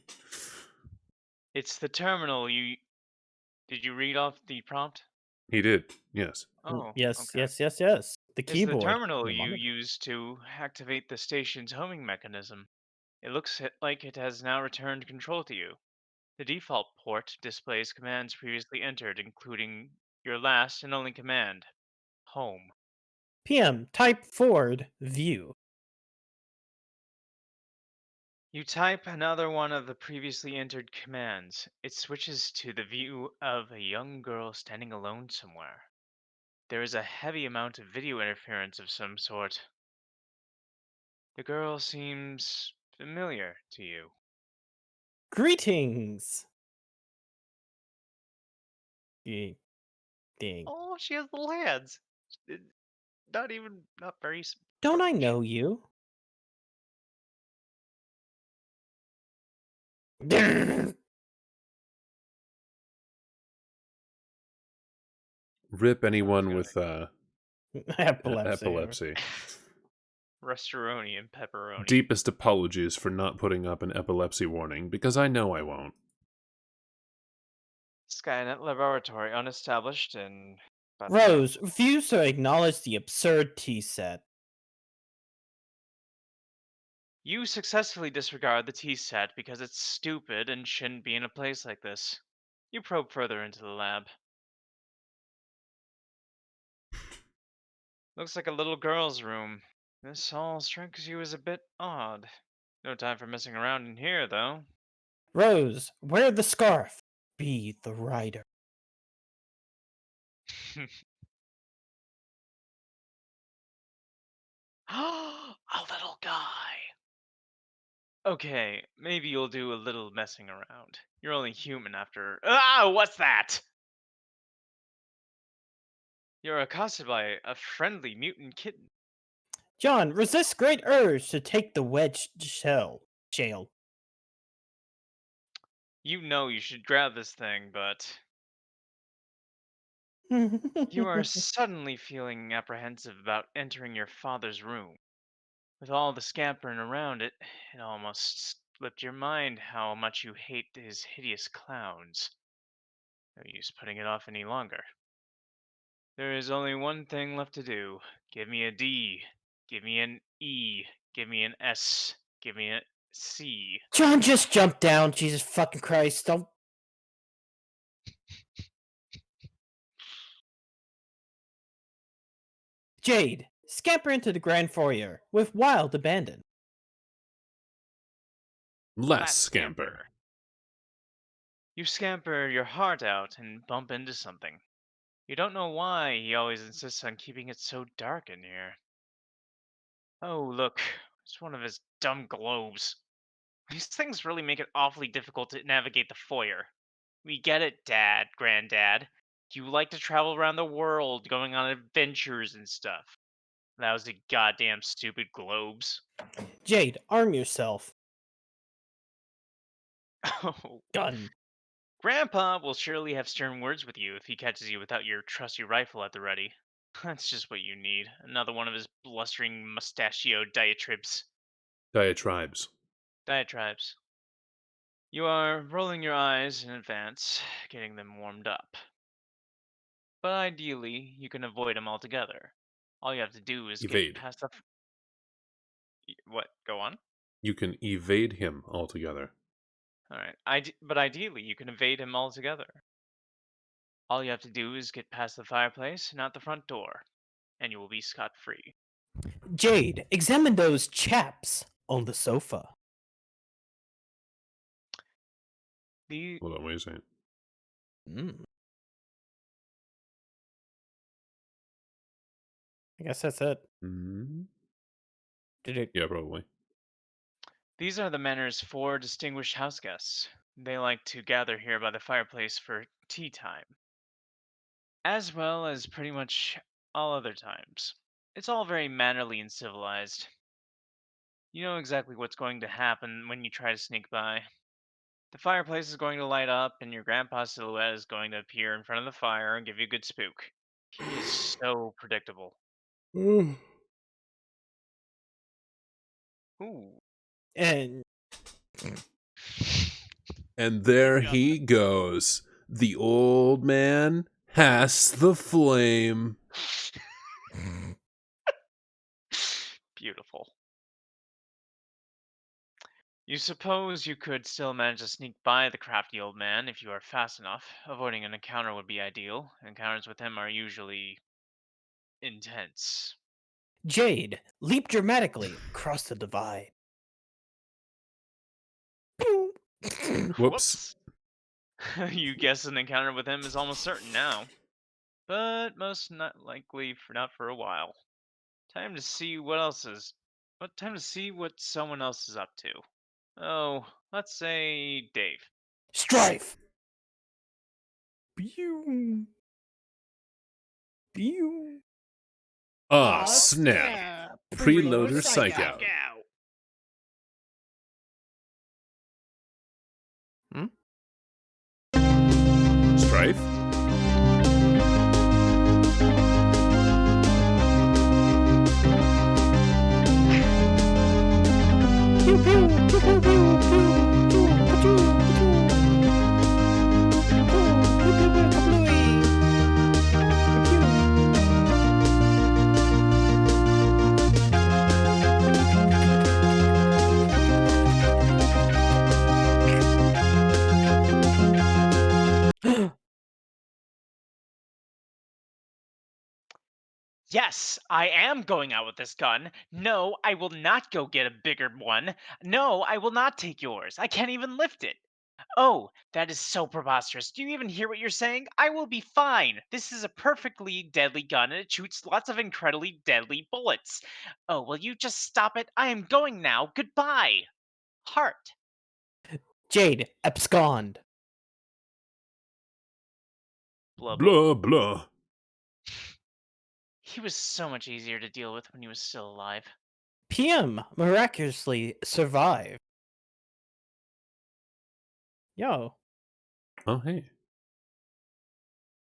[SPEAKER 1] It's the terminal you. Did you read off the prompt?
[SPEAKER 5] He did, yes.
[SPEAKER 1] Oh,
[SPEAKER 2] Yes,
[SPEAKER 1] okay.
[SPEAKER 2] yes, yes, yes. The
[SPEAKER 1] It's the
[SPEAKER 2] keyboard.
[SPEAKER 1] terminal
[SPEAKER 2] The
[SPEAKER 1] you
[SPEAKER 2] monitor.
[SPEAKER 1] use to activate the station's homing mechanism. It looks like it has now returned control to you. The default port displays commands previously entered, including your last and only command, home.
[SPEAKER 2] PM, type forward, view.
[SPEAKER 1] You type another one of the previously entered commands. It switches to the view of a young girl standing alone somewhere. There is a heavy amount of video interference of some sort. The girl seems familiar to you.
[SPEAKER 2] Greetings. Ding.
[SPEAKER 1] Oh, she has little hands. Not very.
[SPEAKER 2] Don't I
[SPEAKER 1] large.
[SPEAKER 2] know you?
[SPEAKER 5] Rip anyone
[SPEAKER 1] God.
[SPEAKER 5] with
[SPEAKER 2] Epilepsy.
[SPEAKER 5] epilepsy.
[SPEAKER 1] Rustaroni and pepperoni.
[SPEAKER 5] Deepest apologies for not putting up an epilepsy warning, because I know I won't.
[SPEAKER 1] Skynet laboratory unestablished and.
[SPEAKER 2] Rose, refuse to acknowledge the absurd tea set.
[SPEAKER 1] You successfully disregard the T-set because it's stupid and shouldn't be in a place like this. You probe further into the lab. Looks like a little girl's room. This all strikes you as a bit odd. No time for messing around in here, though.
[SPEAKER 2] Rose, wear the scarf. Be the writer.
[SPEAKER 1] A little guy. Okay, maybe you'll do a little messing around. You're only human after. Ah, what's that? You're accosted by a friendly mutant kitten.
[SPEAKER 2] John, resist great urge to take the wedge jail.
[SPEAKER 1] You know you should grab this thing, but you are suddenly feeling apprehensive about entering your father's room. With all the scampering around it, it almost slipped your mind how much you hate his hideous clowns. No use putting it off any longer. There is only one thing left to do. Give me a D. Give me an E. Give me an S. Give me a C.
[SPEAKER 2] John just jumped down. Jesus fucking Christ. Don't. Jade, scamper into the grand foyer with wild abandon.
[SPEAKER 5] Less scamper.
[SPEAKER 1] You scamper your heart out and bump into something. You don't know why he always insists on keeping it so dark in here. Oh, look, it's one of his dumb globes. These things really make it awfully difficult to navigate the foyer. We get it, Dad, Granddad. You like to travel around the world, going on adventures and stuff. Lousy goddamn stupid globes.
[SPEAKER 2] Jade, arm yourself.
[SPEAKER 1] Oh,
[SPEAKER 2] Gun.
[SPEAKER 1] Grandpa will surely have stern words with you if he catches you without your trusty rifle at the ready. That's just what you need. Another one of his blustering mustachioed diatribes.
[SPEAKER 5] Diatribes.
[SPEAKER 1] Diatribes. You are rolling your eyes in advance, getting them warmed up. But ideally, you can avoid him altogether. All you have to do is get
[SPEAKER 5] Evade.
[SPEAKER 1] past the. What? Go on.
[SPEAKER 5] You can evade him altogether.
[SPEAKER 1] All right. But ideally, you can evade him altogether. All you have to do is get past the fireplace and out the front door, and you will be scot-free.
[SPEAKER 2] Jade, examine those chaps on the sofa.
[SPEAKER 1] The
[SPEAKER 5] Hold on, wait a second.
[SPEAKER 2] I guess that's it.
[SPEAKER 5] Mm-hmm.
[SPEAKER 2] Did it?
[SPEAKER 5] Yeah, probably.
[SPEAKER 1] These are the manor's 4 distinguished house guests. They like to gather here by the fireplace for tea time, as well as pretty much all other times. It's all very mannerly and civilized. You know exactly what's going to happen when you try to sneak by. The fireplace is going to light up, and your grandpa's silhouette is going to appear in front of the fire and give you a good spook. He is so predictable. Ooh.
[SPEAKER 2] And
[SPEAKER 5] And there he goes. The old man has the flame.
[SPEAKER 1] Beautiful. You suppose you could still manage to sneak by the crafty old man if you are fast enough. Avoiding an encounter would be ideal. Encounters with him are usually intense.
[SPEAKER 2] Jade, leap dramatically across the divide. Pew.
[SPEAKER 5] Whoops.
[SPEAKER 1] You guess an encounter with him is almost certain now, but most not likely for not for a while. Time to see what else is. Time to see what someone else is up to. Oh, let's say Dave.
[SPEAKER 2] Strife. Pew. Pew.
[SPEAKER 5] Ah, snap. Preloader psych out. Strife?
[SPEAKER 2] Pew, pew, pew, pew, pew, pew, pew, pew,
[SPEAKER 1] Yes, I am going out with this gun. No, I will not go get a bigger one. No, I will not take yours. I can't even lift it. Oh, that is so preposterous. Do you even hear what you're saying? I will be fine. This is a perfectly deadly gun and it shoots lots of incredibly deadly bullets. Oh, will you just stop it? I am going now. Goodbye. Heart.
[SPEAKER 2] Jade, abscond.
[SPEAKER 1] Blah, blah.
[SPEAKER 5] Blah, blah.
[SPEAKER 1] He was so much easier to deal with when he was still alive.
[SPEAKER 2] PM miraculously survived. Yo,
[SPEAKER 5] Oh, hey.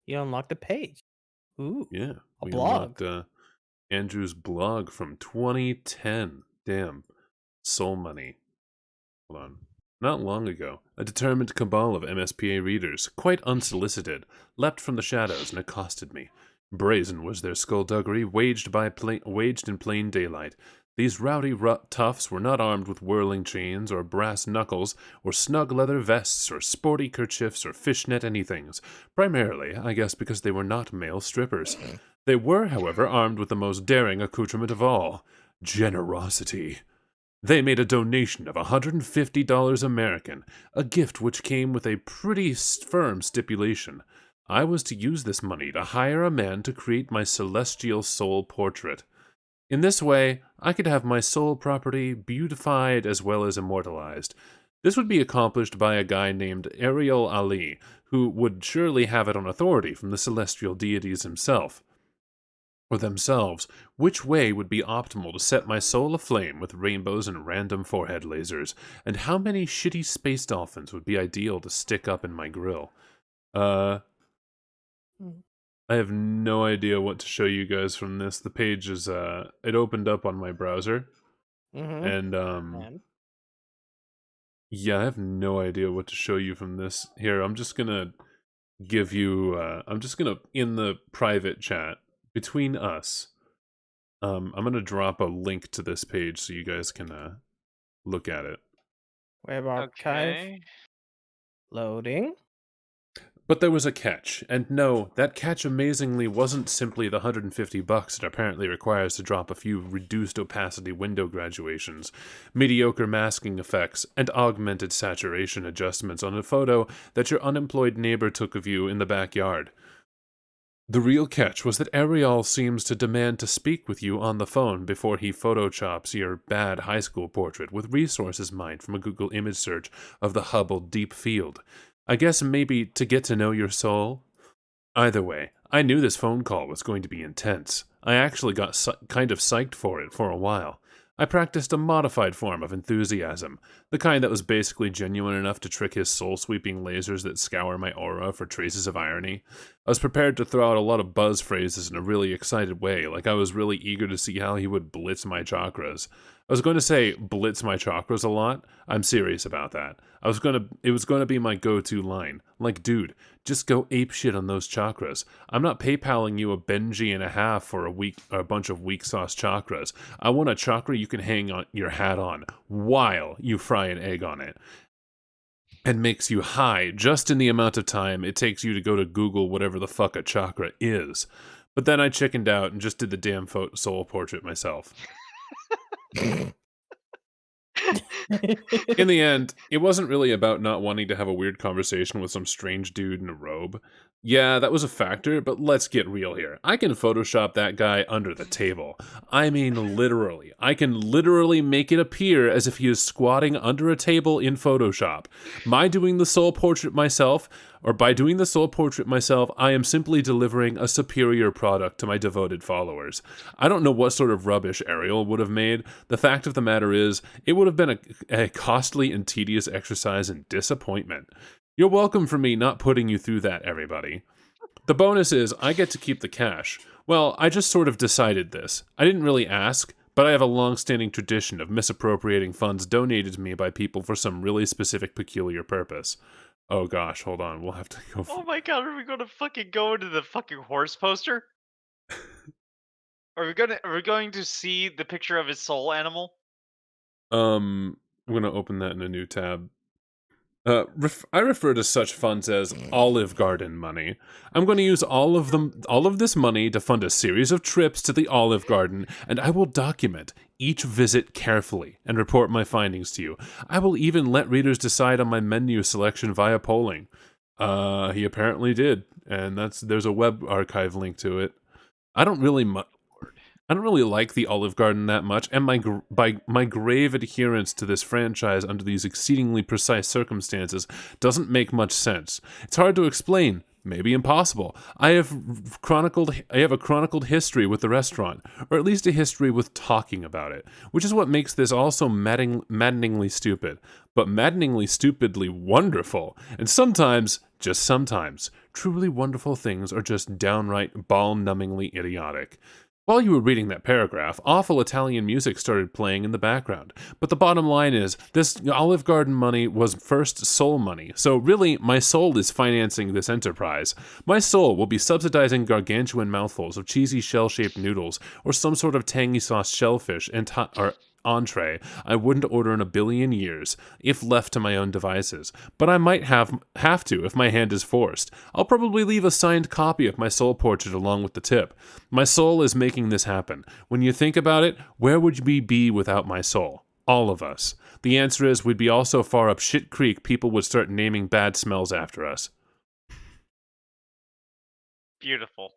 [SPEAKER 2] you unlocked a page. Ooh,
[SPEAKER 5] Yeah.
[SPEAKER 2] a
[SPEAKER 5] We
[SPEAKER 2] blog.
[SPEAKER 5] unlocked Andrew's blog from 2010. Damn. Soul money. Hold on. Not long ago, a determined cabal of MSPA readers, quite unsolicited, leapt from the shadows and accosted me. Brazen was their skullduggery, waged in plain daylight. These rowdy toughs were not armed with whirling chains or brass knuckles or snug leather vests or sporty kerchiefs or fishnet anythings, primarily, I guess, because they were not male strippers. They were, however, armed with the most daring accoutrement of all, generosity. They made a donation of $150 American, a gift which came with a pretty firm stipulation. I was to use this money to hire a man to create my celestial soul portrait. In this way, I could have my soul property beautified as well as immortalized. This would be accomplished by a guy named Ariel Ali, who would surely have it on authority from the celestial deities himself. Or themselves, which way would be optimal to set my soul aflame with rainbows and random forehead lasers, and how many shitty space dolphins would be ideal to stick up in my grill. I have no idea what to show you guys from this. The page is, it opened up on my browser, and, yeah, I have no idea what to show you from this. Here, I'm just gonna give you, in the private chat, between us, I'm gonna drop a link to this page so you guys can look at it.
[SPEAKER 2] Web archive.
[SPEAKER 1] Okay.
[SPEAKER 2] Loading.
[SPEAKER 5] But there was a catch, and no, that catch amazingly wasn't simply the $150 it apparently requires to drop a few reduced opacity window graduations, mediocre masking effects, and augmented saturation adjustments on a photo that your unemployed neighbor took of you in the backyard. The real catch was that Ariel seems to demand to speak with you on the phone before he photoshops your bad high school portrait with resources mined from a Google image search of the Hubble Deep Field. I guess maybe to get to know your soul? Either way, I knew this phone call was going to be intense. I actually got kind of psyched for it for a while. I practiced a modified form of enthusiasm, the kind that was basically genuine enough to trick his soul-sweeping lasers that scour my aura for traces of irony. I was prepared to throw out a lot of buzz phrases in a really excited way, like I was really eager to see how he would blitz my chakras. I was going to say blitz my chakras a lot. I'm serious about that. It was going to be my go-to line. Like, dude, just go ape shit on those chakras. I'm not PayPaling you a Benji and a half for a bunch of weak sauce chakras. I want a chakra you can hang on your hat on while you fry an egg on it. And makes you high just in the amount of time it takes you to go to Google whatever the fuck a chakra is. But then I chickened out and just did the damn soul portrait myself. In the end, it wasn't really about not wanting to have a weird conversation with some strange dude in a robe. Yeah, that was a factor, but let's get real here. I can Photoshop that guy under the table. I mean, literally. I can literally make it appear as if he is squatting under a table in Photoshop. My doing the soul portrait myself, or by doing the soul portrait myself, I am simply delivering a superior product to my devoted followers. I don't know what sort of rubbish Ariel would have made. The fact of the matter is, it would have been a costly and tedious exercise in disappointment. You're welcome for me not putting you through that, everybody. The bonus is, I get to keep the cash. Well, I just sort of decided this. I didn't really ask, but I have a long-standing tradition of misappropriating funds donated to me by people for some really specific, peculiar purpose. Oh gosh, hold on, we'll have to go.
[SPEAKER 1] Oh my god, are we gonna fucking go into the fucking horse poster? Are we going to see the picture of his soul animal?
[SPEAKER 5] I'm gonna open that in a new tab. I refer to such funds as Olive Garden money. I'm going to use all of this money to fund a series of trips to the Olive Garden, and I will document each visit carefully and report my findings to you. I will even let readers decide on my menu selection via polling. He apparently did, and there's a web archive link to it. I don't really like the Olive Garden that much, and my grave adherence to this franchise under these exceedingly precise circumstances doesn't make much sense. It's hard to explain, maybe impossible. I have a chronicled history with the restaurant, or at least a history with talking about it, which is what makes this also maddeningly stupid, but maddeningly stupidly wonderful, and sometimes, just sometimes, truly wonderful things are just downright ball-numbingly idiotic. While you were reading that paragraph, awful Italian music started playing in the background. But the bottom line is, this Olive Garden money was first soul money, so really, my soul is financing this enterprise. My soul will be subsidizing gargantuan mouthfuls of cheesy shell-shaped noodles, or some sort of tangy sauce shellfish or entree I wouldn't order in a billion years, if left to my own devices. But I might have to if my hand is forced. I'll probably leave a signed copy of my soul portrait along with the tip. My soul is making this happen. When you think about it, where would we be without my soul? All of us. The answer is we'd be all so far up shit creek people would start naming bad smells after us.
[SPEAKER 1] Beautiful.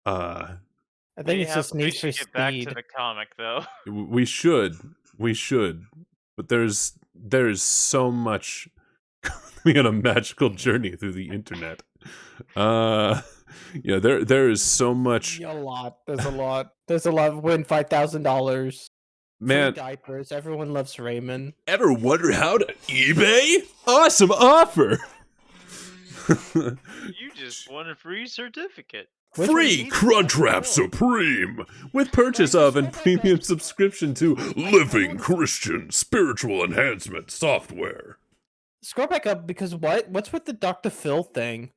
[SPEAKER 2] I think it's just
[SPEAKER 1] We
[SPEAKER 2] Need for
[SPEAKER 1] should get back to
[SPEAKER 2] Speed.
[SPEAKER 1] the comic, though.
[SPEAKER 5] We should, but there's so much going on a magical journey through the internet. Yeah, there is so much.
[SPEAKER 2] A lot. There's a lot. There's a lot. Win $5,000.
[SPEAKER 5] Man,
[SPEAKER 2] Free diapers. Everyone loves Raymond.
[SPEAKER 5] ever wonder how to eBay? Awesome offer.
[SPEAKER 1] You just won a free certificate.
[SPEAKER 5] Free Crunchwrap Supreme with purchase of and premium subscription to Living Christian Spiritual Enhancement Software.
[SPEAKER 2] Scroll back up because what's with the Dr. Phil thing?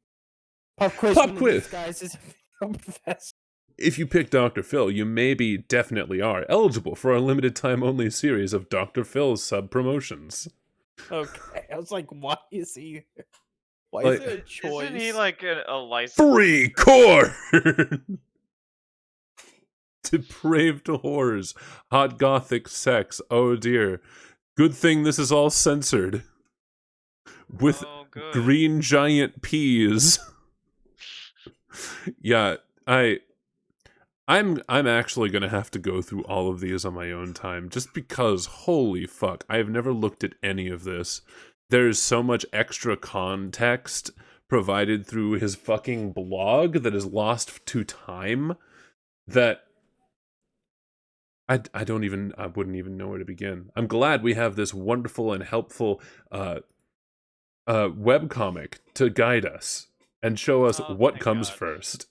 [SPEAKER 2] Pop quiz.
[SPEAKER 5] Pop
[SPEAKER 2] one of
[SPEAKER 5] quiz.
[SPEAKER 2] these guys is a film professor.
[SPEAKER 5] If you pick Dr. Phil, you definitely are eligible for our limited time only series of Dr. Phil's sub promotions.
[SPEAKER 2] Okay, I was like, why is he? Why
[SPEAKER 5] Like-
[SPEAKER 2] is there a choice?
[SPEAKER 1] Isn't he like a license?
[SPEAKER 5] Free corn! Depraved horrors, hot gothic sex, oh dear. Good thing this is all censored. With
[SPEAKER 1] Oh, good.
[SPEAKER 5] green giant peas. Yeah, I'm actually gonna have to go through all of these on my own time, just because, holy fuck, I've never looked at any of this. There's so much extra context provided through his fucking blog that is lost to time that I wouldn't even know where to begin. I'm glad we have this wonderful and helpful webcomic to guide us and show us
[SPEAKER 1] Oh,
[SPEAKER 5] what
[SPEAKER 1] thank
[SPEAKER 5] comes
[SPEAKER 1] God.
[SPEAKER 5] first.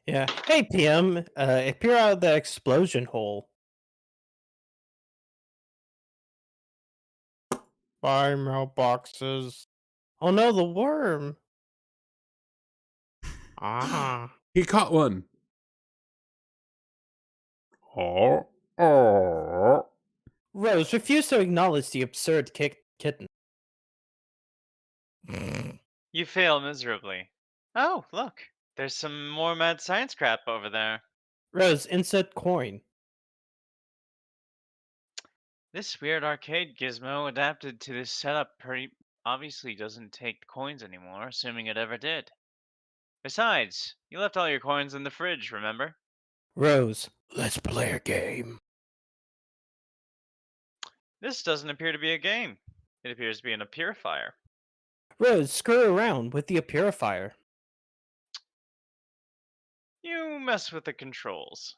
[SPEAKER 2] Yeah. Hey, PM. Appear out of the explosion hole. Buy mailboxes. Oh no, the worm. Ah.
[SPEAKER 5] He caught one. Oh.
[SPEAKER 2] Rose refused to acknowledge the absurd kitten.
[SPEAKER 1] You fail miserably. Oh, look. There's some more mad science crap over there.
[SPEAKER 2] Rose, insert coin.
[SPEAKER 1] This weird arcade gizmo adapted to this setup pretty obviously doesn't take coins anymore, assuming it ever did. Besides, you left all your coins in the fridge, remember?
[SPEAKER 2] Rose, let's play a game.
[SPEAKER 1] This doesn't appear to be a game. It appears to be a purifier.
[SPEAKER 2] Rose, screw around with the purifier.
[SPEAKER 1] You mess with the controls.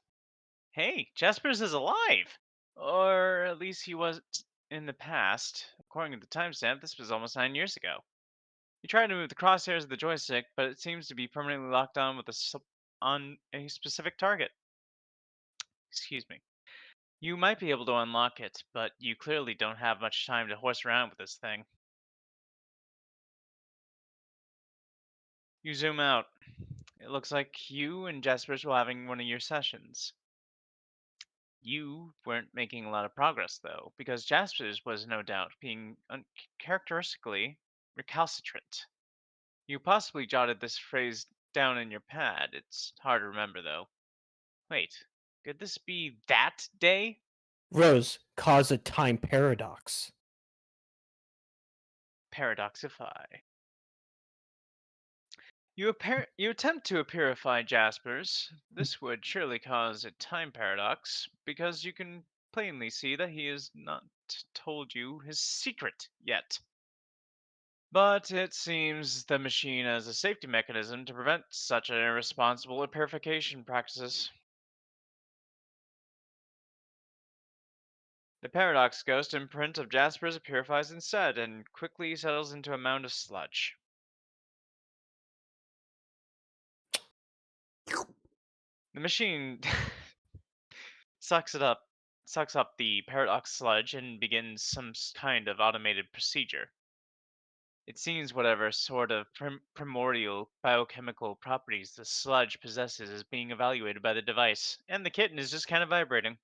[SPEAKER 1] Hey, Jaspers is alive! Or at least he was in the past. According to the timestamp, this was almost 9 years ago. You tried to move the crosshairs of the joystick, but it seems to be permanently locked on with on a specific target. Excuse me. You might be able to unlock it, but you clearly don't have much time to horse around with this thing. You zoom out. It looks like you and Jaspers were having one of your sessions. You weren't making a lot of progress, though, because Jaspers was no doubt being uncharacteristically recalcitrant. You possibly jotted this phrase down in your pad. It's hard to remember, though. Wait, could this be that day?
[SPEAKER 2] Rose, cause a time paradox.
[SPEAKER 1] Paradoxify. You attempt to purify Jaspers. This would surely cause a time paradox, because you can plainly see that he has not told you his secret yet. But it seems the machine has a safety mechanism to prevent such an irresponsible purification practices. The paradox ghost imprint of Jaspers purifies instead and quickly settles into a mound of sludge. The machine sucks up the paradox sludge and begins some kind of automated procedure. It seems whatever sort of primordial biochemical properties the sludge possesses is being evaluated by the device, and the kitten is just kind of vibrating.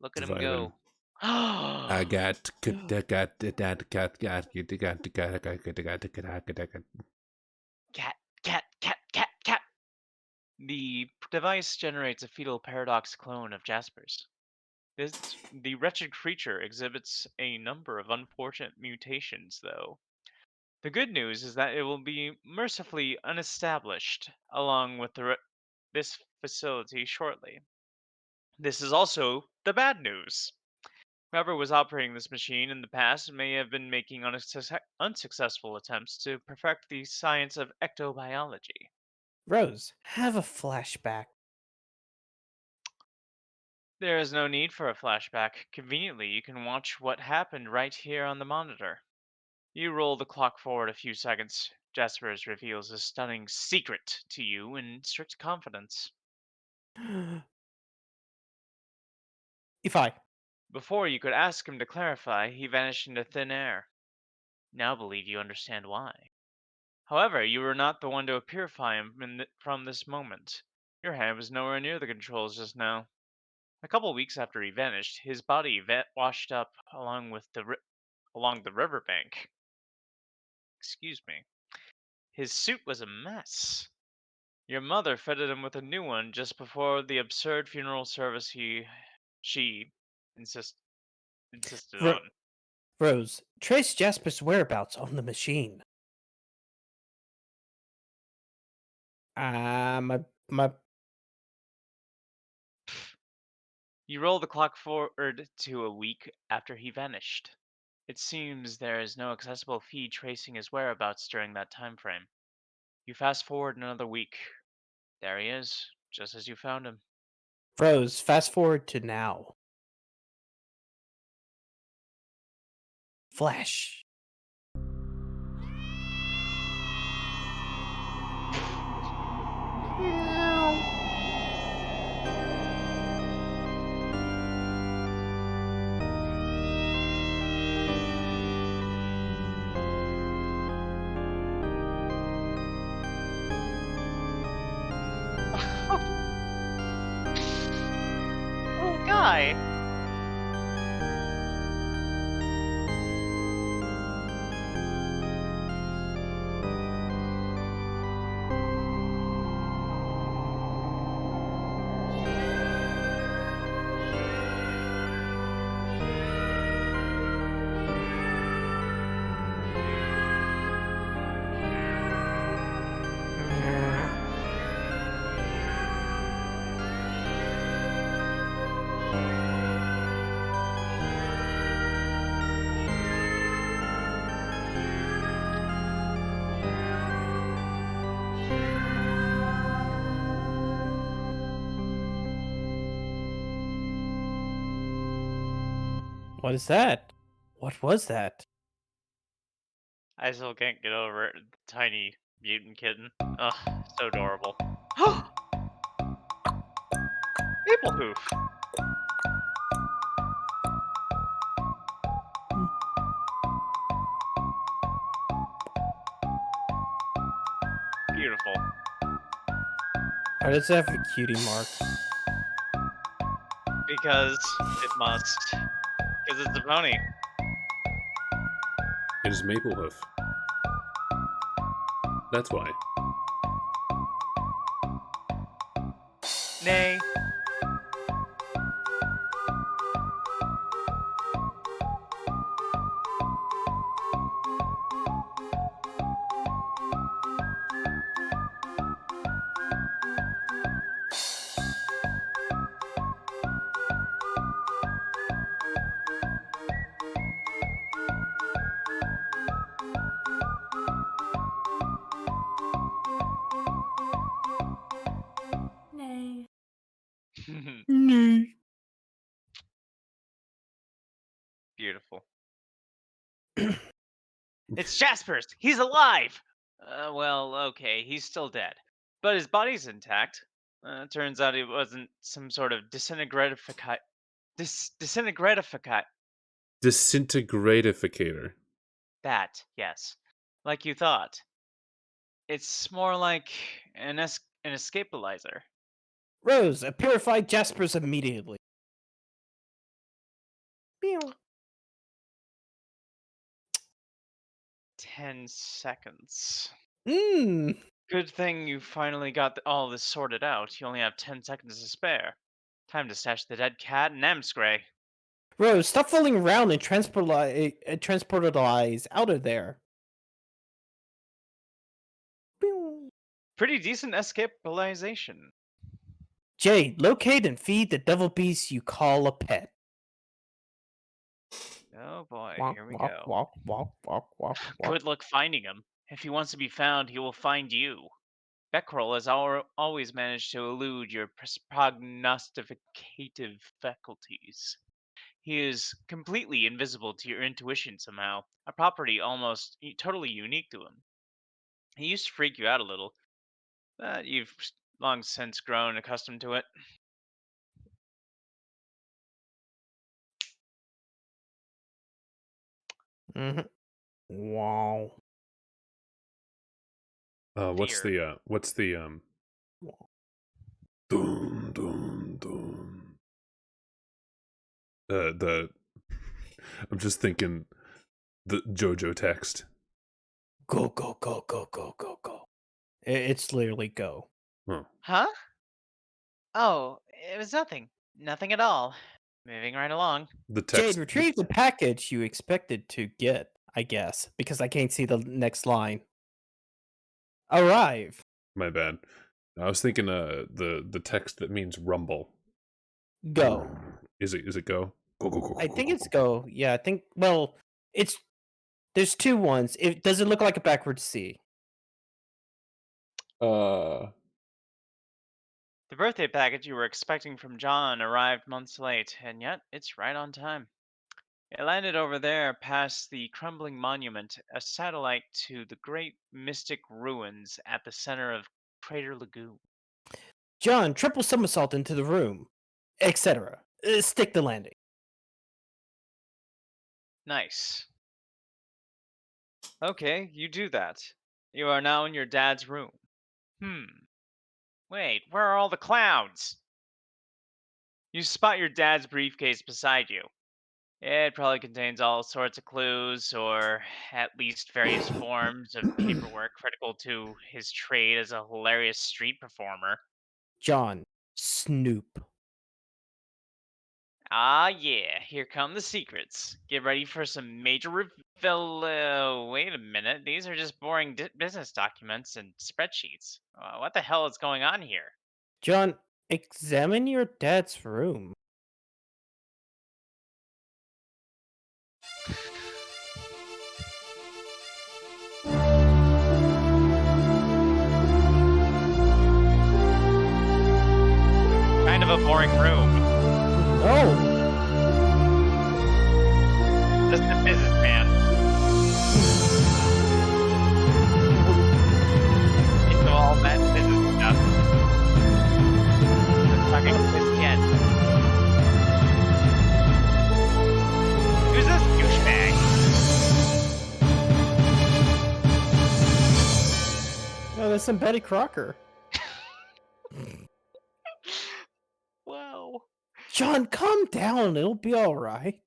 [SPEAKER 1] Look at
[SPEAKER 5] It's
[SPEAKER 1] him go.
[SPEAKER 5] I got
[SPEAKER 1] Cat, cat, cat, cat, cat. The device generates a fetal paradox clone of Jasper's. The wretched creature exhibits a number of unfortunate mutations, though. The good news is that it will be mercifully unestablished along with this facility shortly. This is also the bad news. Whoever was operating this machine in the past may have been making unsuccessful attempts to perfect the science of ectobiology.
[SPEAKER 2] Rose, have a flashback.
[SPEAKER 1] There is no need for a flashback. Conveniently, you can watch what happened right here on the monitor. You roll the clock forward a few seconds. Jaspers reveals a stunning secret to you in strict confidence.
[SPEAKER 2] If I.
[SPEAKER 1] Before you could ask him to clarify, he vanished into thin air. Now believe you understand why. However, you were not the one to purify him from this moment. Your hand was nowhere near the controls just now. A couple weeks after he vanished, his body washed up along the riverbank. Excuse me. His suit was a mess. Your mother fitted him with a new one just before the absurd funeral service she insisted
[SPEAKER 2] Ro-
[SPEAKER 1] on.
[SPEAKER 2] Rose, trace Jasper's whereabouts on the machine. My
[SPEAKER 1] You roll the clock forward to a week after he vanished. It seems there is no accessible feed tracing his whereabouts during that time frame. You fast forward another week. There he is, just as you found him.
[SPEAKER 2] Rose, fast forward to now. Flash.
[SPEAKER 1] Little guy!
[SPEAKER 2] What is that? What was that?
[SPEAKER 1] I still can't get over it. The tiny mutant kitten. Ugh, so adorable. Maple hoof. Beautiful.
[SPEAKER 2] Why does it have a cutie mark?
[SPEAKER 1] Because it must. Because it's a pony.
[SPEAKER 5] It is Maple Hoof. That's why.
[SPEAKER 1] Nay.
[SPEAKER 4] Nay.
[SPEAKER 1] Beautiful. It's Jasper's! He's alive! Well, okay, he's still dead. But his body's intact. Turns out it wasn't some sort of disintegratificator.
[SPEAKER 5] Disintegratificator.
[SPEAKER 1] That, yes. Like you thought. It's more like an escapalizer.
[SPEAKER 2] Rose, purify Jaspers immediately. Meow.
[SPEAKER 1] 10 seconds.
[SPEAKER 2] Mmm.
[SPEAKER 1] Good thing you finally got all this sorted out. You only have 10 seconds to spare. Time to stash the dead cat and Emsgray.
[SPEAKER 2] Rose, stop fooling around and transportalize out of there. Meow.
[SPEAKER 1] Pretty decent escapalization.
[SPEAKER 2] Jade, locate and feed the devil beast you call a pet.
[SPEAKER 1] Oh boy,
[SPEAKER 2] Walk,
[SPEAKER 1] here we
[SPEAKER 2] walk,
[SPEAKER 1] go.
[SPEAKER 2] walk, walk, walk, walk, walk.
[SPEAKER 1] Good luck finding him. If he wants to be found, he will find you. Beckrell has always managed to elude your prognosticative faculties. He is completely invisible to your intuition somehow, a property almost totally unique to him. He used to freak you out a little, but you've long since grown accustomed to it.
[SPEAKER 2] Mm-hmm. Wow.
[SPEAKER 5] What's
[SPEAKER 1] Dear.
[SPEAKER 5] the dun, dun, dun. I'm just thinking the JoJo text.
[SPEAKER 2] Go, go, go, go, go, go, go. It's literally go.
[SPEAKER 5] Oh.
[SPEAKER 1] Huh? Oh, it was nothing. Nothing at all. Moving right along.
[SPEAKER 5] The
[SPEAKER 2] Jade,
[SPEAKER 5] text.
[SPEAKER 2] retrieve the package you expected to get, I guess, because I can't see the next line. Arrive.
[SPEAKER 5] My bad. I was thinking the text that means rumble.
[SPEAKER 2] Go.
[SPEAKER 5] Is it go? Go go go.
[SPEAKER 2] I think it's go. Yeah, I think. Well, it's there's two ones. Does it look like a backwards C?
[SPEAKER 1] The birthday package you were expecting from John arrived months late, and yet it's right on time. It landed over there past the crumbling monument, a satellite to the great mystic ruins at the center of Crater Lagoon.
[SPEAKER 2] John, triple somersault into the room, etc. Stick the landing.
[SPEAKER 1] Nice. Okay, you do that. You are now in your dad's room. Wait, where are all the clouds? You spot your dad's briefcase beside you. It probably contains all sorts of clues, or at least various forms of paperwork critical to his trade as a hilarious street performer.
[SPEAKER 2] John, Snoop.
[SPEAKER 1] Ah, yeah, here come the secrets. Get ready for some major reveal. Wait a minute, these are just boring business documents and spreadsheets. What the hell is going on here?
[SPEAKER 2] John, examine your dad's room.
[SPEAKER 1] Kind of a boring room.
[SPEAKER 2] No.
[SPEAKER 1] just a businessman. Into all that business stuff. We're talking this yet. Who's this douchebag?
[SPEAKER 2] No, there's some Betty Crocker.
[SPEAKER 1] Wow.
[SPEAKER 2] John, calm down. It'll be all right.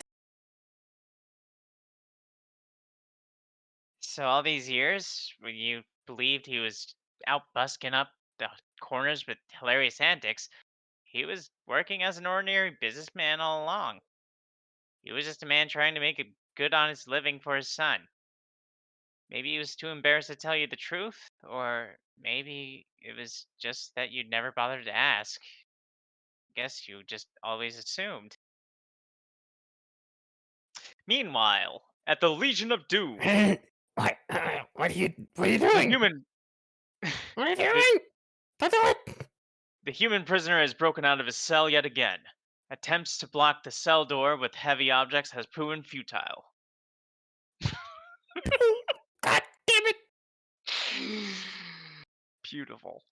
[SPEAKER 1] So all these years, when you believed he was out busking up the corners with hilarious antics, he was working as an ordinary businessman all along. He was just a man trying to make a good, honest living for his son. Maybe he was too embarrassed to tell you the truth, or maybe it was just that you'd never bothered to ask. Guess you just always assumed. Meanwhile, at the Legion of Doom,
[SPEAKER 2] What? What are you
[SPEAKER 1] the
[SPEAKER 2] doing?
[SPEAKER 1] human
[SPEAKER 2] What are you doing? Don't do it.
[SPEAKER 1] the human prisoner has broken out of his cell yet again. Attempts to block the cell door with heavy objects has proven futile.
[SPEAKER 2] God damn it.
[SPEAKER 1] Beautiful.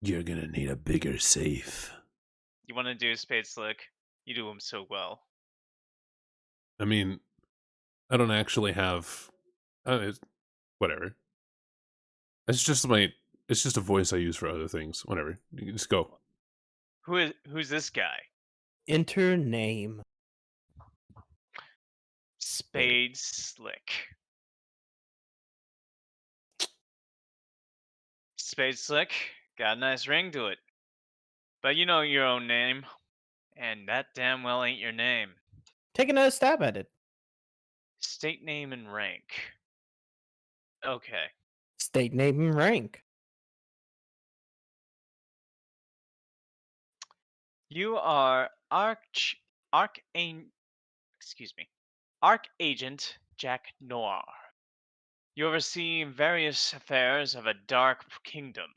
[SPEAKER 6] You're gonna need a bigger safe.
[SPEAKER 1] You want to do Spade Slick? You do him so well.
[SPEAKER 5] I mean, I don't actually have. Whatever. It's just a voice I use for other things. Whatever. You can just go.
[SPEAKER 1] Who's this guy?
[SPEAKER 2] Enter name.
[SPEAKER 1] Spade Slick. Spade Slick got a nice ring to it. But you know your own name. And that damn well ain't your name.
[SPEAKER 2] Take another stab at it.
[SPEAKER 1] State name and rank. Okay.
[SPEAKER 2] State name and rank.
[SPEAKER 1] You are Archagent Jack Noir. You oversee various affairs of a dark kingdom.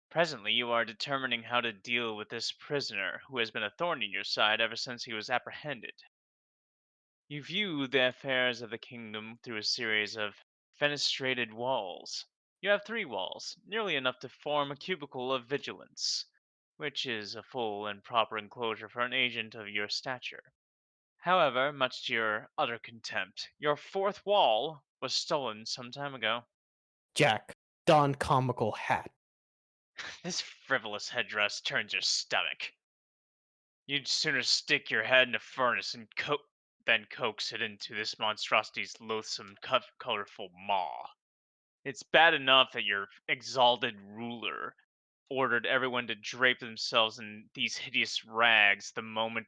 [SPEAKER 1] Presently, you are determining how to deal with this prisoner who has been a thorn in your side ever since he was apprehended. You view the affairs of the kingdom through a series of fenestrated walls. You have 3 walls, nearly enough to form a cubicle of vigilance, which is a full and proper enclosure for an agent of your stature. However, much to your utter contempt, your 4th wall was stolen some time ago.
[SPEAKER 2] Jack. Don comical hat.
[SPEAKER 1] This frivolous headdress turns your stomach. You'd sooner stick your head in a furnace and than coax it into this monstrosity's loathsome, colorful maw. It's bad enough that your exalted ruler ordered everyone to drape themselves in these hideous rags the moment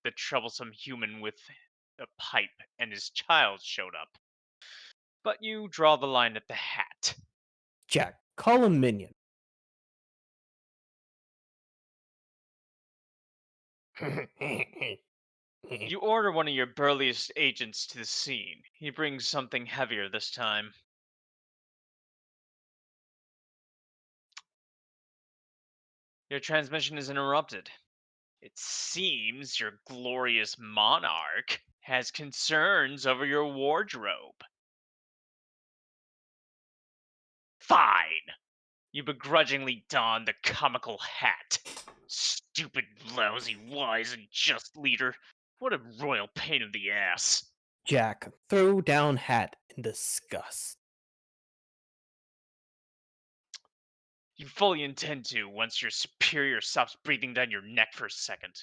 [SPEAKER 1] the troublesome human with a pipe and his child showed up. But you draw the line at the hat.
[SPEAKER 2] Jack. Call him minion.
[SPEAKER 1] You order one of your burliest agents to the scene. He brings something heavier this time. Your transmission is interrupted. It seems your glorious monarch has concerns over your wardrobe. Fine! You begrudgingly don the comical hat. Stupid, lousy, wise, and just leader. What a royal pain in the ass.
[SPEAKER 2] Jack. Throw down hat in disgust.
[SPEAKER 1] You fully intend to once your superior stops breathing down your neck for a second.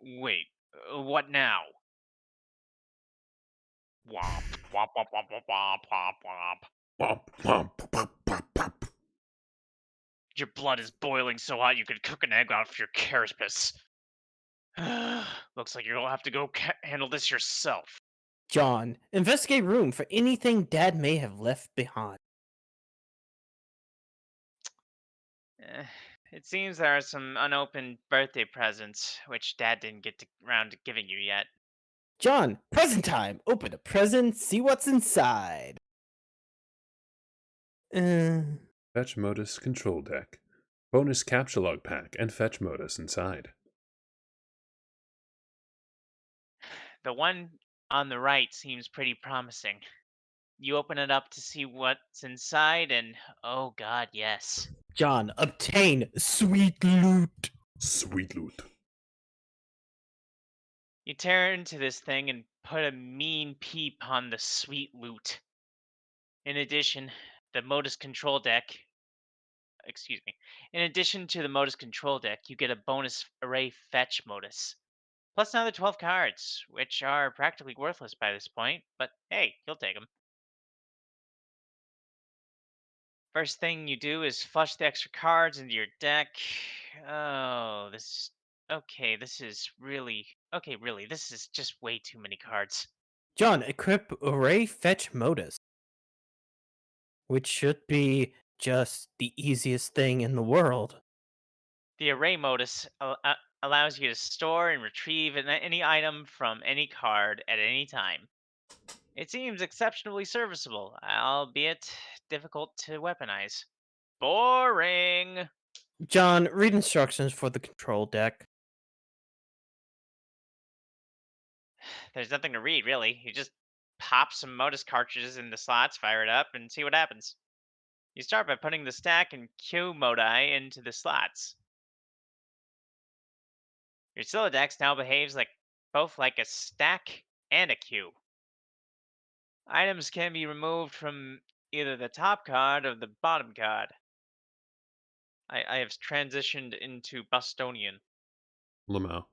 [SPEAKER 1] Wait, what now? Womp, womp, womp, womp, womp, womp, womp, womp.
[SPEAKER 6] Womp, womp, pop, pop, pop.
[SPEAKER 1] Your blood is boiling so hot you could cook an egg out of your carapace. Looks like you'll have to go handle this yourself.
[SPEAKER 2] John. Investigate room for anything Dad may have left behind.
[SPEAKER 1] It seems there are some unopened birthday presents, which Dad didn't get around to giving you yet.
[SPEAKER 2] John. Present time. Open a present. See what's inside.
[SPEAKER 5] Fetch Modus control deck. Bonus capture log pack and fetch Modus inside.
[SPEAKER 1] The one on the right seems pretty promising. You open it up to see what's inside, and oh god, yes.
[SPEAKER 2] John, obtain sweet loot.
[SPEAKER 5] Sweet loot.
[SPEAKER 1] You tear into this thing and put a mean peep on the sweet loot. In addition, the modus control deck. Excuse me. In addition to the modus control deck, you get a bonus array fetch modus. Plus another 12 cards, which are practically worthless by this point, but hey, you'll take them. First thing you do is flush the extra cards into your deck. Oh, this. Okay, this is really. Okay, really, this is just way too many cards.
[SPEAKER 2] John, equip array fetch modus, which should be just the easiest thing in the world.
[SPEAKER 1] The array modus allows you to store and retrieve any item from any card at any time. It seems exceptionally serviceable, albeit difficult to weaponize. Boring!
[SPEAKER 2] John, read instructions for the control deck.
[SPEAKER 1] There's nothing to read, really. You just pop some modus cartridges in the slots, fire it up, and see what happens. You start by putting the stack and queue modi into the slots. Your Silodex now behaves both like a stack and a queue. Items can be removed from either the top card or the bottom card. I have transitioned into Bostonian.
[SPEAKER 5] Lamau.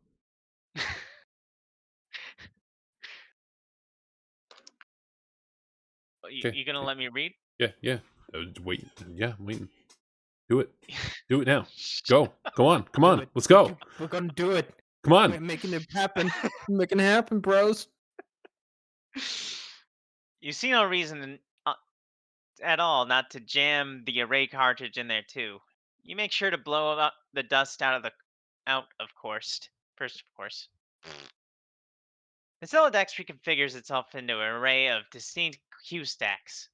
[SPEAKER 1] You gonna let me read?
[SPEAKER 5] Yeah. Wait. Yeah, I'm waiting. Do it. Do it now. Go. Go on. Come on. Let's go.
[SPEAKER 2] We're gonna do it.
[SPEAKER 5] Come on.
[SPEAKER 2] We're making it happen. Making it happen, bros.
[SPEAKER 1] You see no reason at all not to jam the array cartridge in there too. You make sure to blow up the dust out of course. First, of course. The Silodex reconfigures itself into an array of distinct queue stacks.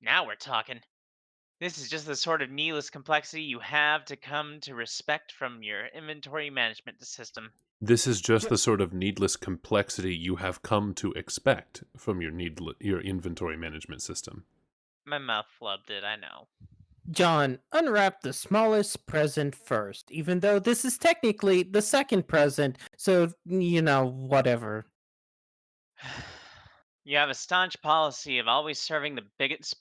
[SPEAKER 1] Now we're talking. This is just the sort of needless complexity you have to come to respect from your inventory management system.
[SPEAKER 5] This is just the sort of needless complexity you have come to expect from your inventory management system.
[SPEAKER 1] My mouth flubbed it, I know.
[SPEAKER 2] John, unwrap the smallest present first, even though this is technically the second present, so, whatever.
[SPEAKER 1] You have a staunch policy of always saving the biggest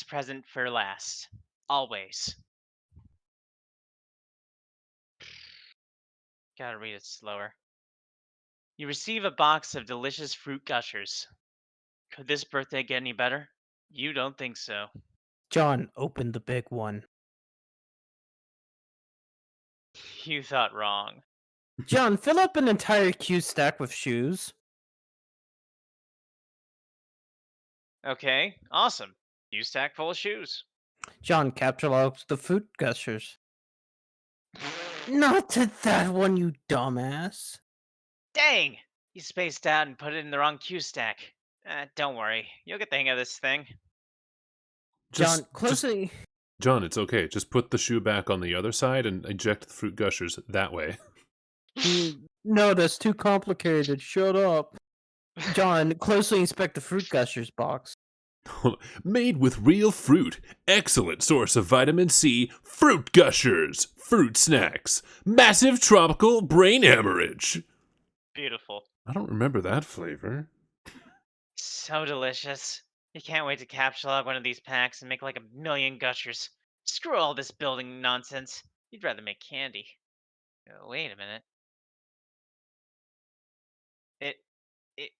[SPEAKER 1] present for last. Always. Gotta read it slower. You receive a box of delicious fruit gushers. Could this birthday get any better? You don't think so.
[SPEAKER 2] John, open the big one.
[SPEAKER 1] You thought wrong.
[SPEAKER 2] John, fill up an entire queue stack with shoes.
[SPEAKER 1] Okay, awesome. You stack full of shoes.
[SPEAKER 2] John, capitalize the fruit gushers. Not to that one, you dumbass.
[SPEAKER 1] Dang! You spaced out and put it in the wrong queue stack. Don't worry, you'll get the hang of this thing.
[SPEAKER 2] John, closely.
[SPEAKER 5] John, it's okay. Just put the shoe back on the other side and eject the fruit gushers that way.
[SPEAKER 2] No, that's too complicated. Shut up. John, closely inspect the fruit gushers box.
[SPEAKER 5] Made with real fruit. Excellent source of vitamin C. Fruit gushers. Fruit snacks. Massive tropical brain hemorrhage.
[SPEAKER 1] Beautiful.
[SPEAKER 5] I don't remember that flavor.
[SPEAKER 1] So delicious. You can't wait to capture one of these packs and make like 1,000,000 gushers. Screw all this building nonsense. You'd rather make candy. Wait a minute.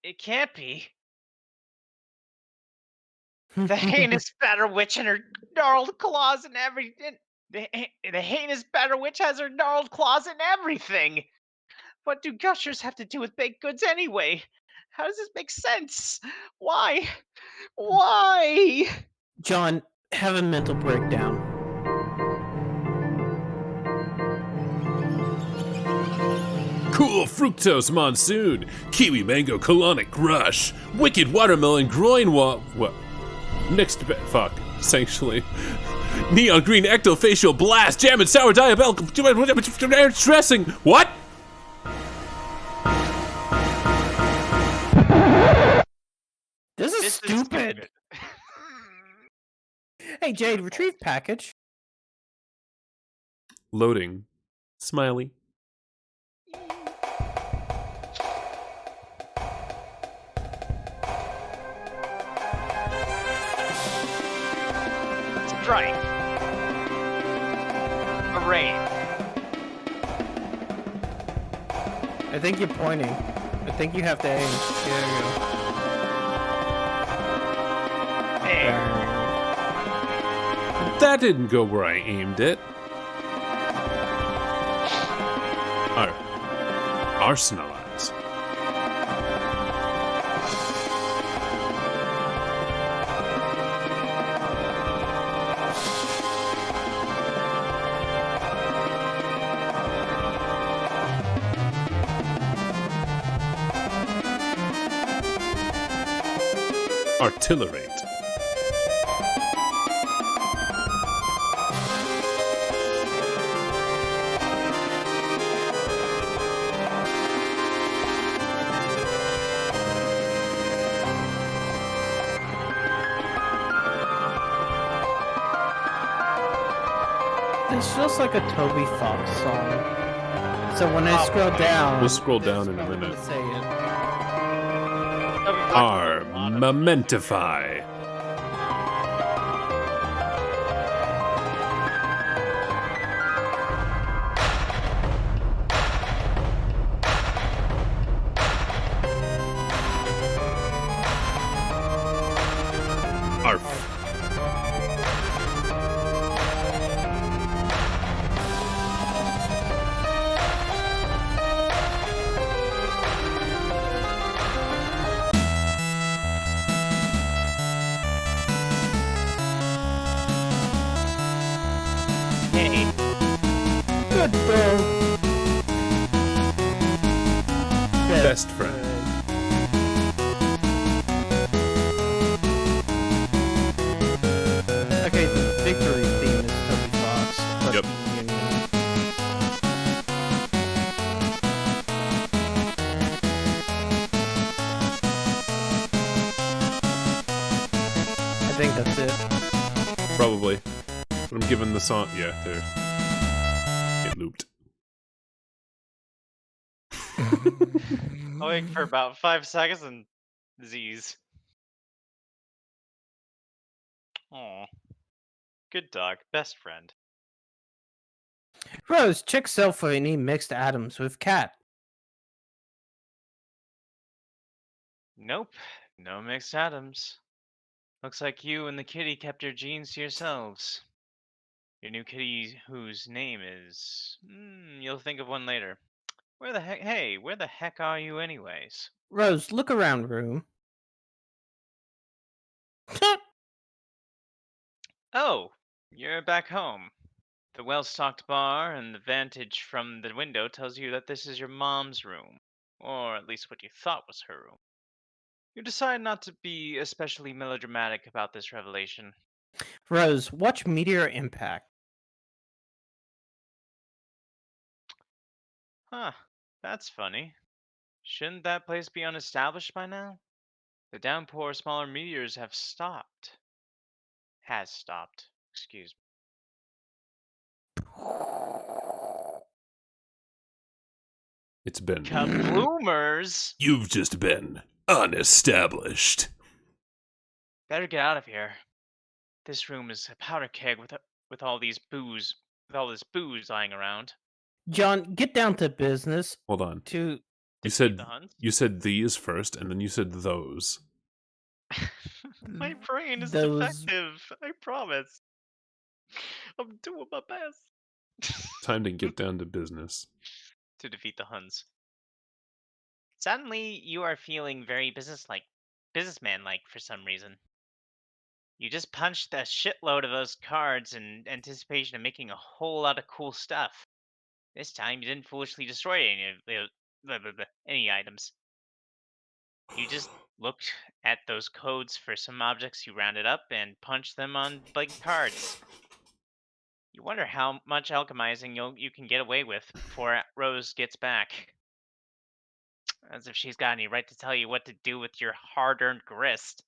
[SPEAKER 1] It can't be. The heinous batter witch and her gnarled claws and everything. The heinous batter witch has her gnarled claws and everything. What do gushers have to do with baked goods anyway? How does this make sense? Why? Why?
[SPEAKER 2] John, have a mental breakdown.
[SPEAKER 5] Cool fructose monsoon. Kiwi mango colonic rush. Wicked watermelon groin what? Fuck. Essentially. Neon green ectofacial blast. Jam and sour diabolical. Dressing. What?
[SPEAKER 2] stupid. Hey, Jade, retrieve package.
[SPEAKER 5] Loading. Smiley.
[SPEAKER 1] Strike. A raid.
[SPEAKER 2] I think you're pointing. I think you have to aim. There you go.
[SPEAKER 1] Hey.
[SPEAKER 5] That didn't go where I aimed it. Arsenalize. Artillerate.
[SPEAKER 2] It's just like a Toby Fox song. So when I scroll down,
[SPEAKER 5] We'll scroll down in a
[SPEAKER 2] I'm gonna
[SPEAKER 5] minute.
[SPEAKER 2] say it.
[SPEAKER 5] Armamentify. Arf.
[SPEAKER 1] Hey.
[SPEAKER 2] Good bro.
[SPEAKER 5] Best friend.
[SPEAKER 2] Okay, the victory theme is Toby Fox. But
[SPEAKER 5] Yep.
[SPEAKER 2] I think that's it.
[SPEAKER 5] Probably. But I'm giving the song. Yeah, there. It looped.
[SPEAKER 1] I'll wait for about 5 seconds and Z's. Aw. Good dog. Best friend.
[SPEAKER 2] Rose, check cell for any mixed atoms with cat.
[SPEAKER 1] Nope. No mixed atoms. Looks like you and the kitty kept your genes to yourselves. Your new kitty whose name is... you'll think of one later. Where the heck... Hey, where the heck are you anyways?
[SPEAKER 2] Rose, look around room.
[SPEAKER 1] Oh, you're back home. The well-stocked bar and the vantage from the window tells you that this is your mom's room. Or at least what you thought was her room. You decide not to be especially melodramatic about this revelation.
[SPEAKER 2] Rose, watch meteor impact.
[SPEAKER 1] Huh, that's funny. Shouldn't that place be unestablished by now? The downpour of smaller meteors have stopped. Has stopped. Excuse me.
[SPEAKER 5] It's been.
[SPEAKER 1] Kabloomers!
[SPEAKER 5] You've just been unestablished.
[SPEAKER 1] Better get out of here. This room is a powder keg with all this booze lying around.
[SPEAKER 2] John, get down to business.
[SPEAKER 5] Hold on.
[SPEAKER 2] To
[SPEAKER 5] You
[SPEAKER 1] Defeat
[SPEAKER 5] said
[SPEAKER 1] the Huns?
[SPEAKER 5] you said these first, and then you said those.
[SPEAKER 1] My brain is
[SPEAKER 2] those-
[SPEAKER 1] defective. I promise. I'm doing my best.
[SPEAKER 5] Time to get down to business.
[SPEAKER 1] To defeat the Huns. Suddenly, you are feeling very businessman-like for some reason. You just punched a shitload of those cards in anticipation of making a whole lot of cool stuff. This time, you didn't foolishly destroy any items. You just looked at those codes for some objects you rounded up and punched them on blank cards. You wonder how much alchemizing you can get away with before Rose gets back. As if she's got any right to tell you what to do with your hard-earned grist.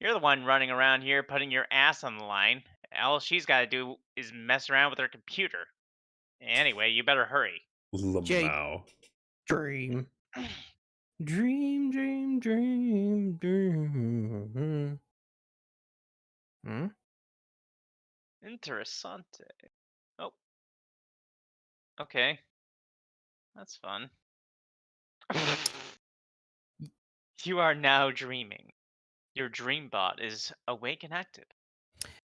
[SPEAKER 1] You're the one running around here putting your ass on the line. All she's got to do is mess around with her computer. Anyway, you better hurry.
[SPEAKER 2] Jade.
[SPEAKER 5] Lamau.
[SPEAKER 2] Dream. Dream, dream, dream, dream. Hmm?
[SPEAKER 1] Interessante. Oh. Okay. That's fun. You are now dreaming. Your dream bot is awake and active.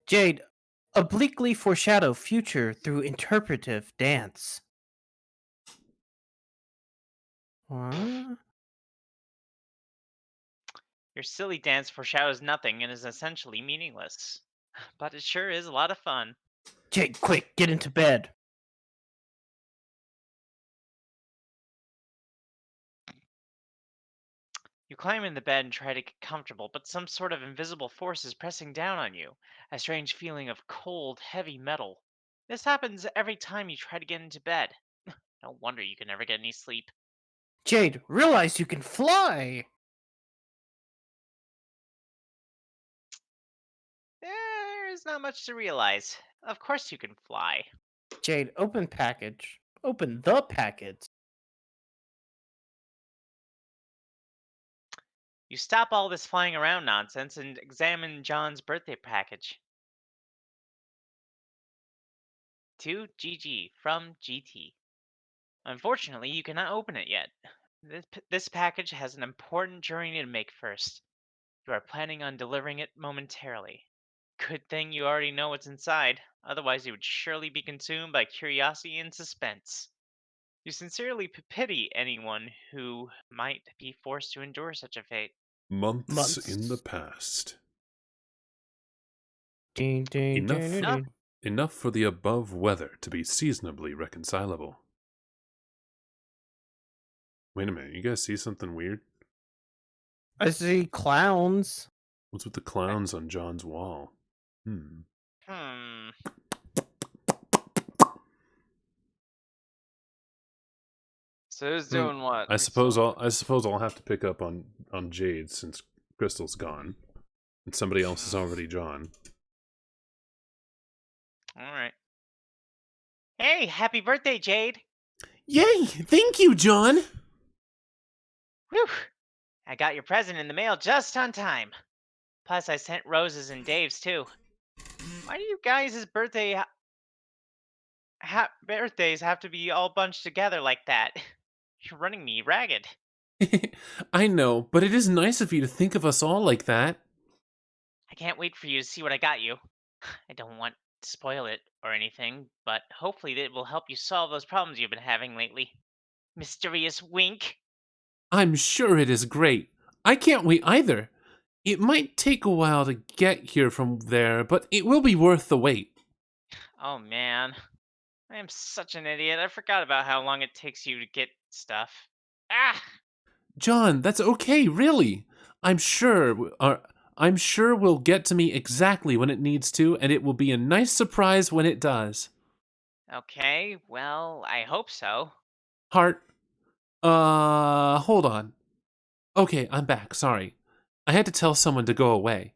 [SPEAKER 2] Jade, obliquely foreshadow future through interpretive dance. What?
[SPEAKER 1] Your silly dance foreshadows nothing and is essentially meaningless. But it sure is a lot of fun.
[SPEAKER 2] Jade, quick, get into bed.
[SPEAKER 1] You climb in the bed and try to get comfortable, but some sort of invisible force is pressing down on you. A strange feeling of cold, heavy metal. This happens every time you try to get into bed. No wonder you can never get any sleep.
[SPEAKER 2] Jade, realize you can fly.
[SPEAKER 1] There is not much to realize. Of course you can fly.
[SPEAKER 2] Jade, open package. Open the package.
[SPEAKER 1] You stop all this flying around nonsense and examine John's birthday package. To GG from GT. Unfortunately, you cannot open it yet. This package has an important journey to make first. You are planning on delivering it momentarily. Good thing you already know what's inside, otherwise you would surely be consumed by curiosity and suspense. You sincerely pity anyone who might be forced to endure such a fate.
[SPEAKER 5] Months in the past.
[SPEAKER 2] Ding, ding,
[SPEAKER 5] Enough,
[SPEAKER 2] ding,
[SPEAKER 1] Enough.
[SPEAKER 2] ding.
[SPEAKER 5] enough for the above weather to be seasonably reconcilable. Wait a minute, you guys see something weird?
[SPEAKER 2] I see clowns.
[SPEAKER 5] What's with the clowns on John's wall?
[SPEAKER 1] Hmm. So who's doing what?
[SPEAKER 5] I suppose I'll have to pick up on Jade since Crystal's gone, and somebody else is already John.
[SPEAKER 1] Alright. Hey, happy birthday, Jade!
[SPEAKER 6] Yay! Thank you, John!
[SPEAKER 1] Whew! I got your present in the mail just on time. Plus, I sent roses and Dave's too. Why do you guys' birthdays have to be all bunched together like that? You're running me ragged.
[SPEAKER 6] I know, but it is nice of you to think of us all like that.
[SPEAKER 1] I can't wait for you to see what I got you. I don't want to spoil it or anything, but hopefully it will help you solve those problems you've been having lately. Mysterious wink.
[SPEAKER 6] I'm sure it is great. I can't wait either. It might take a while to get here from there, but it will be worth the wait.
[SPEAKER 1] Oh man. I am such an idiot. I forgot about how long it takes you to get stuff. Ah!
[SPEAKER 6] John, that's okay, really. I'm sure we'll get to me exactly when it needs to, and it will be a nice surprise when it does.
[SPEAKER 1] Okay, well, I hope so.
[SPEAKER 6] Heart, hold on. Okay, I'm back, sorry. I had to tell someone to go away.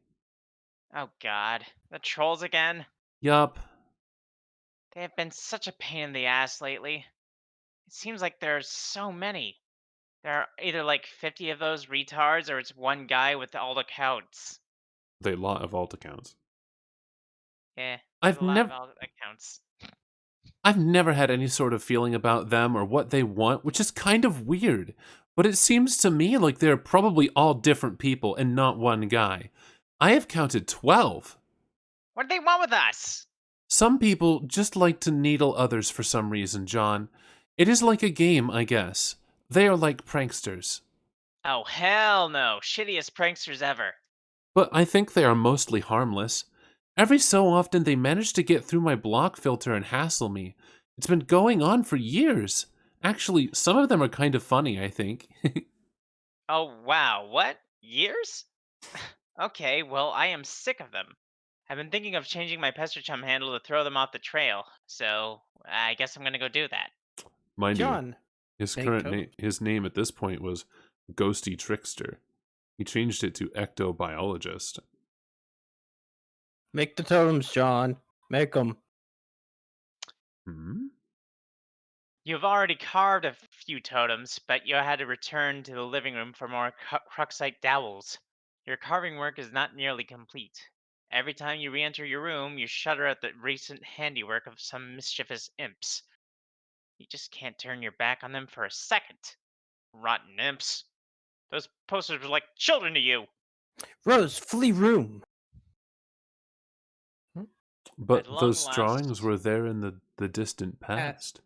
[SPEAKER 1] Oh god. The trolls again?
[SPEAKER 6] Yup.
[SPEAKER 1] They have been such a pain in the ass lately. It seems like there's so many. There are either like 50 of those retards or it's one guy with all the accounts.
[SPEAKER 5] They lot of alt accounts.
[SPEAKER 1] Yeah,
[SPEAKER 6] I've
[SPEAKER 1] a lot
[SPEAKER 6] nev-
[SPEAKER 1] of all accounts.
[SPEAKER 6] I've never had any sort of feeling about them or what they want, which is kind of weird. But it seems to me like they're probably all different people and not one guy. I have counted 12.
[SPEAKER 1] What do they want with us?
[SPEAKER 6] Some people just like to needle others for some reason, John. It is like a game, I guess. They are like pranksters.
[SPEAKER 1] Oh, hell no. Shittiest pranksters ever.
[SPEAKER 6] But I think they are mostly harmless. Every so often they manage to get through my block filter and hassle me. It's been going on for years. Actually, some of them are kind of funny, I think.
[SPEAKER 1] Oh, wow. What? Years? Okay, well, I am sick of them. I've been thinking of changing my Pester Chum handle to throw them off the trail, so I guess I'm gonna go do that.
[SPEAKER 5] Mind you,
[SPEAKER 2] John.
[SPEAKER 5] his
[SPEAKER 2] Big
[SPEAKER 5] current
[SPEAKER 2] toad.
[SPEAKER 5] his name at this point was Ghosty Trickster. He changed it to Ectobiologist.
[SPEAKER 2] Make the totems, John. Make them.
[SPEAKER 5] Hmm?
[SPEAKER 1] You've already carved a few totems, but you had to return to the living room for more Cruxite dowels. Your carving work is not nearly complete. Every time you re-enter your room, you shudder at the recent handiwork of some mischievous imps. You just can't turn your back on them for a second. Rotten imps. Those posters were like children to you.
[SPEAKER 2] Rose, flee room.
[SPEAKER 5] But
[SPEAKER 1] long
[SPEAKER 5] those drawings
[SPEAKER 1] last-
[SPEAKER 5] were there in the distant past.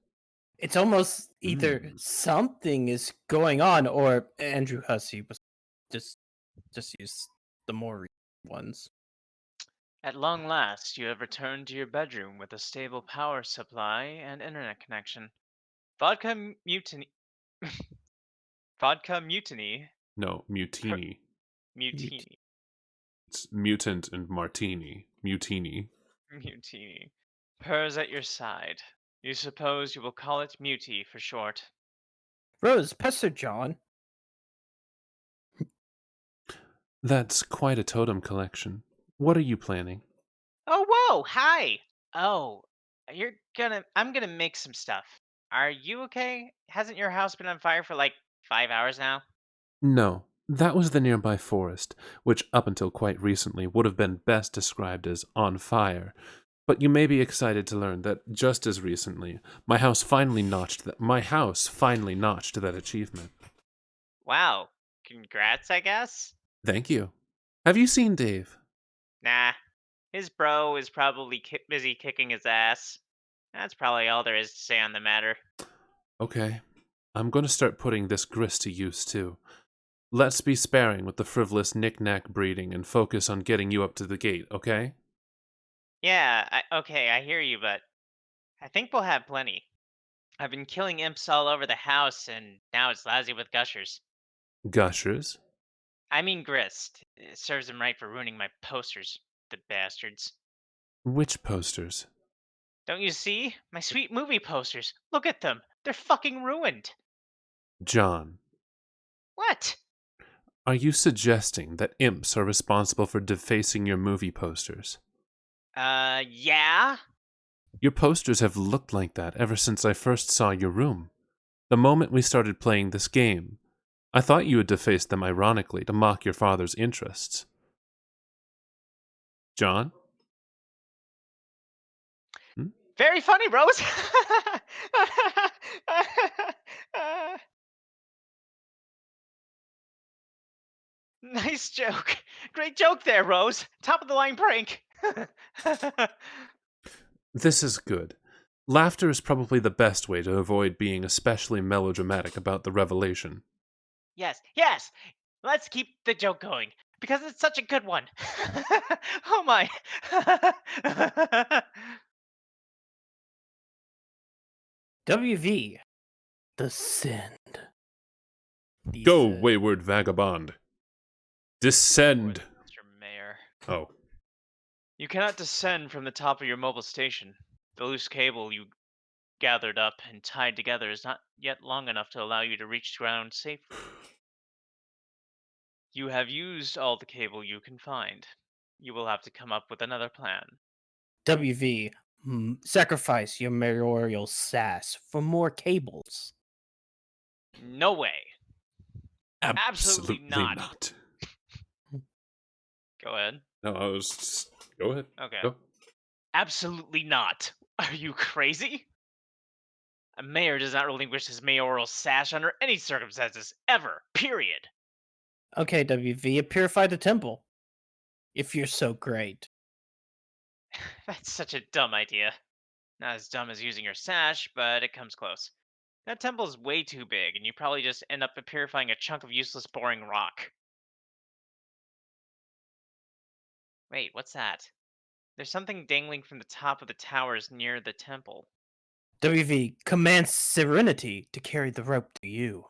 [SPEAKER 2] It's almost either something is going on or Andrew Hussey was just use the more ones.
[SPEAKER 1] At long last, you have returned to your bedroom with a stable power supply and internet connection. Vodka mutiny. Vodka mutiny.
[SPEAKER 5] No, mutini.
[SPEAKER 1] Mutiny.
[SPEAKER 5] It's mutant and martini. Mutini.
[SPEAKER 1] Mutiny. Purrs at your side. You suppose you will call it Muty for short.
[SPEAKER 2] Rose, pester John.
[SPEAKER 5] That's quite a totem collection. What are you planning?
[SPEAKER 1] Oh, whoa! Hi! Oh, I'm gonna make some stuff. Are you okay? Hasn't your house been on fire for like 5 hours now?
[SPEAKER 5] No, that was the nearby forest, which up until quite recently would have been best described as on fire. But you may be excited to learn that just as recently, my house finally notched that achievement.
[SPEAKER 1] Wow. Congrats, I guess?
[SPEAKER 5] Thank you. Have you seen Dave?
[SPEAKER 1] Nah. His bro is probably busy kicking his ass. That's probably all there is to say on the matter.
[SPEAKER 5] Okay. I'm going to start putting this grist to use too. Let's be sparing with the frivolous knick-knack breeding and focus on getting you up to the gate, okay?
[SPEAKER 1] Yeah, okay, I hear you, but I think we'll have plenty. I've been killing imps all over the house, and now it's lousy with gushers.
[SPEAKER 5] Gushers?
[SPEAKER 1] I mean grist. It serves them right for ruining my posters, the bastards.
[SPEAKER 5] Which posters?
[SPEAKER 1] Don't you see? My sweet movie posters. Look at them. They're fucking ruined.
[SPEAKER 5] John,
[SPEAKER 1] What?
[SPEAKER 5] are you suggesting that imps are responsible for defacing your movie posters?
[SPEAKER 1] Yeah?
[SPEAKER 5] Your posters have looked like that ever since I first saw your room. The moment we started playing this game, I thought you had defaced them ironically to mock your father's interests. John?
[SPEAKER 1] Very funny, Rose. Nice joke. Great joke there, Rose. Top of the line prank.
[SPEAKER 5] This is good. Laughter is probably the best way to avoid being especially melodramatic about the revelation.
[SPEAKER 1] Yes, yes. Let's keep the joke going because it's such a good one. Oh my.
[SPEAKER 2] WV. Descend.
[SPEAKER 5] Go,
[SPEAKER 2] Descend.
[SPEAKER 5] wayward vagabond. Descend.
[SPEAKER 1] Mr. Mayor.
[SPEAKER 5] Oh,
[SPEAKER 1] You cannot descend from the top of your mobile station. The loose cable you gathered up and tied together is not yet long enough to allow you to reach ground safely. You have used all the cable you can find. You will have to come up with another plan.
[SPEAKER 2] WV. Sacrifice your mayoral sass for more cables.
[SPEAKER 1] No way.
[SPEAKER 5] absolutely
[SPEAKER 1] not.
[SPEAKER 5] not.
[SPEAKER 1] Go ahead.
[SPEAKER 5] No, I was just... Go ahead.
[SPEAKER 1] Okay.
[SPEAKER 5] Go.
[SPEAKER 1] Absolutely not. Are you crazy? A mayor does not relinquish his mayoral sash under any circumstances, ever. Period.
[SPEAKER 2] Okay, WV. Purify the temple. If you're so great.
[SPEAKER 1] That's such a dumb idea. Not as dumb as using your sash, but it comes close. That temple is way too big, and you probably just end up purifying a chunk of useless, boring rock. Wait, what's that? There's something dangling from the top of the towers near the temple.
[SPEAKER 2] WV. Command Serenity to carry the rope to you.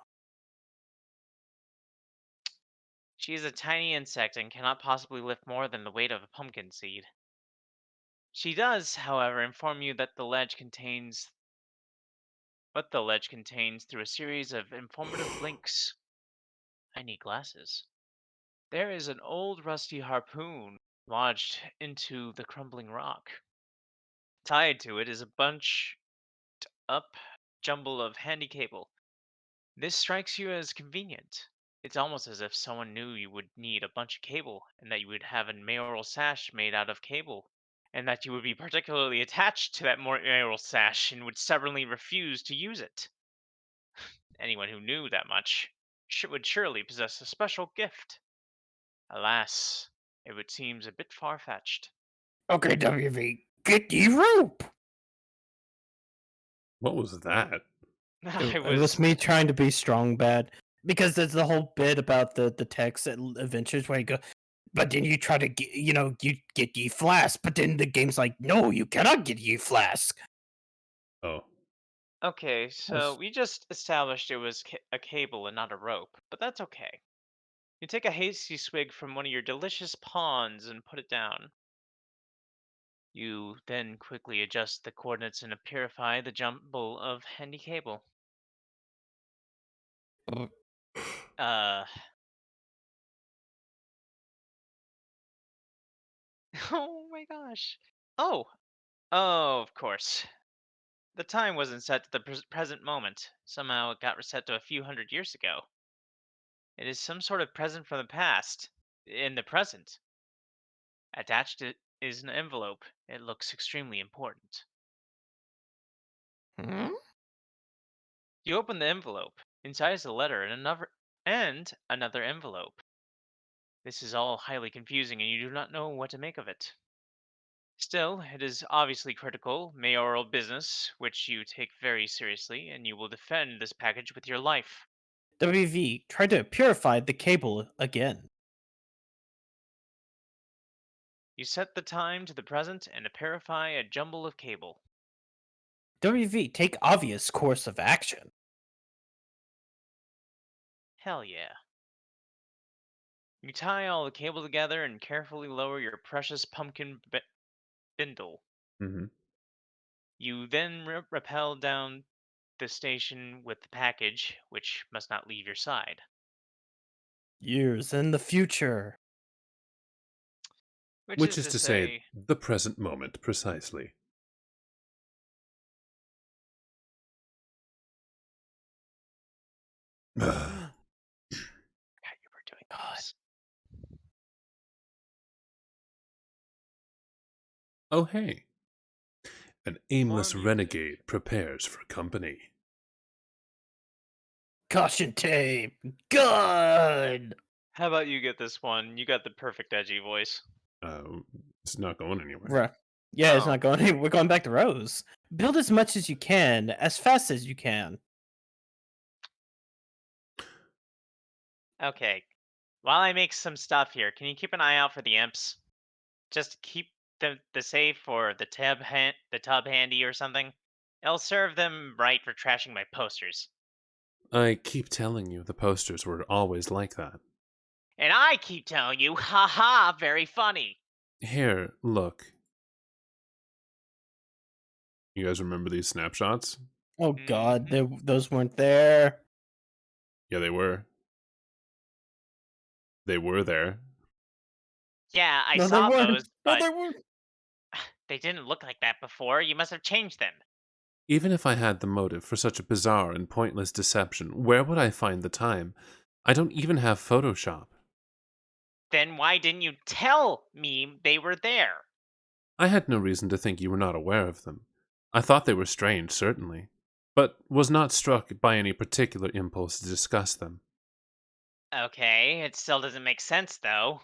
[SPEAKER 1] She is a tiny insect and cannot possibly lift more than the weight of a pumpkin seed. She does, however, inform you that the ledge contains through a series of informative links. I need glasses. There is an old rusty harpoon lodged into the crumbling rock. Tied to it is a bunched up jumble of handy cable. This strikes you as convenient. It's almost as if someone knew you would need a bunch of cable and that you would have a mayoral sash made out of cable, and that you would be particularly attached to that mayoral sash and would stubbornly refuse to use it. Anyone who knew that much would surely possess a special gift. Alas, it would seem a bit far fetched.
[SPEAKER 2] Okay, WV, get the rope.
[SPEAKER 5] What was that?
[SPEAKER 1] I
[SPEAKER 2] It was
[SPEAKER 1] was.
[SPEAKER 2] me trying to be strong bad because there's the whole bit about the text adventures where you go, but then you try to get, you get ye flask, but then the game's like, no, you cannot get ye flask.
[SPEAKER 5] Oh,
[SPEAKER 1] Okay, so we just established it was a cable and not a rope, but that's okay. You take a hasty swig from one of your delicious pawns and put it down. You then quickly adjust the coordinates and purify the jumble of handy cable.
[SPEAKER 2] Uh,
[SPEAKER 1] Uh, oh my gosh. Oh, oh, of course. The time wasn't set to the present moment. Somehow it got reset to a few hundred years ago. It is some sort of present from the past, in the present. Attached is an envelope. It looks extremely important.
[SPEAKER 2] hmm?
[SPEAKER 1] You open the envelope. Inside is a letter and another envelope. This is all highly confusing and you do not know what to make of it. Still, it is obviously critical mayoral business, which you take very seriously, and you will defend this package with your life.
[SPEAKER 2] WV, try to purify the cable again.
[SPEAKER 1] You set the time to the present and purify a jumble of cable.
[SPEAKER 2] WV, take obvious course of action.
[SPEAKER 1] Hell yeah. You tie all the cable together and carefully lower your precious pumpkin bindle.
[SPEAKER 5] hmm
[SPEAKER 1] You then rappel down the station with the package, which must not leave your side.
[SPEAKER 2] Years in the future.
[SPEAKER 1] Which
[SPEAKER 5] which
[SPEAKER 1] is
[SPEAKER 5] is
[SPEAKER 1] to
[SPEAKER 5] to say,
[SPEAKER 1] say,
[SPEAKER 5] the present moment, precisely.
[SPEAKER 1] God, you were doing
[SPEAKER 2] God.
[SPEAKER 1] this.
[SPEAKER 5] Oh, hey. An aimless
[SPEAKER 1] More music.
[SPEAKER 5] renegade prepares for company.
[SPEAKER 2] Caution tape. Good.
[SPEAKER 1] How about you get this one? You got the perfect edgy voice.
[SPEAKER 5] Uh, it's not going anywhere.
[SPEAKER 2] Right. Yeah, it's
[SPEAKER 1] Oh,
[SPEAKER 2] not going anywhere. We're going back to Rose. Build as much as you can, as fast as you can.
[SPEAKER 1] okay. While I make some stuff here, can you keep an eye out for the imps? Just keep the safe or the tub handy or something. It'll serve them right for trashing my posters.
[SPEAKER 5] I keep telling you, the posters were always like that.
[SPEAKER 1] And I keep telling you, haha, very funny.
[SPEAKER 5] Here, look. You guys remember these snapshots?
[SPEAKER 2] Oh God,
[SPEAKER 1] Mhm.
[SPEAKER 2] those weren't there.
[SPEAKER 5] Yeah, they were. They were there.
[SPEAKER 1] Yeah, I
[SPEAKER 2] No, they
[SPEAKER 1] saw those,
[SPEAKER 2] weren't. No,
[SPEAKER 1] but
[SPEAKER 2] they weren't.
[SPEAKER 1] they didn't look like that before. You must have changed them.
[SPEAKER 5] Even if I had the motive for such a bizarre and pointless deception, where would I find the time? I don't even have Photoshop.
[SPEAKER 1] Then why didn't you tell me they were there?
[SPEAKER 5] I had no reason to think you were not aware of them. I thought they were strange, certainly, but was not struck by any particular impulse to discuss them.
[SPEAKER 1] Okay, it still doesn't make sense though.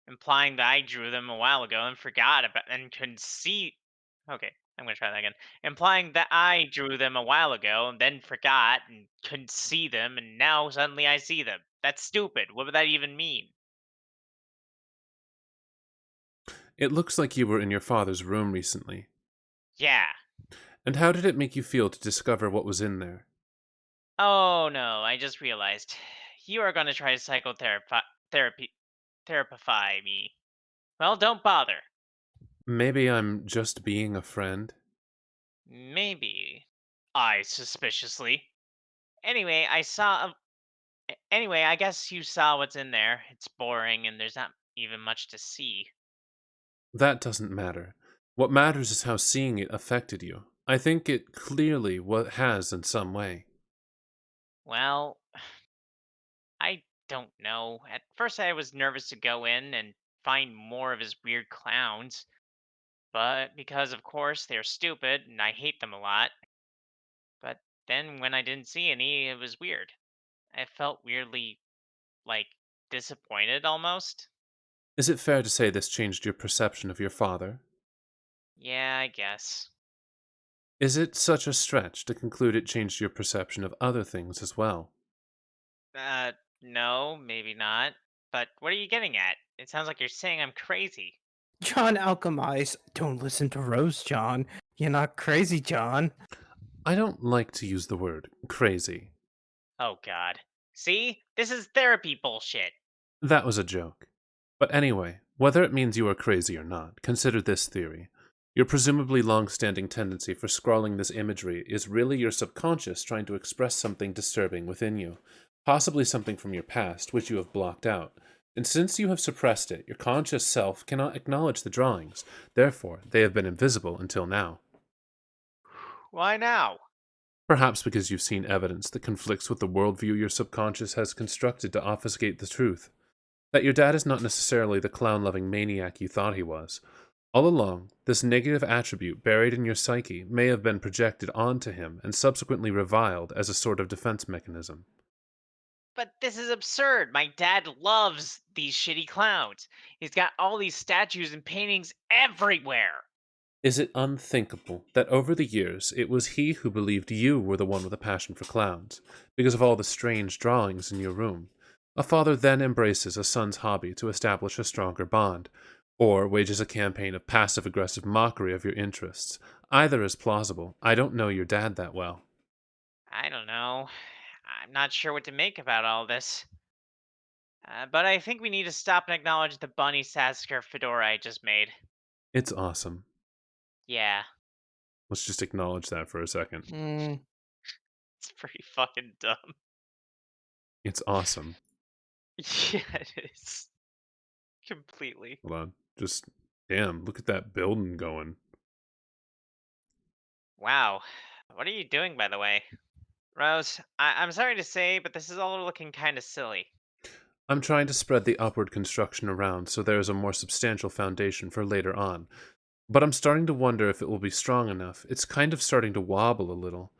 [SPEAKER 1] Implying that I drew them a while ago and forgot about and couldn't see. Okay, I'm gonna try that again. Implying that I drew them a while ago and then forgot and couldn't see them, and now suddenly I see them. That's stupid. What would that even mean?
[SPEAKER 5] It looks like you were in your father's room recently.
[SPEAKER 1] Yeah.
[SPEAKER 5] And how did it make you feel to discover what was in there?
[SPEAKER 1] Oh no, I just realized. You are gonna try to therapy therapify me. Well, don't bother.
[SPEAKER 5] Maybe I'm just being a friend?
[SPEAKER 1] Maybe. I suspiciously. Anyway, Anyway, I guess you saw what's in there. It's boring and there's not even much to see.
[SPEAKER 5] That doesn't matter. What matters is how seeing it affected you. I think it clearly has in some way.
[SPEAKER 1] Well, I don't know. At first, I was nervous to go in and find more of his weird clowns, but because, of course, they're stupid and I hate them a lot. But then when I didn't see any, it was weird. I felt weirdly, like, disappointed almost.
[SPEAKER 5] Is it fair to say this changed your perception of your father?
[SPEAKER 1] Yeah, I guess.
[SPEAKER 5] Is it such a stretch to conclude it changed your perception of other things as well?
[SPEAKER 1] Uh, no, maybe not. But what are you getting at? It sounds like you're saying I'm crazy.
[SPEAKER 2] John Alchemize, don't listen to Rose, John. You're not crazy, John.
[SPEAKER 5] I don't like to use the word crazy.
[SPEAKER 1] Oh, God. See? This is therapy bullshit.
[SPEAKER 5] That was a joke. But anyway, whether it means you are crazy or not, consider this theory. Your presumably long-standing tendency for scrawling this imagery is really your subconscious trying to express something disturbing within you, possibly something from your past which you have blocked out. And since you have suppressed it, your conscious self cannot acknowledge the drawings. Therefore, they have been invisible until now.
[SPEAKER 1] Why now?
[SPEAKER 5] Perhaps because you've seen evidence that conflicts with the worldview your subconscious has constructed to obfuscate the truth. That your dad is not necessarily the clown-loving maniac you thought he was. All along, this negative attribute buried in your psyche may have been projected onto him and subsequently reviled as a sort of defense mechanism.
[SPEAKER 1] But this is absurd. My dad loves these shitty clowns. He's got all these statues and paintings everywhere.
[SPEAKER 5] Is it unthinkable that over the years it was he who believed you were the one with a passion for clowns, because of all the strange drawings in your room? A father then embraces a son's hobby to establish a stronger bond, or wages a campaign of passive-aggressive mockery of your interests. Either is plausible. I don't know your dad that well.
[SPEAKER 1] I don't know. I'm not sure what to make about all this. But I think we need to stop and acknowledge the bunny Sasuke fedora I just made.
[SPEAKER 5] It's awesome.
[SPEAKER 1] Yeah,
[SPEAKER 5] Let's just acknowledge that for a second.
[SPEAKER 1] it's pretty fucking dumb.
[SPEAKER 5] It's awesome.
[SPEAKER 1] Yeah, it is. Completely.
[SPEAKER 5] Hold on. Just, damn, look at that building going.
[SPEAKER 1] Wow. What are you doing, by the way? Rose, I'm sorry to say, but this is all looking kind of silly.
[SPEAKER 5] I'm trying to spread the upward construction around so there is a more substantial foundation for later on. But I'm starting to wonder if it will be strong enough. It's kind of starting to wobble a little.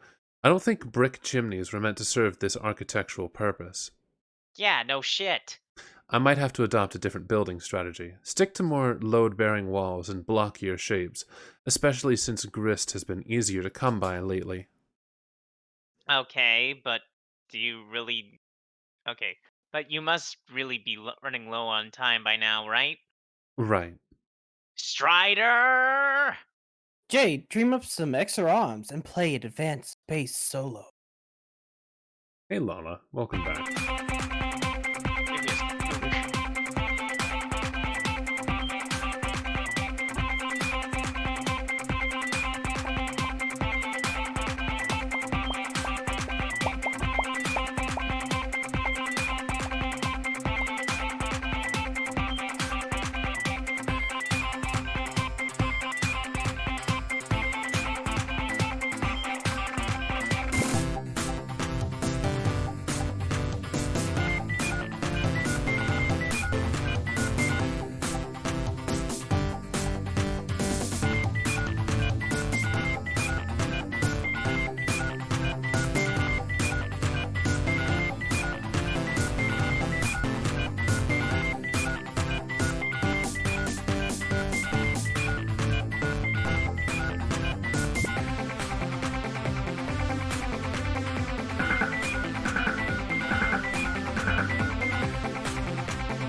[SPEAKER 5] I don't think brick chimneys were meant to serve this architectural purpose.
[SPEAKER 1] Yeah, no shit.
[SPEAKER 5] I might have to adopt a different building strategy. Stick to more load-bearing walls and blockier shapes, especially since grist has been easier to come by lately.
[SPEAKER 1] Okay, but do you really... Okay, but you must really be running low on time by now, right?
[SPEAKER 5] Right.
[SPEAKER 1] Strider!
[SPEAKER 2] Jade, dream up some extra arms and play an advanced bass solo.
[SPEAKER 5] Hey Lana, welcome back.
[SPEAKER 1] Give me a-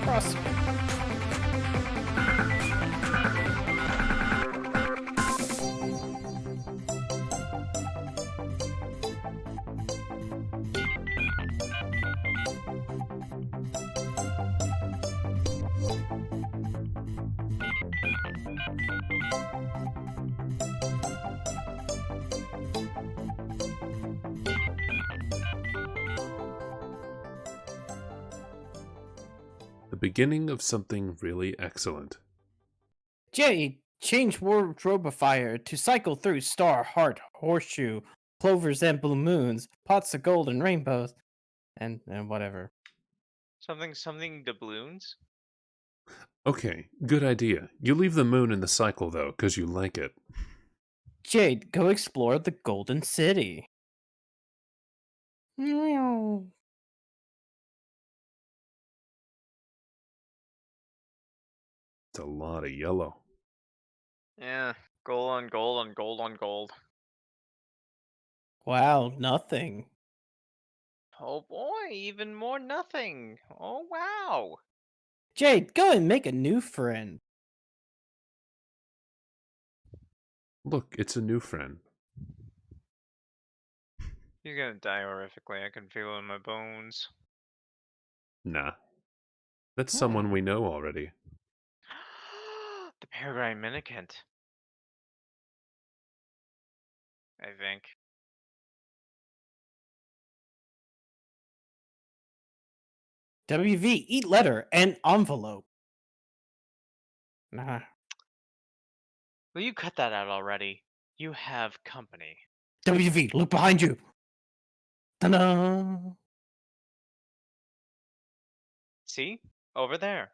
[SPEAKER 2] Cross.
[SPEAKER 5] The beginning of something really excellent.
[SPEAKER 2] Jade, change wardrobifier to cycle through star, heart, horseshoe, clovers and blue moons, pots of gold and rainbows, and whatever.
[SPEAKER 1] Something doubloons?
[SPEAKER 5] Okay, good idea. You leave the moon in the cycle, though, because you like it.
[SPEAKER 2] Jade, go explore the Golden City. Meow.
[SPEAKER 5] It's a lot of yellow.
[SPEAKER 1] Yeah, gold on gold on gold on gold.
[SPEAKER 2] Wow, nothing.
[SPEAKER 1] Oh boy, even more nothing. Oh wow.
[SPEAKER 2] Jade, go and make a new friend.
[SPEAKER 5] Look, it's a new friend.
[SPEAKER 1] He's gonna die horrifically. I can feel it in my bones.
[SPEAKER 5] Nah. That's
[SPEAKER 2] Hmm.
[SPEAKER 5] someone we know already.
[SPEAKER 1] The Peregrine Mendicant. I think.
[SPEAKER 2] WV, eat letter and envelope. Nah.
[SPEAKER 1] Will you cut that out already? You have company.
[SPEAKER 2] WV, look behind you. Ta-da!
[SPEAKER 1] See? Over there.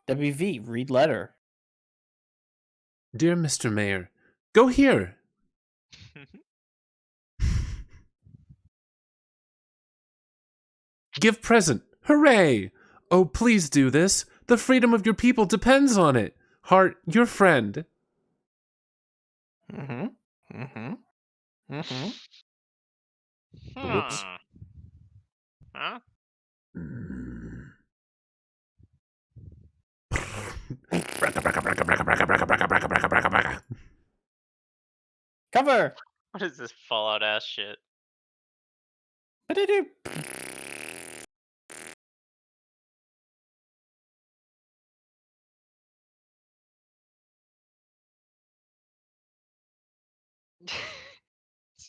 [SPEAKER 2] WV, read letter.
[SPEAKER 6] Dear Mr. Mayor, go here. Give present. Hooray! Oh, please do this. The freedom of your people depends on it. Heart, your friend.
[SPEAKER 2] Mm-hmm. Mm-hmm. Mm-hmm.
[SPEAKER 5] Whoops.
[SPEAKER 1] Huh?
[SPEAKER 2] Cover!
[SPEAKER 1] What is this Fallout ass shit?
[SPEAKER 2] Ba-da-doo.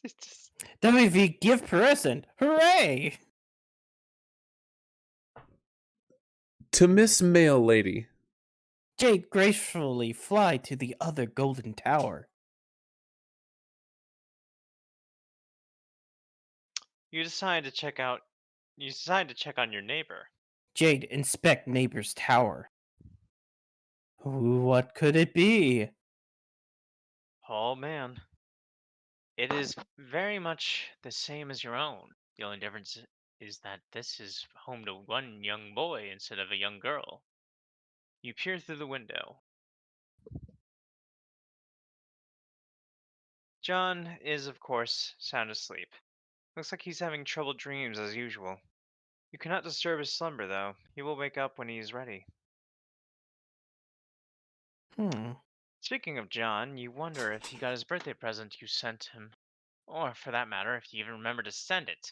[SPEAKER 1] It's just-
[SPEAKER 2] WV, give present. Hooray!
[SPEAKER 6] To Miss Mail Lady.
[SPEAKER 2] Jade, gracefully fly to the other golden tower.
[SPEAKER 1] You decide to check out. You decide to check on your neighbor.
[SPEAKER 2] Jade, inspect neighbor's tower. Ooh, what could it be?
[SPEAKER 1] Oh man. It is very much the same as your own. The only difference is that this is home to one young boy instead of a young girl. You peer through the window. John is, of course, sound asleep. Looks like he's having troubled dreams as usual. You cannot disturb his slumber, though. He will wake up when he is ready.
[SPEAKER 2] Hmm.
[SPEAKER 1] Speaking of John, you wonder if he got his birthday present you sent him. Or, for that matter, if he even remembered to send it.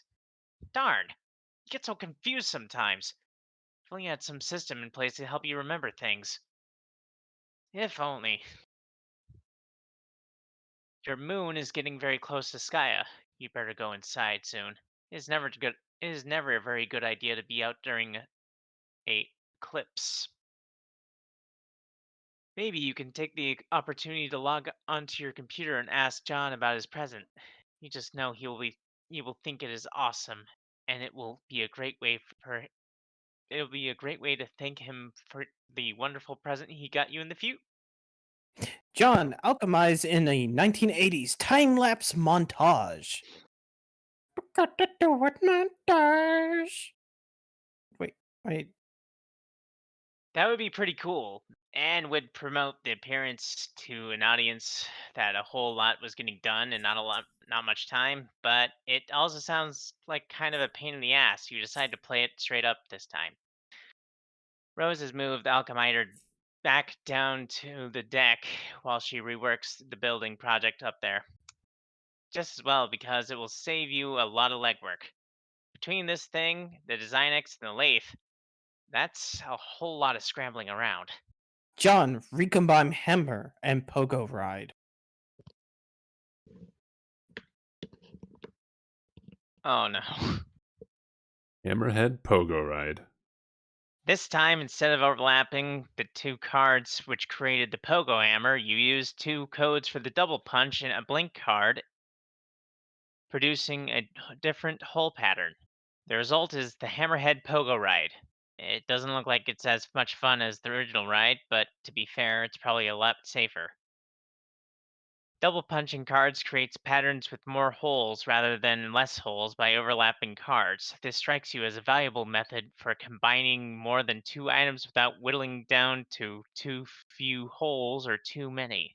[SPEAKER 1] Darn! You get so confused sometimes. If only you had some system in place to help you remember things. If only. Your moon is getting very close to Skya. You better go inside soon. It is never a very good idea to be out during a eclipse. Maybe you can take the opportunity to log onto your computer and ask John about his present. You just know he will think it is awesome, and it will be a great way for it'll be a great way to thank him for the wonderful present he got you in the future.
[SPEAKER 2] John, alchemize in a 1980s time-lapse montage. Got to do it montage. Wait, wait.
[SPEAKER 1] That would be pretty cool, and would promote the appearance to an audience that a whole lot was getting done and not much time. But it also sounds like kind of a pain in the ass. You decide to play it straight up this time. Rose has moved Alchemiter back down to the deck while she reworks the building project up there. Just as well because it will save you a lot of legwork. Between this thing, the Design X, and the lathe, that's a whole lot of scrambling around.
[SPEAKER 2] John, recombine hammer and pogo ride.
[SPEAKER 1] Oh no.
[SPEAKER 5] Hammerhead Pogo Ride.
[SPEAKER 1] This time, instead of overlapping the two cards which created the pogo hammer, you used two codes for the double punch and a blink card, producing a different hole pattern. The result is the Hammerhead Pogo Ride. It doesn't look like it's as much fun as the original ride, but to be fair, it's probably a lot safer. Double punching cards creates patterns with more holes rather than less holes by overlapping cards. This strikes you as a valuable method for combining more than two items without whittling down to too few holes or too many.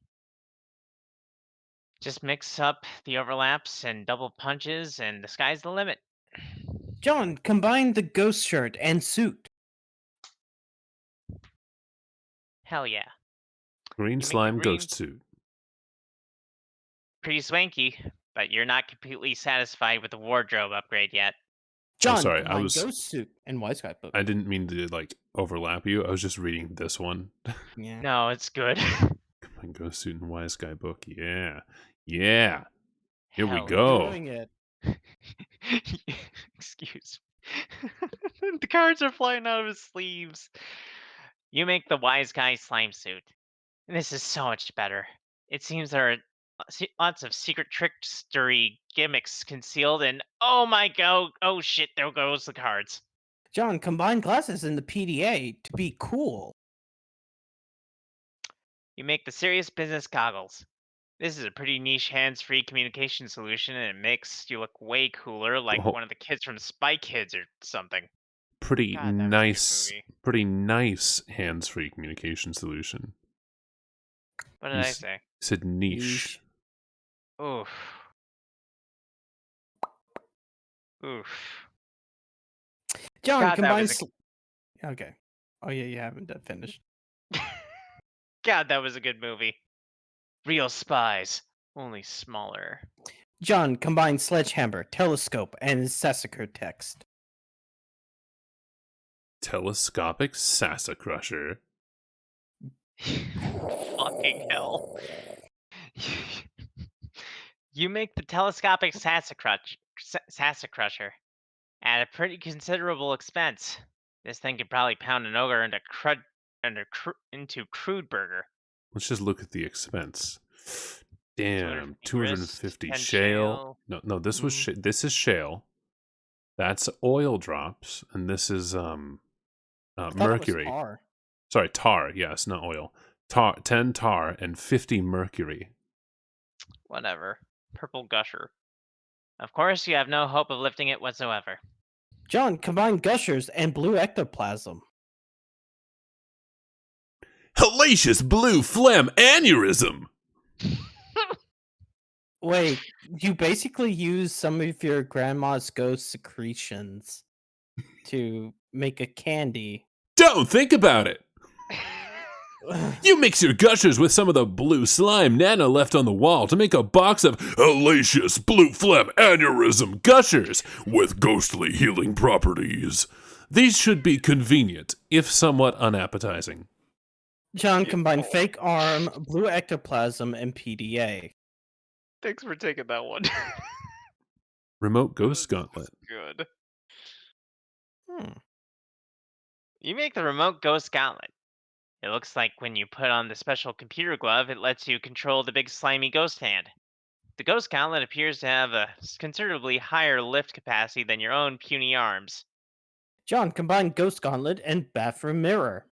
[SPEAKER 1] Just mix up the overlaps and double punches, and the sky's the limit.
[SPEAKER 2] John, combine the ghost shirt and suit.
[SPEAKER 1] Hell yeah.
[SPEAKER 5] Green
[SPEAKER 1] You make the
[SPEAKER 5] slime
[SPEAKER 1] green
[SPEAKER 5] ghost suit.
[SPEAKER 1] pretty swanky, but you're not completely satisfied with the wardrobe upgrade yet.
[SPEAKER 2] John,
[SPEAKER 5] sorry,
[SPEAKER 2] combine ghost suit and wise guy book.
[SPEAKER 5] I didn't mean to like overlap you. I was just reading this one.
[SPEAKER 2] Yeah.
[SPEAKER 1] No, it's good.
[SPEAKER 5] My ghost suit and wise guy book. Yeah. Yeah. Here we
[SPEAKER 1] Hell
[SPEAKER 5] go.
[SPEAKER 2] Doing it.
[SPEAKER 1] Excuse me. The cards are flying out of his sleeves. You make the wise guy slime suit. This is so much better. It seems there are lots of secret trickstery gimmicks concealed, and oh my god, oh shit, there goes the cards.
[SPEAKER 2] John, combine glasses in the PDA to be cool.
[SPEAKER 1] You make the serious business goggles. This is a pretty niche hands-free communication solution, and it makes you look way cooler, like
[SPEAKER 5] Oh,
[SPEAKER 1] one of the kids from Spy Kids or something.
[SPEAKER 5] pretty
[SPEAKER 1] God, that was a good
[SPEAKER 5] nice,
[SPEAKER 1] movie.
[SPEAKER 5] pretty nice hands-free communication solution.
[SPEAKER 1] What did
[SPEAKER 5] You
[SPEAKER 1] I say?
[SPEAKER 5] said niche.
[SPEAKER 1] Oof. Oof.
[SPEAKER 2] John,
[SPEAKER 1] God, that
[SPEAKER 2] combine.
[SPEAKER 1] was
[SPEAKER 2] Okay. Oh yeah, you haven't finished.
[SPEAKER 1] God, that was a good movie. Real spies, only smaller.
[SPEAKER 2] John, combine sledgehammer, telescope, and Sassacre text.
[SPEAKER 5] Telescopic Sassa Crusher.
[SPEAKER 1] Fucking hell. You make the telescopic Sassacrusher at a pretty considerable expense. This thing could probably pound an ogre into crude burger.
[SPEAKER 5] Let's just look at the expense. Damn,
[SPEAKER 1] 250 grist,
[SPEAKER 5] 250
[SPEAKER 1] 10
[SPEAKER 5] shale. No, this was
[SPEAKER 2] Mm.
[SPEAKER 5] this is shale. That's oil drops, and this is
[SPEAKER 2] I thought it was
[SPEAKER 5] mercury.
[SPEAKER 2] tar.
[SPEAKER 5] Sorry, tar. Yes, not oil. 10 tar and 50 mercury.
[SPEAKER 1] Whatever. Purple gusher. Of course, you have no hope of lifting it whatsoever.
[SPEAKER 2] John, combine gushers and blue ectoplasm.
[SPEAKER 5] Hellacious blue phlegm aneurysm.
[SPEAKER 2] Wait, you basically use some of your grandma's ghost secretions to make a candy.
[SPEAKER 5] Don't think about it. You mix your gushers with some of the blue slime Nana left on the wall to make a box of hellacious blue phlegm aneurysm gushers with ghostly healing properties. These should be convenient, if somewhat unappetizing.
[SPEAKER 2] John, combine fake arm, blue ectoplasm, and PDA.
[SPEAKER 1] Thanks for taking that one.
[SPEAKER 5] Remote ghost gauntlet.
[SPEAKER 1] Good.
[SPEAKER 2] Hmm.
[SPEAKER 1] You make the remote ghost gauntlet. It looks like when you put on the special computer glove, it lets you control the big slimy ghost hand. The ghost gauntlet appears to have a considerably higher lift capacity than your own puny arms.
[SPEAKER 2] John, combine ghost gauntlet and bathroom mirror.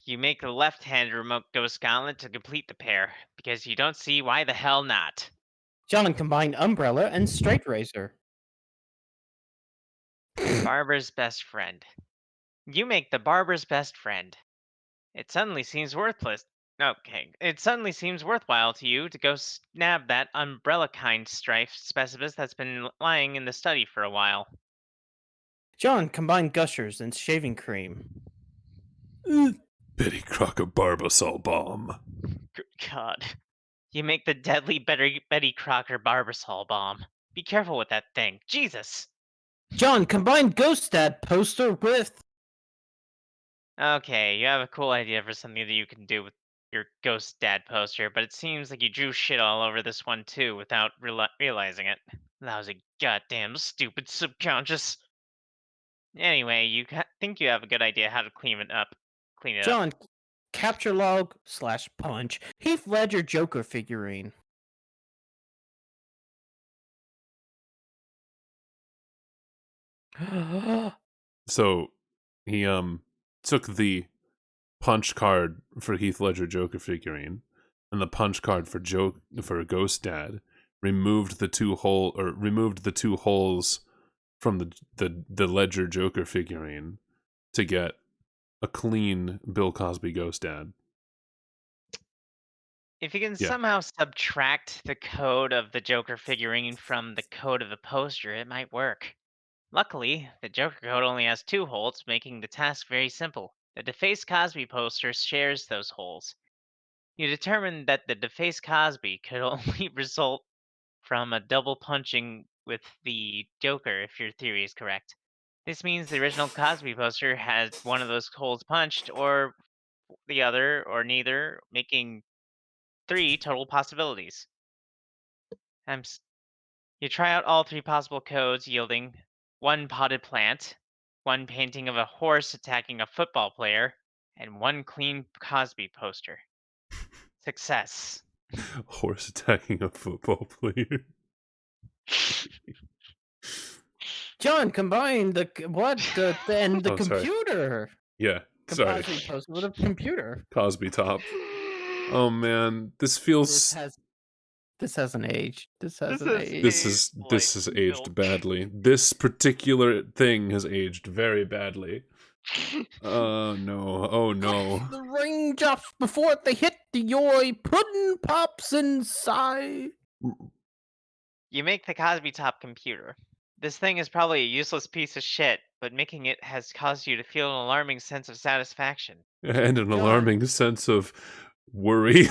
[SPEAKER 1] You make the left-handed remote ghost gauntlet to complete the pair, because you don't see why the hell not.
[SPEAKER 2] John, combine umbrella and straight razor.
[SPEAKER 1] Barber's best friend. You make the barber's best friend. It suddenly seems worthless. Okay, it suddenly seems worthwhile to you to go snab that umbrella kind strife specimen that's been lying in the study for a while.
[SPEAKER 2] John, combine gushers and shaving cream.
[SPEAKER 5] Betty Crocker Barbasol Bomb.
[SPEAKER 1] Good God. You make the deadly Betty Crocker Barbasol bomb. Be careful with that thing. Jesus!
[SPEAKER 2] John, combine ghost dad poster with.
[SPEAKER 1] Okay, you have a cool idea for something that you can do with your ghost dad poster, but it seems like you drew shit all over this one too without realizing it. Lousy goddamn stupid subconscious. Anyway, think you have a good idea how to clean it up. Clean it up.
[SPEAKER 2] John, capture log / punch. Heath Ledger Joker figurine.
[SPEAKER 5] So he took the punch card for Heath Ledger Joker figurine and the punch card for Ghost Dad, removed the two holes from the Ledger Joker figurine to get a clean Bill Cosby Ghost Dad.
[SPEAKER 1] If you can
[SPEAKER 5] Yeah.
[SPEAKER 1] somehow subtract the code of the Joker figurine from the code of the poster, it might work. Luckily, the Joker code only has 2 holes, making the task very simple. The defaced Cosby poster shares those holes. You determined that the defaced Cosby could only result from a double punching with the Joker if your theory is correct. This means the original Cosby poster had one of those holes punched, or the other, or neither, making 3 total possibilities. You try out all 3 possible codes, yielding 1 potted plant, 1 painting of a horse attacking a football player, and 1 clean Cosby poster. Success.
[SPEAKER 5] Horse attacking a football player.
[SPEAKER 2] John, combine the and the
[SPEAKER 5] Oh, sorry.
[SPEAKER 2] computer.
[SPEAKER 5] Yeah, sorry.
[SPEAKER 2] Cosby poster with a computer.
[SPEAKER 5] Cosby top. Oh man, this feels.
[SPEAKER 2] This hasn't aged. This hasn't
[SPEAKER 1] has
[SPEAKER 2] aged.
[SPEAKER 5] This has aged badly. This particular thing has aged very badly. Oh no! Oh no!
[SPEAKER 2] The ring just before they hit the yoy, pudding pops inside.
[SPEAKER 1] You make the Cosby top computer. This thing is probably a useless piece of shit, but making it has caused you to feel an alarming sense of satisfaction.
[SPEAKER 5] And an
[SPEAKER 2] John.
[SPEAKER 5] alarming sense of worry.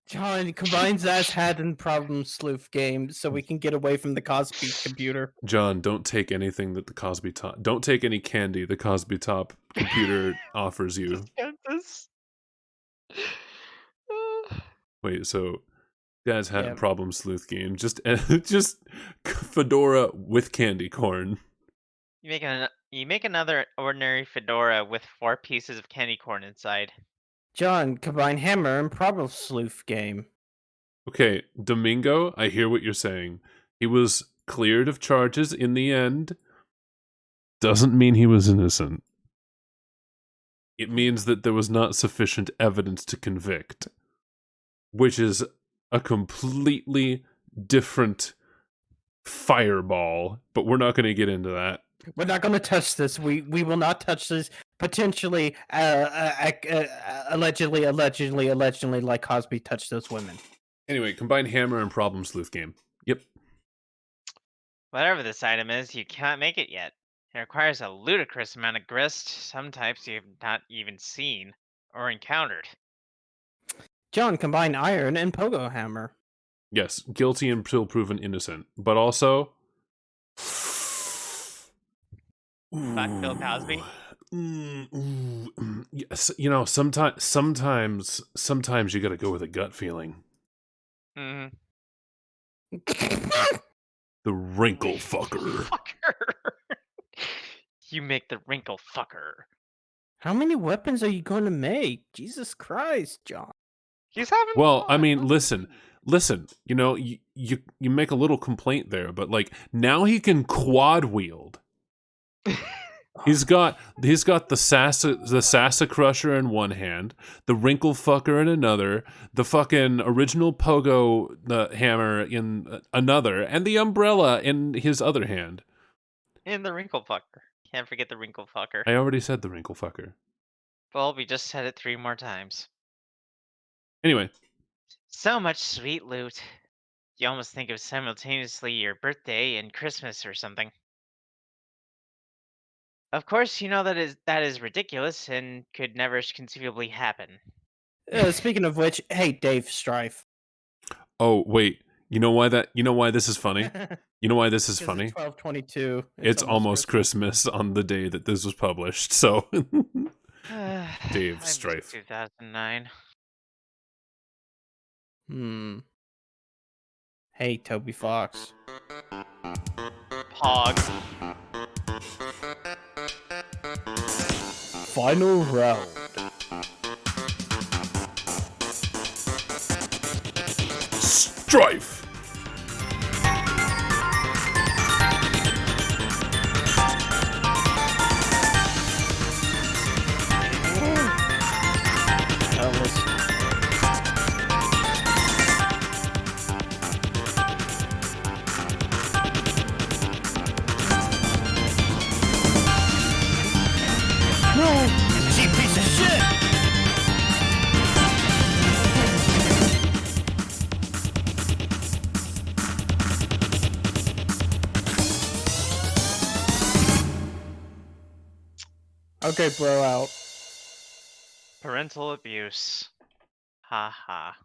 [SPEAKER 2] John combines Zaz Hat and Problem Sleuth game so we can get away from the Cosby computer.
[SPEAKER 5] John, don't take anything that the Cosby top. Don't take any candy the Cosby top computer offers you. Wait, so Dad's had a problem sleuth game. Just fedora with candy corn.
[SPEAKER 1] You make another ordinary fedora with 4 pieces of candy corn inside.
[SPEAKER 2] John, combine Hammer and Problem Sleuth game.
[SPEAKER 5] Okay, Domingo, I hear what you're saying. He was cleared of charges in the end. Doesn't mean he was innocent. It means that there was not sufficient evidence to convict, which is a completely different fireball, but we're not going to get into that.
[SPEAKER 2] We're not going to touch this. We will not touch this. Potentially, allegedly, like Cosby touched those women.
[SPEAKER 5] Anyway, combine Hammer and Problem Sleuth game. Yep.
[SPEAKER 1] Whatever this item is, you can't make it yet. It requires a ludicrous amount of grist, some types you have not even seen or encountered.
[SPEAKER 2] John, combine Iron and Pogo Hammer.
[SPEAKER 5] Yes, guilty until proven innocent, but also
[SPEAKER 1] Fuck Bill Cosby.
[SPEAKER 5] Yes, you know, sometimes you gotta go with a gut feeling.
[SPEAKER 1] Mm-hmm.
[SPEAKER 5] The wrinkle fucker.
[SPEAKER 1] You make the wrinkle fucker.
[SPEAKER 2] How many weapons are you going to make? Jesus Christ, John.
[SPEAKER 1] He's having
[SPEAKER 5] Well,
[SPEAKER 1] fun.
[SPEAKER 5] I mean, listen. You know, you make a little complaint there, but like now he can quad wield. He's got the Sassa Crusher in one hand, the Wrinkle Fucker in another, the fucking original Pogo hammer in another, and the umbrella in his other hand.
[SPEAKER 1] And the wrinkle fucker. Can't forget the wrinkle fucker.
[SPEAKER 5] I already said the Wrinkle Fucker.
[SPEAKER 1] Well, we just said it 3 more times.
[SPEAKER 5] Anyway,
[SPEAKER 1] So much sweet loot. You almost think of simultaneously your birthday and Christmas or something. Of course, you know that is ridiculous and could never conceivably happen.
[SPEAKER 2] Speaking of which, hey, Dave Strife.
[SPEAKER 5] oh wait, you know why this is funny? You know why this is funny?
[SPEAKER 2] 12/22.
[SPEAKER 5] It's almost Christmas on the day that this was published, so Dave
[SPEAKER 1] I miss
[SPEAKER 5] Strife.
[SPEAKER 1] 2009.
[SPEAKER 2] Hey, Toby Fox.
[SPEAKER 1] Pog.
[SPEAKER 2] Final round.
[SPEAKER 5] Strife.
[SPEAKER 2] Listen. No! Cheap piece of shit! Okay, bro, out.
[SPEAKER 1] Parental abuse. Ha ha.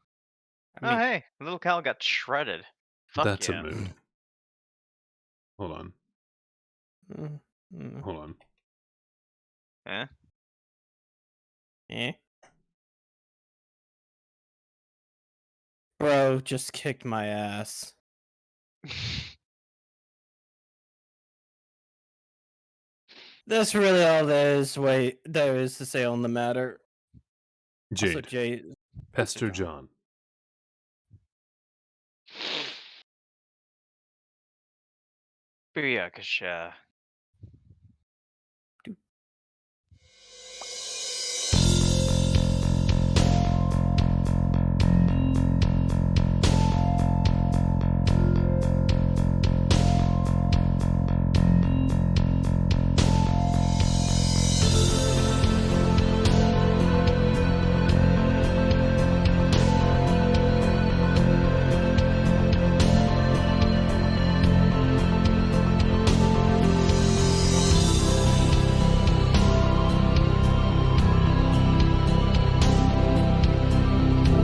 [SPEAKER 2] I mean,
[SPEAKER 1] Oh hey, little Cal got shredded. Fuck
[SPEAKER 5] That's
[SPEAKER 1] yeah.
[SPEAKER 5] a mood. Hold on.
[SPEAKER 2] mm, mm,
[SPEAKER 5] Hold on.
[SPEAKER 1] Eh?
[SPEAKER 2] eh. Bro just kicked my ass. That's really all there is to say on the matter. Also,
[SPEAKER 5] Jade.
[SPEAKER 2] Jay,
[SPEAKER 5] Pester John.
[SPEAKER 1] Booyakasha.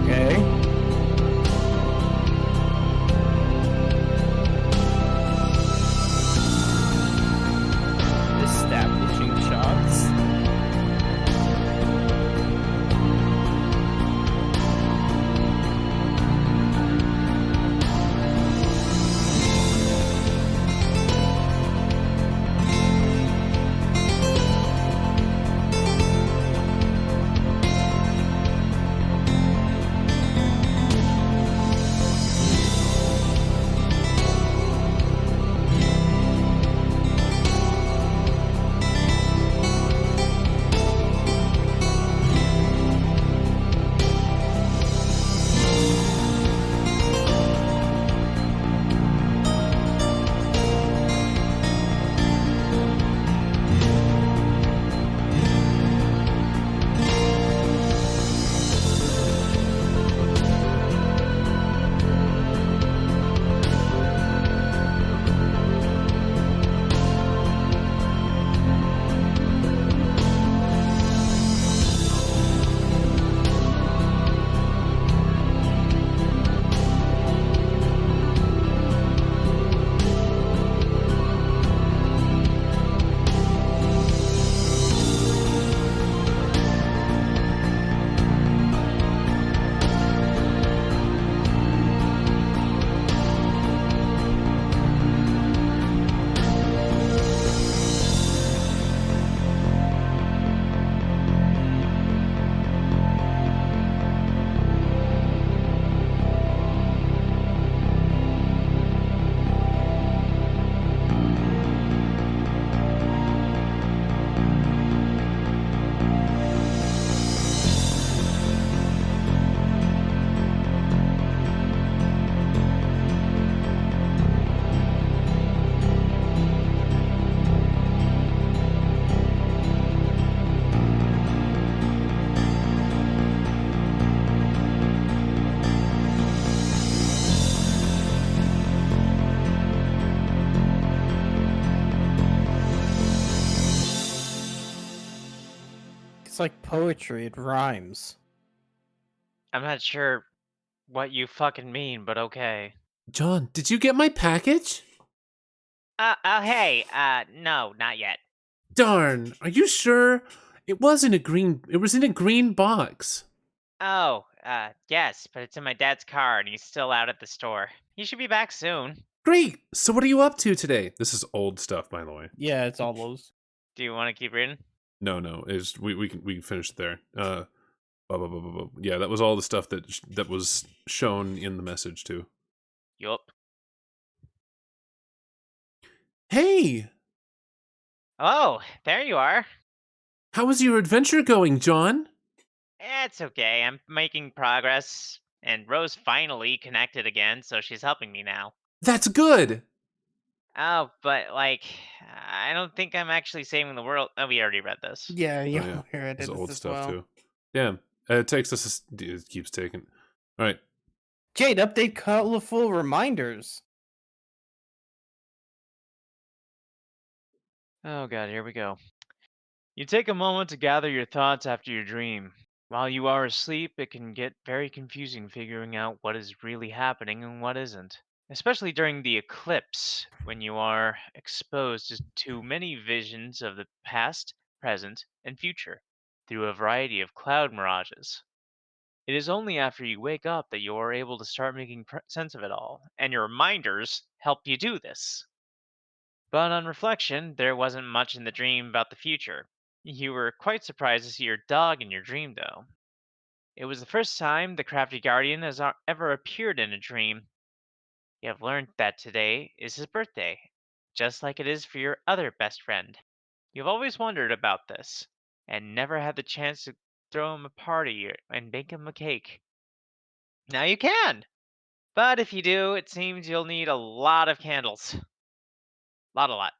[SPEAKER 2] Okay. Establishing shots. It's like poetry, it rhymes.
[SPEAKER 1] I'm not sure what you fucking mean, but okay.
[SPEAKER 6] John, did you get my package?
[SPEAKER 1] Hey, no, not yet.
[SPEAKER 6] Darn, are you sure? It was in a green box.
[SPEAKER 1] Oh, Yes, but it's in my dad's car and he's still out at the store. He should be back soon.
[SPEAKER 6] Great. So what are you up to today?
[SPEAKER 5] This is old stuff, by the way.
[SPEAKER 2] Yeah, it's all those.
[SPEAKER 1] Do you want to keep reading?
[SPEAKER 5] No. Is we can finish it there. Yeah, that was all the stuff that was shown in the message too.
[SPEAKER 1] Yup.
[SPEAKER 6] Hey,
[SPEAKER 1] Oh, there you are.
[SPEAKER 6] how is your adventure going, John?
[SPEAKER 1] It's okay. I'm making progress. And Rose finally connected again, so she's helping me now.
[SPEAKER 6] That's good.
[SPEAKER 1] Oh, but like, I don't think I'm actually saving the world. Oh, we already read this.
[SPEAKER 2] Yeah, you
[SPEAKER 5] Oh, yeah.
[SPEAKER 2] hear it
[SPEAKER 5] It's
[SPEAKER 2] as
[SPEAKER 5] old
[SPEAKER 2] as
[SPEAKER 5] stuff
[SPEAKER 2] well.
[SPEAKER 5] too. Damn. It takes us. It keeps taking. All right.
[SPEAKER 2] Jade, update colorful reminders.
[SPEAKER 1] Oh god, here we go. You take a moment to gather your thoughts after your dream. While you are asleep, it can get very confusing figuring out what is really happening and what isn't. Especially during the eclipse, when you are exposed to too many visions of the past, present, and future through a variety of cloud mirages. It is only after you wake up that you are able to start making sense of it all, and your reminders help you do this. But on reflection, there wasn't much in the dream about the future. You were quite surprised to see your dog in your dream, though. It was the first time the crafty guardian has ever appeared in a dream. You have learned that today is his birthday, just like it is for your other best friend. You've always wondered about this, and never had the chance to throw him a party and bake him a cake. Now you can! But if you do, it seems you'll need a lot of candles. A lot.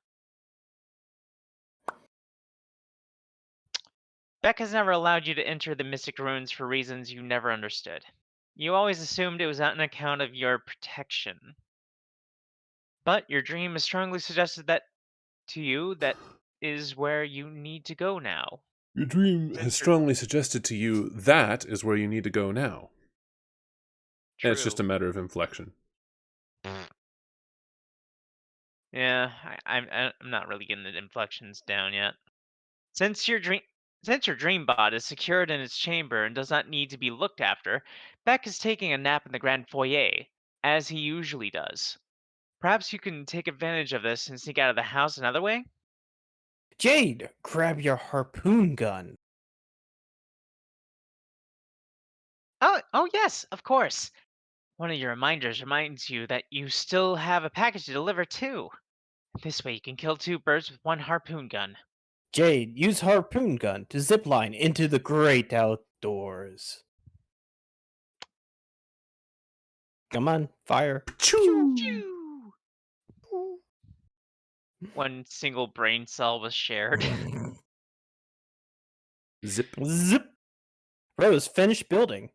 [SPEAKER 1] Beck has never allowed you to enter the Mystic Ruins for reasons you never understood. You always assumed it was on account of your protection. But your dream has strongly suggested that to you that is where you need to go now.
[SPEAKER 5] Your dream has
[SPEAKER 1] Since you're
[SPEAKER 5] strongly suggested to you that is where you need to go now. And it's just a
[SPEAKER 1] true.
[SPEAKER 5] matter of inflection.
[SPEAKER 1] Yeah, I'm not really getting the inflections down yet. Since your dream since your dream bot is secured in its chamber and does not need to be looked after, Beck is taking a nap in the grand foyer, as he usually does. Perhaps you can take advantage of this and sneak out of the house another way?
[SPEAKER 2] Jade, grab your harpoon gun.
[SPEAKER 1] Oh yes, of course. One of your reminders reminds you that you still have a package to deliver too. This way you can kill two birds with one harpoon gun.
[SPEAKER 2] Jade, use harpoon gun to zipline into the great outdoors. Come on, fire.
[SPEAKER 6] Choo.
[SPEAKER 1] Phew! One single brain cell was shared.
[SPEAKER 6] Zip.
[SPEAKER 2] Zip. Rose, finish building.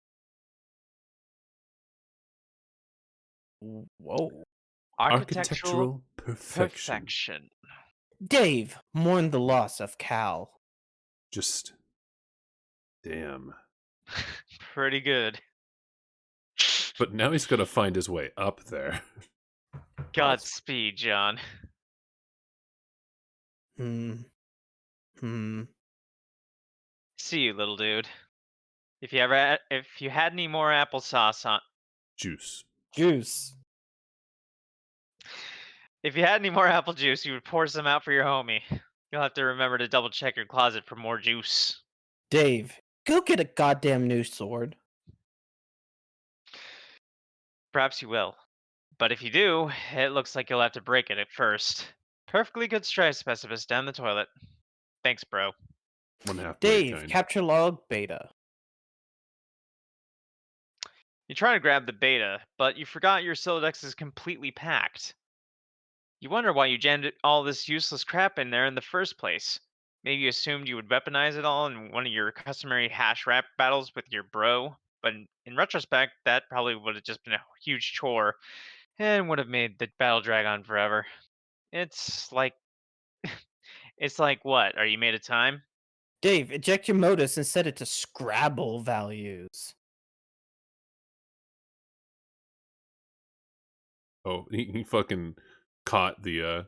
[SPEAKER 2] Whoa.
[SPEAKER 1] Architectural
[SPEAKER 5] perfection.
[SPEAKER 1] perfection.
[SPEAKER 2] Dave, mourn the loss of Cal.
[SPEAKER 5] Just damn.
[SPEAKER 1] Pretty good.
[SPEAKER 5] But now he's got to find his way up there.
[SPEAKER 1] Godspeed, John.
[SPEAKER 2] Hmm.
[SPEAKER 1] See you, little dude. If you had any more applesauce on,
[SPEAKER 5] Juice.
[SPEAKER 2] Juice.
[SPEAKER 1] if you had any more apple juice, you would pour some out for your homie. You'll have to remember to double check your closet for more juice.
[SPEAKER 2] Dave, go get a goddamn new sword.
[SPEAKER 1] Perhaps you will. But if you do, it looks like you'll have to break it at first. Perfectly good stripe specimens down the toilet. Thanks, bro.
[SPEAKER 5] 1/2
[SPEAKER 2] Dave,
[SPEAKER 5] kind.
[SPEAKER 2] capture log beta.
[SPEAKER 1] You try to grab the beta, but you forgot your Silodex is completely packed. You wonder why you jammed all this useless crap in there in the first place. Maybe you assumed you would weaponize it all in one of your customary hash rap battles with your bro, but in retrospect, that probably would have just been a huge chore and would have made the battle drag on forever. It's like, it's like what? Are you made of time?
[SPEAKER 2] Dave, eject your modus and set it to Scrabble values.
[SPEAKER 5] Oh, he fucking caught the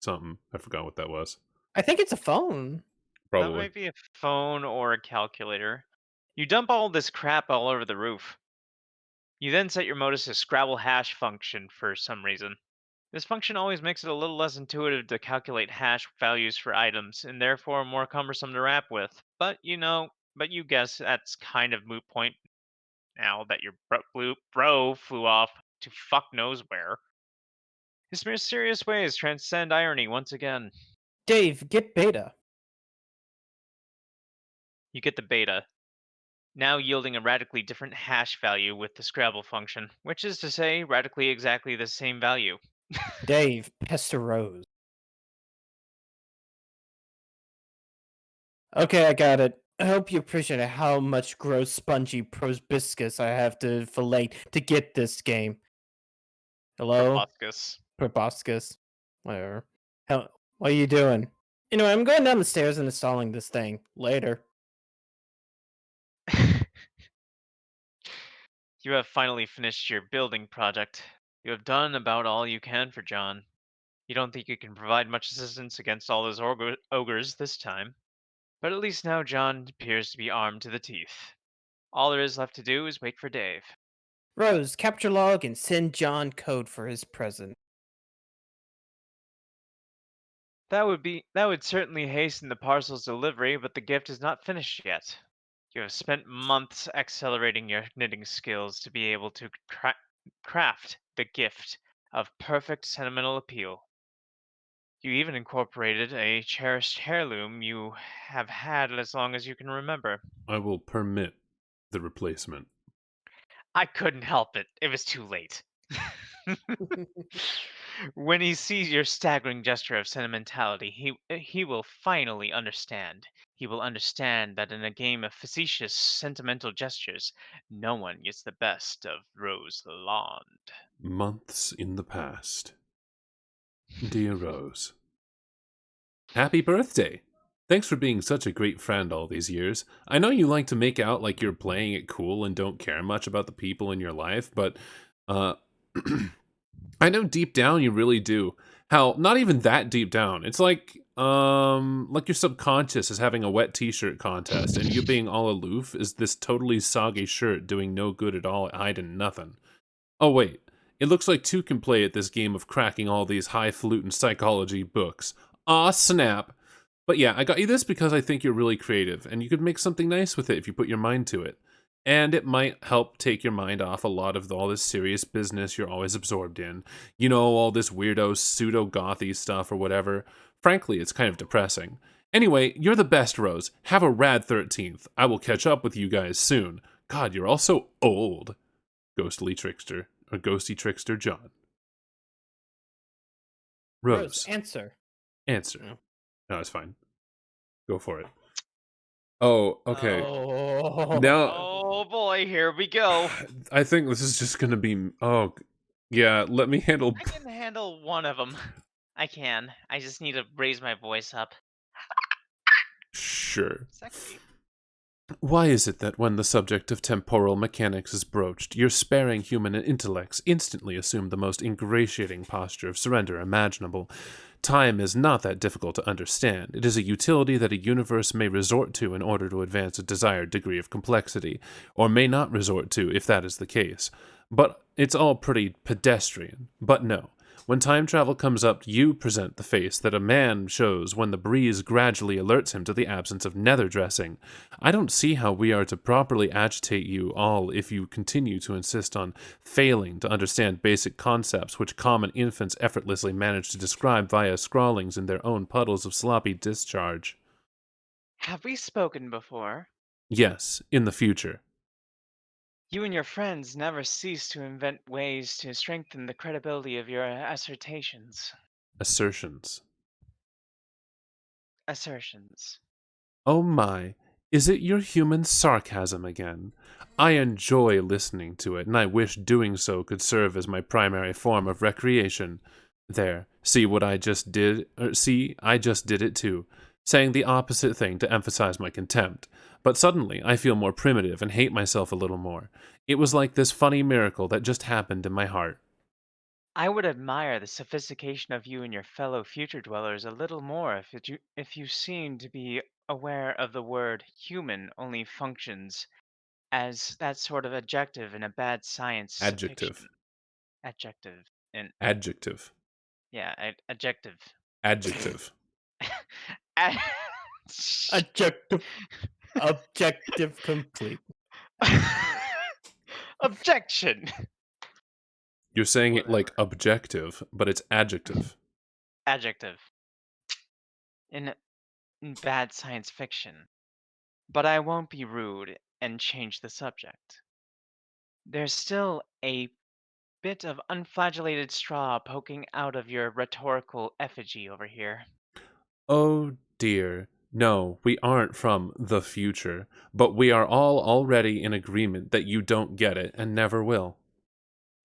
[SPEAKER 5] something. I forgot what that was.
[SPEAKER 2] I think it's a phone.
[SPEAKER 1] That
[SPEAKER 5] Probably.
[SPEAKER 1] might be a phone or a calculator. You dump all this crap all over the roof. You then set your modus to Scrabble hash function for some reason. This function always makes it a little less intuitive to calculate hash values for items, and therefore more cumbersome to wrap with. But you guess that's kind of moot point now that your bro flew off to fuck knows where. His mysterious ways transcend irony once again.
[SPEAKER 2] Dave, get beta.
[SPEAKER 1] You get the beta, now yielding a radically different hash value with the Scrabble function, which is to say, radically exactly the same value.
[SPEAKER 2] Dave, pester Rose. Okay, I got it. I hope you appreciate how much gross spongy proboscis I have to fillet to get this game. Hello?
[SPEAKER 1] Proboscis.
[SPEAKER 2] Proboscis. Whatever. Hell, what are you doing? Anyway, I'm going down the stairs and installing this thing. Later.
[SPEAKER 1] You have finally finished your building project. You have done about all you can for John. You don't think you can provide much assistance against all those ogres this time. But at least now John appears to be armed to the teeth. All there is left to do is wait for Dave.
[SPEAKER 2] Rose, capture log and send John code for his present.
[SPEAKER 1] That would certainly hasten the parcel's delivery, but the gift is not finished yet. You have spent months accelerating your knitting skills to be able to craft the gift of perfect sentimental appeal. You even incorporated a cherished heirloom you have had as long as you can remember.
[SPEAKER 5] I will permit the replacement.
[SPEAKER 1] I couldn't help it. It was too late. When he sees your staggering gesture of sentimentality, he will finally understand. He will understand that in a game of facetious, sentimental gestures, no one gets the best of Rose Lalonde.
[SPEAKER 5] Months in the past. Dear Rose. Happy birthday! Thanks for being such a great friend all these years. I know you like to make out like you're playing it cool and don't care much about the people in your life, but, I know deep down you really do. Hell, not even that deep down. It's like your subconscious is having a wet t-shirt contest, and you being all aloof is this totally soggy shirt doing no good at all, hiding nothing. Oh wait, it looks like two can play at this game of cracking all these highfalutin psychology books. Aw, snap. But yeah, I got you this because I think you're really creative, and you could make something nice with it if you put your mind to it. And it might help take your mind off a lot of all this serious business you're always absorbed in. You know, all this weirdo pseudo-gothy stuff or whatever. Frankly, it's kind of depressing. Anyway, you're the best, Rose. Have a rad 13th. I will catch up with you guys soon. God, you're all so old. Ghostly trickster, or ghosty trickster John. Rose,
[SPEAKER 2] answer.
[SPEAKER 5] answer.
[SPEAKER 2] No.
[SPEAKER 5] No, it's fine. Go for it. Oh, okay.
[SPEAKER 2] Oh.
[SPEAKER 5] Now,
[SPEAKER 1] Oh boy, here we go.
[SPEAKER 5] I think this is just gonna be. Oh, yeah. Let me handle.
[SPEAKER 1] I can handle one of them. I can. I just need to raise my voice up.
[SPEAKER 5] Sure.
[SPEAKER 1] Sexy.
[SPEAKER 5] Why is it that when the subject of temporal mechanics is broached, your sparing human intellects instantly assume the most ingratiating posture of surrender imaginable? Time is not that difficult to understand. It is a utility that a universe may resort to in order to advance a desired degree of complexity, or may not resort to if that is the case. But it's all pretty pedestrian. But no. When time travel comes up, you present the face that a man shows when the breeze gradually alerts him to the absence of nether dressing. I don't see how we are to properly agitate you all if you continue to insist on failing to understand basic concepts which common infants effortlessly manage to describe via scrawlings in their own puddles of sloppy discharge.
[SPEAKER 1] Have we spoken before?
[SPEAKER 5] Yes, in the future.
[SPEAKER 1] You and your friends never cease to invent ways to strengthen the credibility of your assertions.
[SPEAKER 5] Assertions.
[SPEAKER 1] Assertions.
[SPEAKER 5] Oh my, is it your human sarcasm again? I enjoy listening to it, and I wish doing so could serve as my primary form of recreation. There, see what I just did? See, I just did it too, saying the opposite thing to emphasize my contempt. But suddenly, I feel more primitive and hate myself a little more. It was like this funny miracle that just happened in my heart.
[SPEAKER 1] I would admire the sophistication of you and your fellow future dwellers a little more if you seemed to be aware of the word human only functions as that sort of adjective in a bad science fiction.
[SPEAKER 5] Adjective.
[SPEAKER 1] Adjective. And
[SPEAKER 5] Adjective.
[SPEAKER 1] yeah, adjective.
[SPEAKER 5] Adjective.
[SPEAKER 1] Ad-
[SPEAKER 2] Objective, objective complete.
[SPEAKER 1] Objection.
[SPEAKER 5] You're saying it like
[SPEAKER 1] Whatever.
[SPEAKER 5] objective, but it's adjective.
[SPEAKER 1] Adjective. In bad science fiction. But I won't be rude and change the subject. There's still a bit of unflagellated straw poking out of your rhetorical effigy over here.
[SPEAKER 5] Oh dear. No, we aren't from the future, but we are all already in agreement that you don't get it and never will.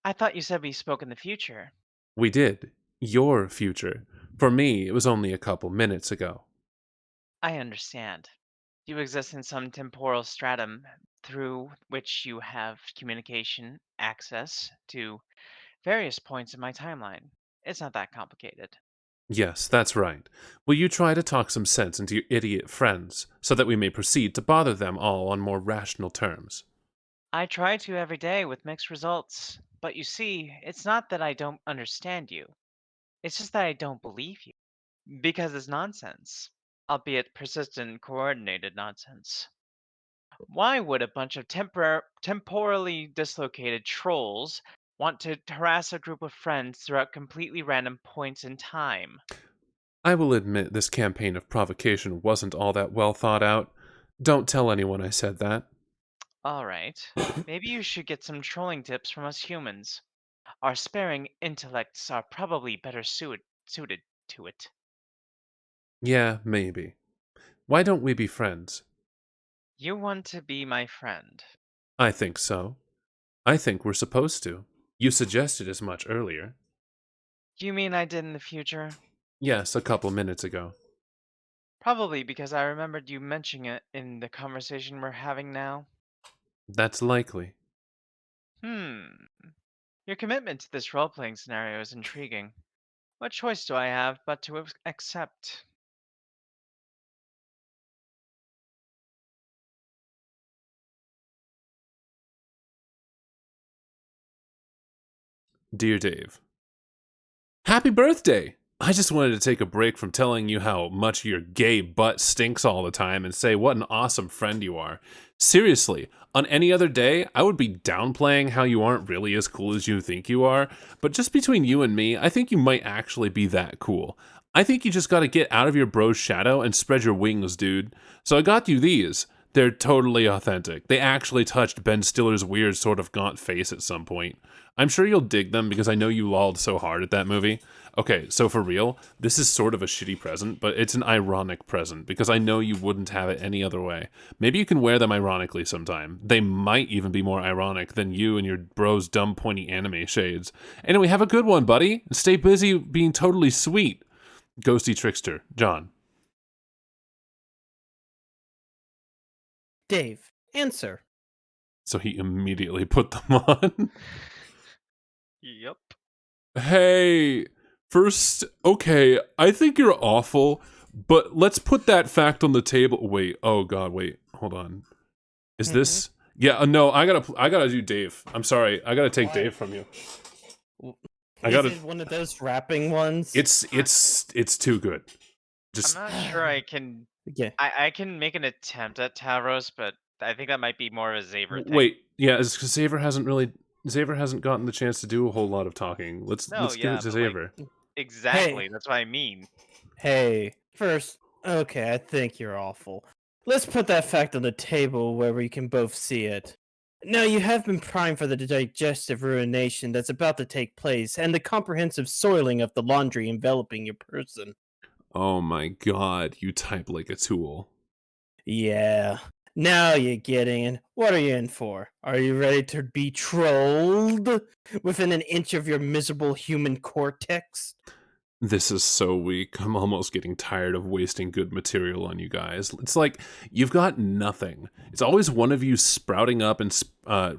[SPEAKER 1] I thought you said we spoke in the future.
[SPEAKER 5] We did. Your future. For me, it was only a couple minutes ago.
[SPEAKER 1] I understand. You exist in some temporal stratum through which you have communication, access to various points in my timeline. It's not that complicated.
[SPEAKER 5] Yes, that's right. Will you try to talk some sense into your idiot friends, so that we may proceed to bother them all on more rational terms?
[SPEAKER 1] I try to every day with mixed results, but you see, it's not that I don't understand you. It's just that I don't believe you. Because it's nonsense, albeit persistent, coordinated nonsense. Why would a bunch of temporally dislocated trolls want to harass a group of friends throughout completely random points in time?
[SPEAKER 5] I will admit this campaign of provocation wasn't all that well thought out. Don't tell anyone I said that.
[SPEAKER 1] Alright, maybe you should get some trolling tips from us humans. Our sparing intellects are probably better suited to it.
[SPEAKER 5] Yeah, maybe. Why don't we be friends?
[SPEAKER 1] You want to be my friend.
[SPEAKER 5] I think so. I think we're supposed to. You suggested as much earlier.
[SPEAKER 1] You mean I did in the future?
[SPEAKER 5] Yes, a couple minutes ago.
[SPEAKER 1] Probably because I remembered you mentioning it in the conversation we're having now.
[SPEAKER 5] That's likely.
[SPEAKER 1] Your commitment to this role playing scenario is intriguing. What choice do I have but to accept?
[SPEAKER 5] Dear Dave, happy birthday! I just wanted to take a break from telling you how much your gay butt stinks all the time and say what an awesome friend you are. Seriously, on any other day, I would be downplaying how you aren't really as cool as you think you are, but just between you and me, I think you might actually be that cool. I think you just gotta get out of your bro's shadow and spread your wings, dude. So I got you these. They're totally authentic. They actually touched Ben Stiller's weird sort of gaunt face at some point. I'm sure you'll dig them because I know you lolled so hard at that movie. Okay, so for real, this is sort of a shitty present, but it's an ironic present because I know you wouldn't have it any other way. Maybe you can wear them ironically sometime. They might even be more ironic than you and your bro's dumb pointy anime shades. Anyway, have a good one, buddy. Stay busy being totally sweet. Ghosty Trickster, John.
[SPEAKER 2] Dave, answer.
[SPEAKER 5] So he immediately put them on.
[SPEAKER 1] Yep.
[SPEAKER 5] Hey, first, okay, I think you're awful, but let's put that fact on the table. Wait, oh god, wait, hold on. Is this? Yeah, no, I gotta do Dave. I'm sorry, I gotta take Dave from you. I
[SPEAKER 2] Is
[SPEAKER 5] gotta.
[SPEAKER 2] it one of those rapping ones?
[SPEAKER 5] It's too good. Just
[SPEAKER 1] I'm not sure I can.
[SPEAKER 2] Yeah.
[SPEAKER 1] I can make an attempt at Tavros, but I think that might be more of a Xaver thing.
[SPEAKER 5] wait, yeah, it's because Xaver hasn't gotten the chance to do a whole lot of talking. Let's
[SPEAKER 1] No,
[SPEAKER 5] give
[SPEAKER 1] yeah,
[SPEAKER 5] it to
[SPEAKER 1] but, like,
[SPEAKER 5] Xaver.
[SPEAKER 1] Exactly. That's what I mean.
[SPEAKER 2] Hey, first, okay, I think you're awful. Let's put that fact on the table where we can both see it. Now, you have been primed for the digestive ruination that's about to take place and the comprehensive soiling of the laundry enveloping your person.
[SPEAKER 5] Oh my god, you type like a tool.
[SPEAKER 2] Yeah. Now you're getting in. What are you in for? Are you ready to be trolled within an inch of your miserable human cortex?
[SPEAKER 5] This is so weak. I'm almost getting tired of wasting good material on you guys. It's like you've got nothing. It's always one of you sprouting up and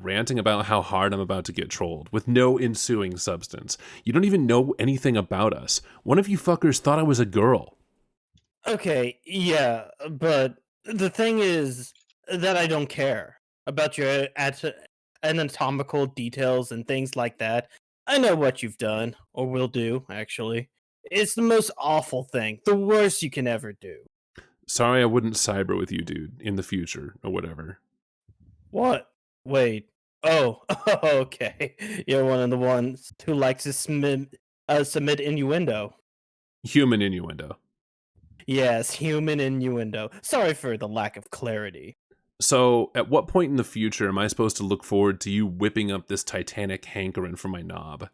[SPEAKER 5] ranting about how hard I'm about to get trolled with no ensuing substance. You don't even know anything about us. One of you fuckers thought I was a girl.
[SPEAKER 2] Okay, yeah, but the thing is that I don't care. about your anatomical details and things like that. I know what you've done, or will do, actually. It's the most awful thing, the worst you can ever do.
[SPEAKER 5] Sorry I wouldn't cyber with you, dude, in the future, or whatever.
[SPEAKER 2] What? Wait. Oh, okay. You're one of the ones who likes to submit innuendo.
[SPEAKER 5] Human innuendo.
[SPEAKER 2] Yes, human innuendo. Sorry for the lack of clarity.
[SPEAKER 5] So, at what point in the future am I supposed to look forward to you whipping up this titanic hankering for my knob?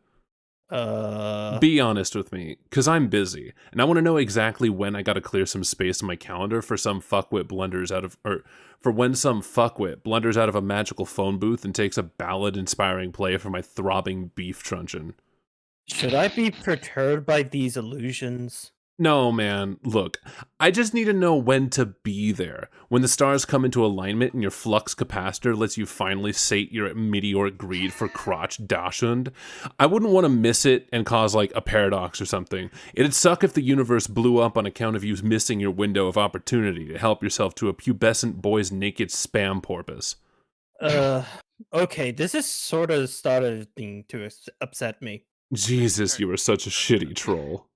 [SPEAKER 5] Be honest with me, because I'm busy, and I want to know exactly when I gotta clear some space in my calendar for some fuckwit blunders out of, or for when some fuckwit blunders out of a magical phone booth and takes a ballad-inspiring play for my throbbing beef truncheon.
[SPEAKER 2] Should I be perturbed by these illusions?
[SPEAKER 5] No, man, look, I just need to know when to be there. When the stars come into alignment and your flux capacitor lets you finally sate your meteoric greed for crotch dachshund. I wouldn't want to miss it and cause, like, a paradox or something. It'd suck if the universe blew up on account of you missing your window of opportunity to help yourself to a pubescent boy's naked spam porpoise.
[SPEAKER 2] Okay, this is sort of starting to upset me.
[SPEAKER 5] Jesus, you are such a shitty troll.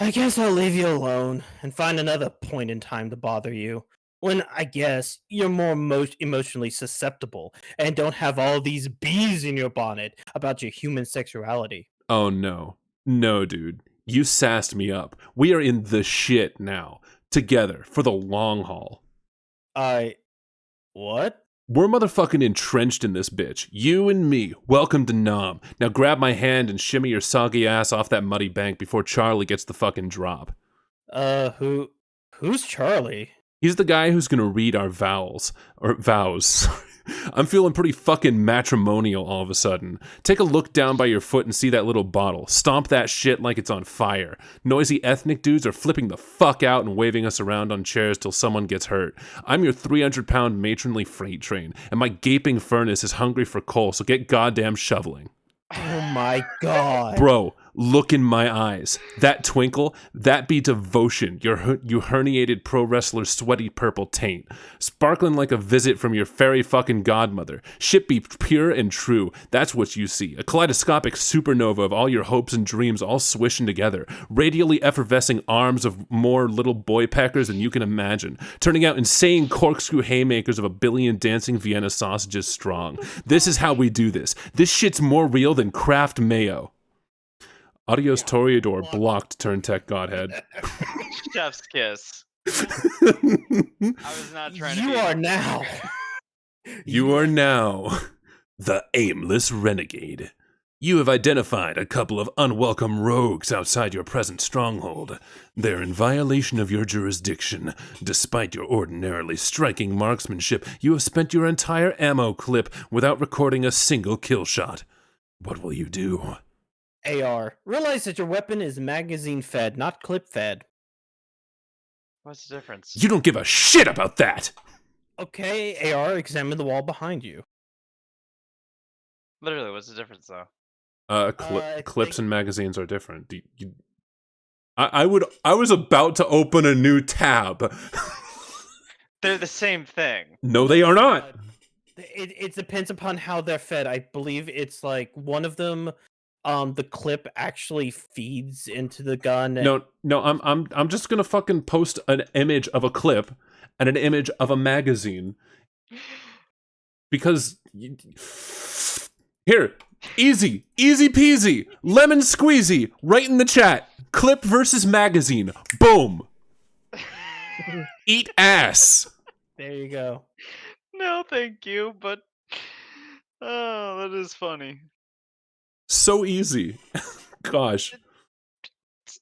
[SPEAKER 2] I guess I'll leave you alone and find another point in time to bother you. When I guess you're more emotionally susceptible and don't have all these bees in your bonnet about your human sexuality.
[SPEAKER 5] Oh no. No, dude. You sassed me up. We are in the shit now. Together, for the long haul.
[SPEAKER 2] What?
[SPEAKER 5] We're motherfucking entrenched in this bitch. You and me. Welcome to Nam. Now grab my hand and shimmy your soggy ass off that muddy bank before Charlie gets the fucking drop.
[SPEAKER 2] Who's Charlie?
[SPEAKER 5] He's the guy who's gonna read our vows. I'm feeling pretty fucking matrimonial all of a sudden. Take a look down by your foot and see that little bottle. Stomp that shit like it's on fire. Noisy ethnic dudes are flipping the fuck out and waving us around on chairs till someone gets hurt. I'm your 300-pound matronly freight train, and my gaping furnace is hungry for coal, so get goddamn shoveling.
[SPEAKER 2] Oh my god.
[SPEAKER 5] Bro, look in my eyes. That twinkle, that be devotion, you herniated pro wrestler's sweaty purple taint. Sparkling like a visit from your fairy fucking godmother. Shit be pure and true. That's what you see. A kaleidoscopic supernova of all your hopes and dreams all swishing together. Radially effervescing arms of more little boy peckers than you can imagine. Turning out insane corkscrew haymakers of a billion dancing Vienna sausages strong. This is how we do this. This shit's more real than Kraft mayo. Adios Toreador blocked Turntech Godhead.
[SPEAKER 1] Chef's kiss. I was not trying to.
[SPEAKER 2] You are now.
[SPEAKER 5] You are now the aimless renegade. You have identified a couple of unwelcome rogues outside your present stronghold. They're in violation of your jurisdiction. Despite your ordinarily striking marksmanship, you have spent your entire ammo clip without recording a single kill shot. What will you do?
[SPEAKER 2] AR, realize that your weapon is magazine fed, not clip fed.
[SPEAKER 1] What's the difference?
[SPEAKER 5] You don't give a shit about that!
[SPEAKER 2] Okay, AR, examine the wall behind you.
[SPEAKER 1] Literally, what's the difference though?
[SPEAKER 5] Clips and magazines are different. I was about to open a new tab.
[SPEAKER 1] They're the same thing.
[SPEAKER 5] No, they are not.
[SPEAKER 2] It depends upon how they're fed. I believe it's like one of them. The clip actually feeds into the gun.
[SPEAKER 5] No, I'm just gonna fucking post an image of a clip and an image of a magazine because here, easy peasy, lemon squeezy, right in the chat. Clip versus magazine, boom. Eat ass.
[SPEAKER 2] There you go.
[SPEAKER 1] No, thank you, but oh, that is funny.
[SPEAKER 5] So easy. Gosh.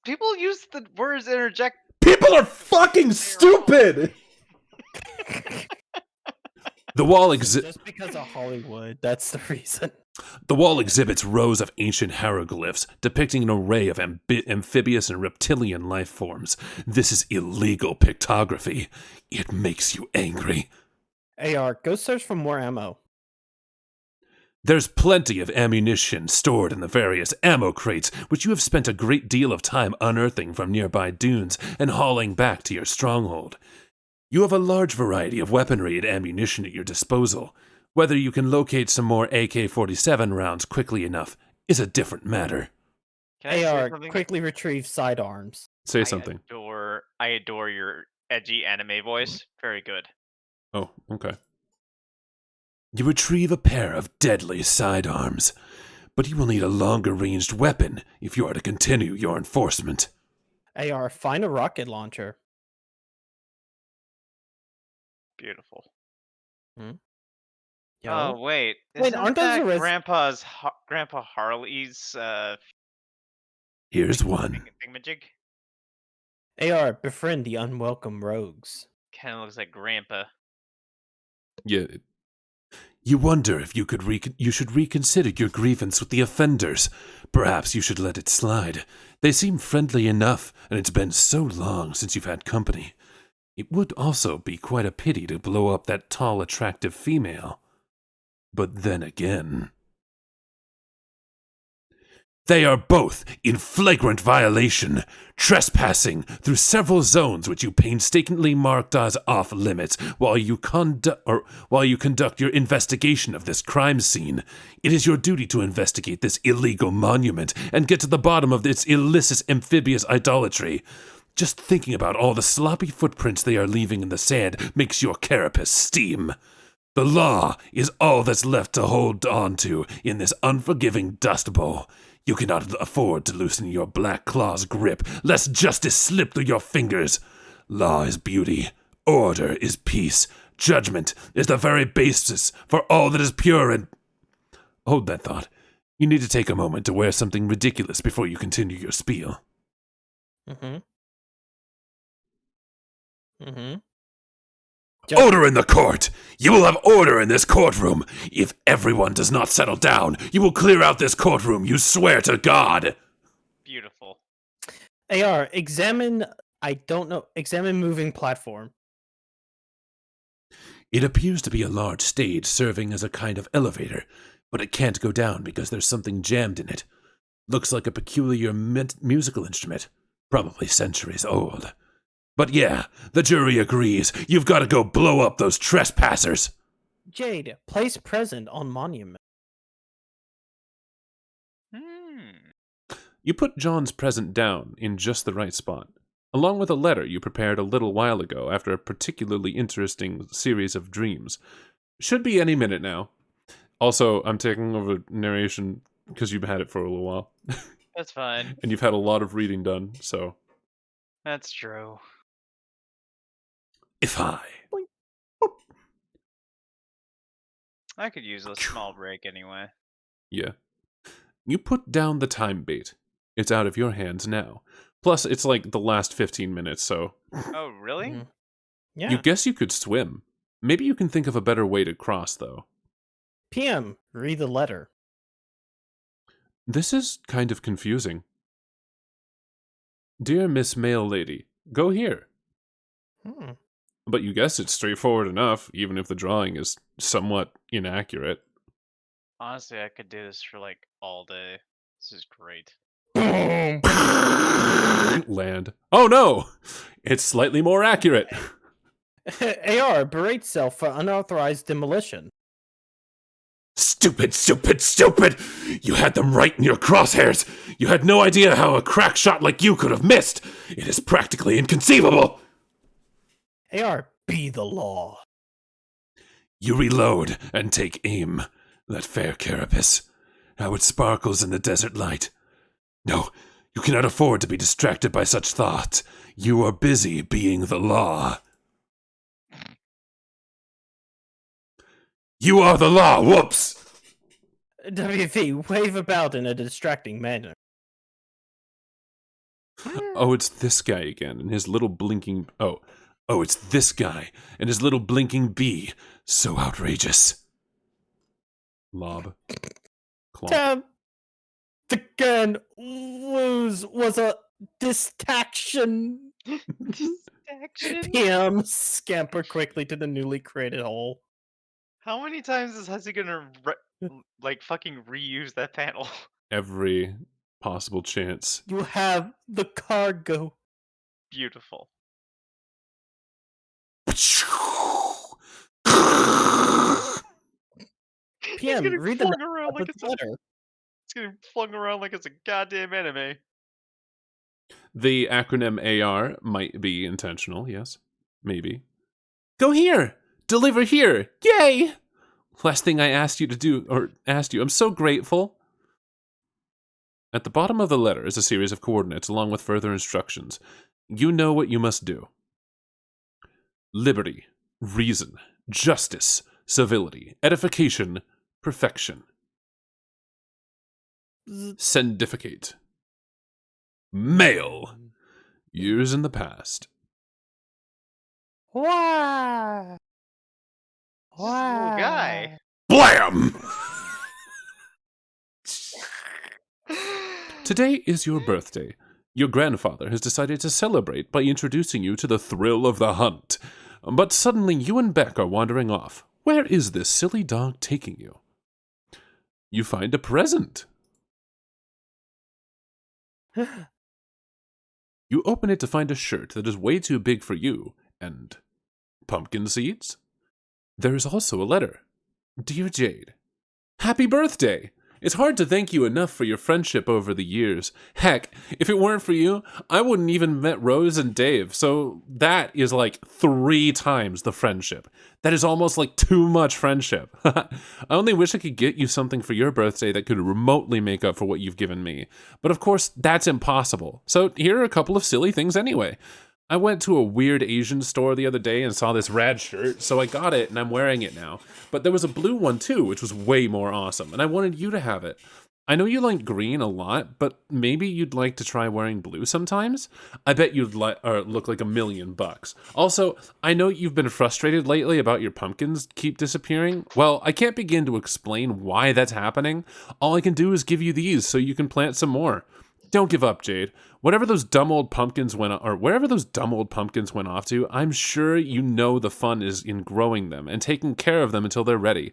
[SPEAKER 1] People use the words interject.
[SPEAKER 5] People are fucking stupid! The wall
[SPEAKER 2] Just because of Hollywood, that's the reason.
[SPEAKER 5] The wall exhibits rows of ancient hieroglyphs depicting an array of amphibious and reptilian life forms. This is illegal pictography. It makes you angry.
[SPEAKER 2] AR, go search for more ammo.
[SPEAKER 5] There's plenty of ammunition stored in the various ammo crates, which you have spent a great deal of time unearthing from nearby dunes and hauling back to your stronghold.
[SPEAKER 6] You have a large variety of weaponry and ammunition at your disposal. Whether you can locate some more AK-47 rounds quickly enough is a different matter.
[SPEAKER 1] Can I say
[SPEAKER 2] AR,
[SPEAKER 1] something?
[SPEAKER 2] quickly retrieve sidearms.
[SPEAKER 5] Say something.
[SPEAKER 1] I adore your edgy anime voice. Very good.
[SPEAKER 5] Oh, okay.
[SPEAKER 6] You retrieve a pair of deadly sidearms, but you will need a longer-ranged weapon if you are to continue your enforcement.
[SPEAKER 2] AR, find a rocket launcher.
[SPEAKER 1] Beautiful.
[SPEAKER 2] Yo.
[SPEAKER 1] Oh wait,
[SPEAKER 2] Wait,
[SPEAKER 1] isn't
[SPEAKER 2] aren't those
[SPEAKER 1] that
[SPEAKER 2] the
[SPEAKER 1] Grandpa Harley's
[SPEAKER 6] Here's one.
[SPEAKER 1] thingamajig?
[SPEAKER 2] AR, befriend the unwelcome rogues.
[SPEAKER 1] Kind of looks like Grandpa.
[SPEAKER 5] Yeah,
[SPEAKER 6] You wonder if you should reconsider your grievance with the offenders. Perhaps you should let it slide. They seem friendly enough, and it's been so long since you've had company. It would also be quite a pity to blow up that tall, attractive female. But then again, they are both in flagrant violation, trespassing through several zones which you painstakingly marked as off limits while you conduct your investigation of this crime scene. It is your duty to investigate this illegal monument and get to the bottom of its illicit amphibious idolatry. Just thinking about all the sloppy footprints they are leaving in the sand makes your carapace steam. The law is all that's left to hold on to in this unforgiving dust bowl. You cannot afford to loosen your black claw's grip, lest justice slip through your fingers. Law is beauty. Order is peace. Judgment is the very basis for all that is pure and... Hold that thought. You need to take a moment to wear something ridiculous before you continue your spiel. Order in the court! You will have order in this courtroom! If everyone does not settle down, you will clear out this courtroom, you swear to God!
[SPEAKER 1] Beautiful.
[SPEAKER 2] AR, examine moving platform.
[SPEAKER 6] It appears to be a large stage serving as a kind of elevator, but it can't go down because there's something jammed in it. Looks like a peculiar musical instrument, probably centuries old. But yeah, the jury agrees. You've got to go blow up those trespassers.
[SPEAKER 2] Jade, place present on monument.
[SPEAKER 5] you put John's present down in just the right spot, along with a letter you prepared a little while ago after a particularly interesting series of dreams. Should be any minute now. Also, I'm taking over narration because you've had it for a little while.
[SPEAKER 1] That's fine.
[SPEAKER 5] And you've had a lot of reading done, so...
[SPEAKER 1] That's true.
[SPEAKER 6] If I...
[SPEAKER 1] I could use a small break anyway.
[SPEAKER 5] Yeah. You put down the time bait. It's out of your hands now. Plus, it's like the last 15 minutes, so...
[SPEAKER 1] Oh, really?
[SPEAKER 2] Yeah.
[SPEAKER 5] You guess you could swim. Maybe you can think of a better way to cross, though.
[SPEAKER 2] PM, read the letter.
[SPEAKER 5] This is kind of confusing. Dear Miss Mail Lady, go here. But you guess it's straightforward enough, even if the drawing is somewhat inaccurate.
[SPEAKER 1] Honestly, I could do this for like all day. This is great.
[SPEAKER 5] Land. Oh no! It's slightly more accurate.
[SPEAKER 2] AR, berate self for unauthorized demolition.
[SPEAKER 6] Stupid, stupid, stupid! You had them right in your crosshairs! You had no idea how a crack shot like you could have missed! It is practically inconceivable!
[SPEAKER 2] AR, be the law.
[SPEAKER 6] You reload and take aim. That fair carapace. How it sparkles in the desert light. No, you cannot afford to be distracted by such thoughts. You are busy being the law. You are the law, whoops!
[SPEAKER 2] WV, wave about in a distracting manner.
[SPEAKER 5] Oh, it's this guy again, and his little blinking... Oh, it's this guy, and his little blinking bee. So outrageous. Lob. Clomp.
[SPEAKER 2] Tab. The gun was a distraction.
[SPEAKER 1] Distraction?
[SPEAKER 2] PM, scamper quickly to the newly created hole.
[SPEAKER 1] How many times is Huzzy gonna like fucking reuse that panel?
[SPEAKER 5] Every possible chance.
[SPEAKER 2] You have the cargo.
[SPEAKER 1] Beautiful.
[SPEAKER 2] PM,
[SPEAKER 1] getting
[SPEAKER 2] read the
[SPEAKER 1] flung around like it's
[SPEAKER 2] letter.
[SPEAKER 1] It's getting flung around like it's a goddamn anime.
[SPEAKER 5] The acronym AR might be intentional, yes. Maybe. Go here! Deliver here! Yay! Last thing I asked you to do, or asked you, I'm so grateful. At the bottom of the letter is a series of coordinates along with further instructions. You know what you must do. Liberty, reason, justice, civility, edification, perfection. Sendificate. Mail. Years in the past.
[SPEAKER 2] Wow.
[SPEAKER 1] This little guy.
[SPEAKER 5] Blam! Today is your birthday. Your grandfather has decided to celebrate by introducing you to the thrill of the hunt. But suddenly you and Beck are wandering off. Where is this silly dog taking you? You find a present. You open it to find a shirt that is way too big for you, and pumpkin seeds? There is also a letter. Dear Jade, happy birthday! It's hard to thank you enough for your friendship over the years. Heck, if it weren't for you, I wouldn't even met Rose and Dave, so that is like 3 times the friendship. That is almost like too much friendship. I only wish I could get you something for your birthday that could remotely make up for what you've given me. But of course, that's impossible. So here are a couple of silly things anyway. I went to a weird Asian store the other day and saw this rad shirt, so I got it and I'm wearing it now. But there was a blue one too, which was way more awesome, and I wanted you to have it. I know you like green a lot, but maybe you'd like to try wearing blue sometimes? I bet you'd look like $1,000,000. Also, I know you've been frustrated lately about your pumpkins keep disappearing. Well, I can't begin to explain why that's happening. All I can do is give you these so you can plant some more. Don't give up, Jade. Wherever those dumb old pumpkins went off to, I'm sure you know the fun is in growing them and taking care of them until they're ready.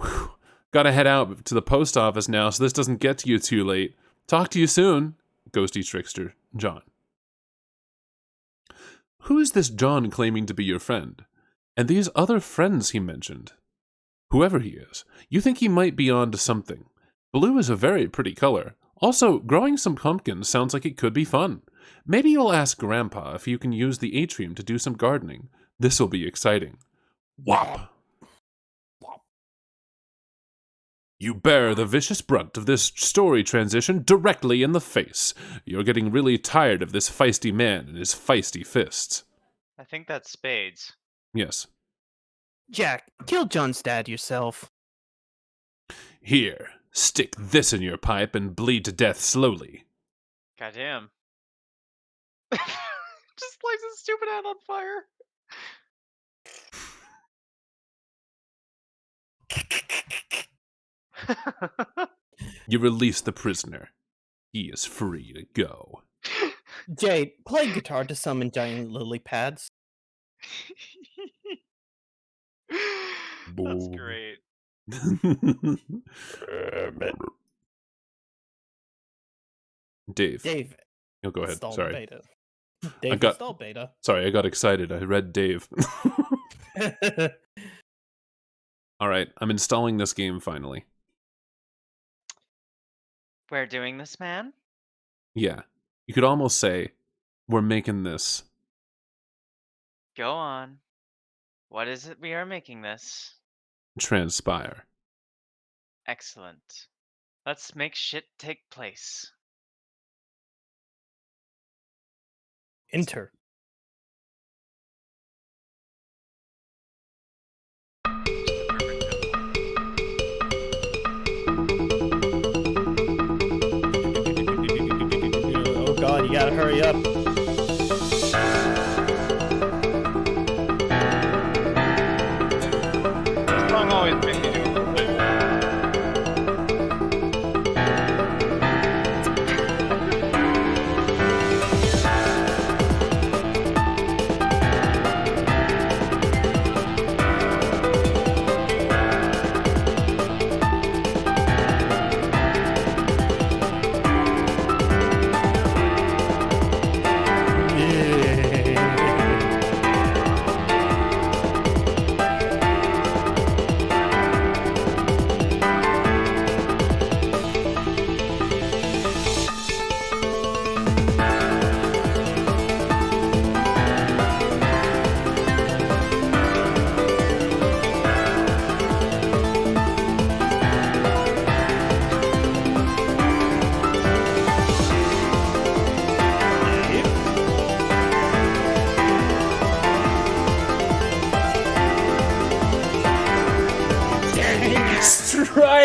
[SPEAKER 5] Whew. Gotta head out to the post office now so this doesn't get to you too late. Talk to you soon, Ghosty Trickster, John. Who is this John claiming to be your friend? And these other friends he mentioned? Whoever he is, you think he might be on to something. Blue is a very pretty color. Also, growing some pumpkins sounds like it could be fun. Maybe you'll ask Grandpa if you can use the atrium to do some gardening. This'll be exciting. Whop! You bear the vicious brunt of this story transition directly in the face. You're getting really tired of this feisty man and his feisty fists.
[SPEAKER 1] I think that's spades.
[SPEAKER 5] Yes.
[SPEAKER 2] Jack, kill John's dad yourself.
[SPEAKER 5] Here, stick this in your pipe and bleed to death slowly.
[SPEAKER 1] Goddamn. Just lights his stupid hand on fire.
[SPEAKER 5] You release the prisoner. He is free to go.
[SPEAKER 2] Jade, play guitar to summon giant lily pads.
[SPEAKER 1] That's great.
[SPEAKER 5] Dave. Oh, go ahead.
[SPEAKER 2] Install
[SPEAKER 5] Sorry.
[SPEAKER 2] Beta. Dave install beta.
[SPEAKER 5] Sorry, I got excited. I read Dave. All right, I'm installing this game finally.
[SPEAKER 1] We're doing this, man?
[SPEAKER 5] Yeah. You could almost say we're making this.
[SPEAKER 1] Go on. What is it we are making this?
[SPEAKER 5] Transpire.
[SPEAKER 1] Excellent. Let's make shit take place.
[SPEAKER 2] Enter. Oh god, you gotta hurry up.
[SPEAKER 1] This song always makes me do a little bit.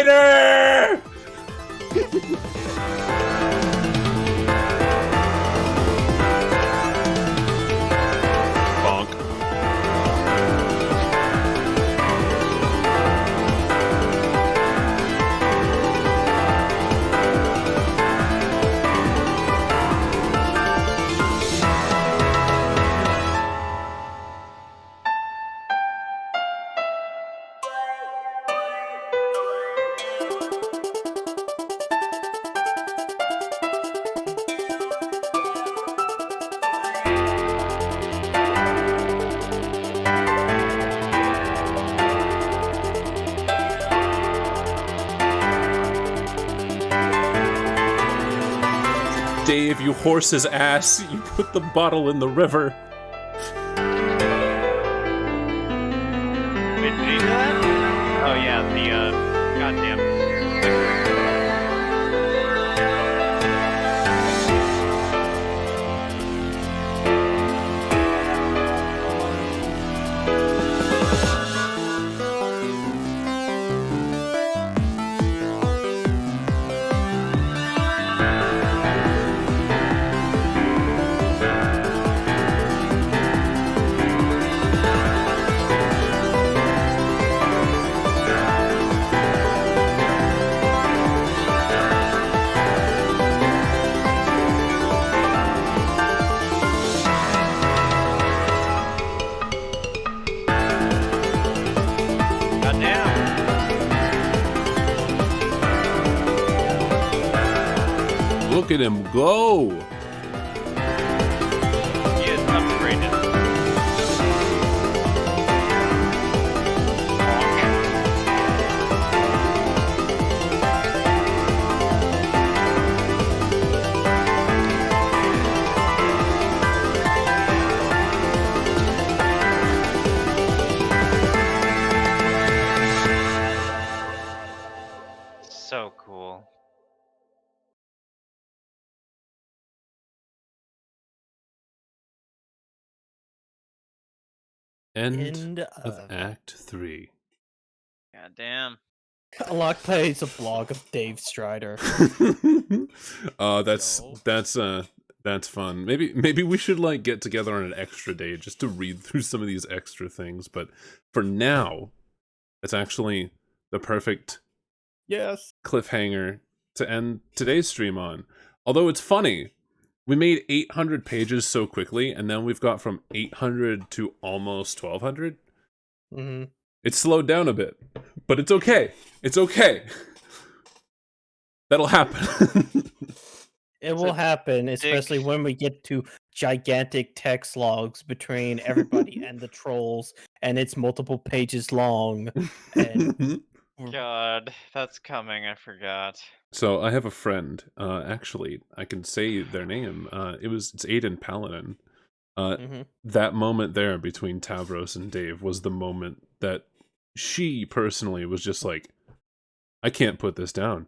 [SPEAKER 5] Spider! Bonk. Dave, you horse's ass, you put the bottle in the river.
[SPEAKER 1] Wait, did you do that? Oh yeah, the goddamn.
[SPEAKER 5] Look at him go!
[SPEAKER 1] He is upgraded. So cool.
[SPEAKER 5] End of
[SPEAKER 2] of
[SPEAKER 5] Act 3.
[SPEAKER 1] God damn.
[SPEAKER 2] Unlock plays a blog of Dave Strider.
[SPEAKER 5] That's fun. Maybe we should like get together on an extra day just to read through some of these extra things, but for now, it's actually the perfect
[SPEAKER 2] Yes.
[SPEAKER 5] cliffhanger to end today's stream on. Although it's funny, we made 800 pages so quickly, and then we've got from 800 to almost 1200.
[SPEAKER 2] Mm-hmm.
[SPEAKER 5] It's slowed down a bit, but it's okay. It's okay. That'll happen.
[SPEAKER 2] It will happen, especially when we get to gigantic text logs between everybody and the trolls, and it's multiple pages long. And
[SPEAKER 1] God, that's coming. I forgot.
[SPEAKER 5] So I have a friend, actually, I can say their name. It's Aiden Paladin. That moment there between Tavros and Dave was the moment that she personally was just like, I can't put this down.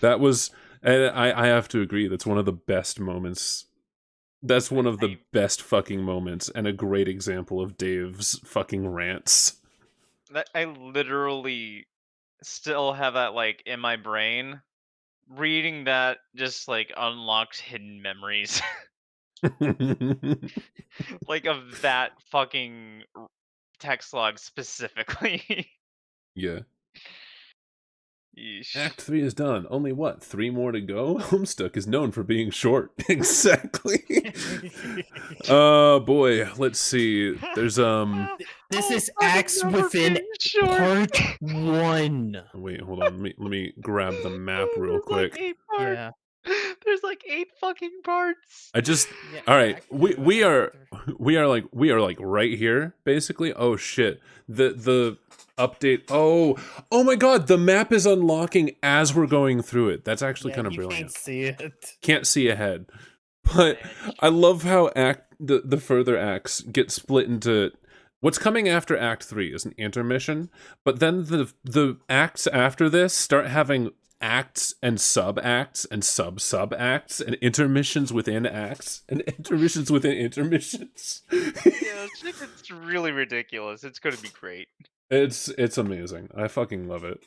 [SPEAKER 5] That was, and I have to agree, that's one of the best moments. That's one of the best fucking moments, and a great example of Dave's fucking rants.
[SPEAKER 1] I literally still have that like in my brain. Reading that just like unlocks hidden memories. Like of that fucking text log specifically.
[SPEAKER 5] Yeah.
[SPEAKER 1] Yeesh.
[SPEAKER 5] Act 3 is done. Only what? 3 more to go? Homestuck is known for being short. Exactly. Boy, let's see. There's
[SPEAKER 2] this is acts within part 1.
[SPEAKER 5] Wait, hold on. Let me grab the map real quick.
[SPEAKER 1] Like 8 parts.
[SPEAKER 2] Yeah.
[SPEAKER 1] There's like 8 fucking parts.
[SPEAKER 5] I just
[SPEAKER 2] Yeah,
[SPEAKER 5] all right.
[SPEAKER 2] Act
[SPEAKER 5] We are like right here basically. Oh shit. The update. Oh my god, the map is unlocking as we're going through it. That's actually kind of
[SPEAKER 2] you
[SPEAKER 5] brilliant.
[SPEAKER 2] can't see it.
[SPEAKER 5] Can't see ahead. But I love how the further acts get split into what's coming after Act 3 is an intermission, but then the acts after this start having acts and sub-acts and sub-sub-acts and intermissions within acts and intermissions within intermissions.
[SPEAKER 1] Yeah, it's really ridiculous. It's going to be great.
[SPEAKER 5] It's amazing. I fucking love it.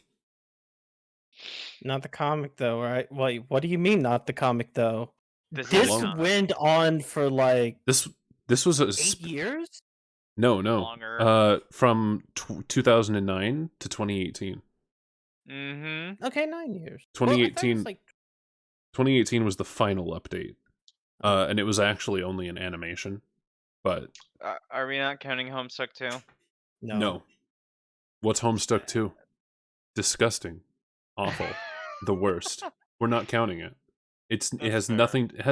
[SPEAKER 2] Not the comic though, right? Wait, what do you mean not the comic though?
[SPEAKER 1] This is
[SPEAKER 2] This
[SPEAKER 5] long-
[SPEAKER 1] comic.
[SPEAKER 2] went on for like
[SPEAKER 5] This was a
[SPEAKER 2] 8 years?
[SPEAKER 5] no
[SPEAKER 1] Longer.
[SPEAKER 5] from 2009 to 2018.
[SPEAKER 1] Mm-hmm.
[SPEAKER 2] Okay, 9 years. Well, I thought it
[SPEAKER 5] 2018
[SPEAKER 2] was like
[SPEAKER 5] 2018 was the final update. And it was actually only an animation. But
[SPEAKER 1] Are we not counting Homestuck too?
[SPEAKER 5] no. What's Homestuck 2? Disgusting. Awful. The worst. We're not counting it. It
[SPEAKER 1] That's
[SPEAKER 5] has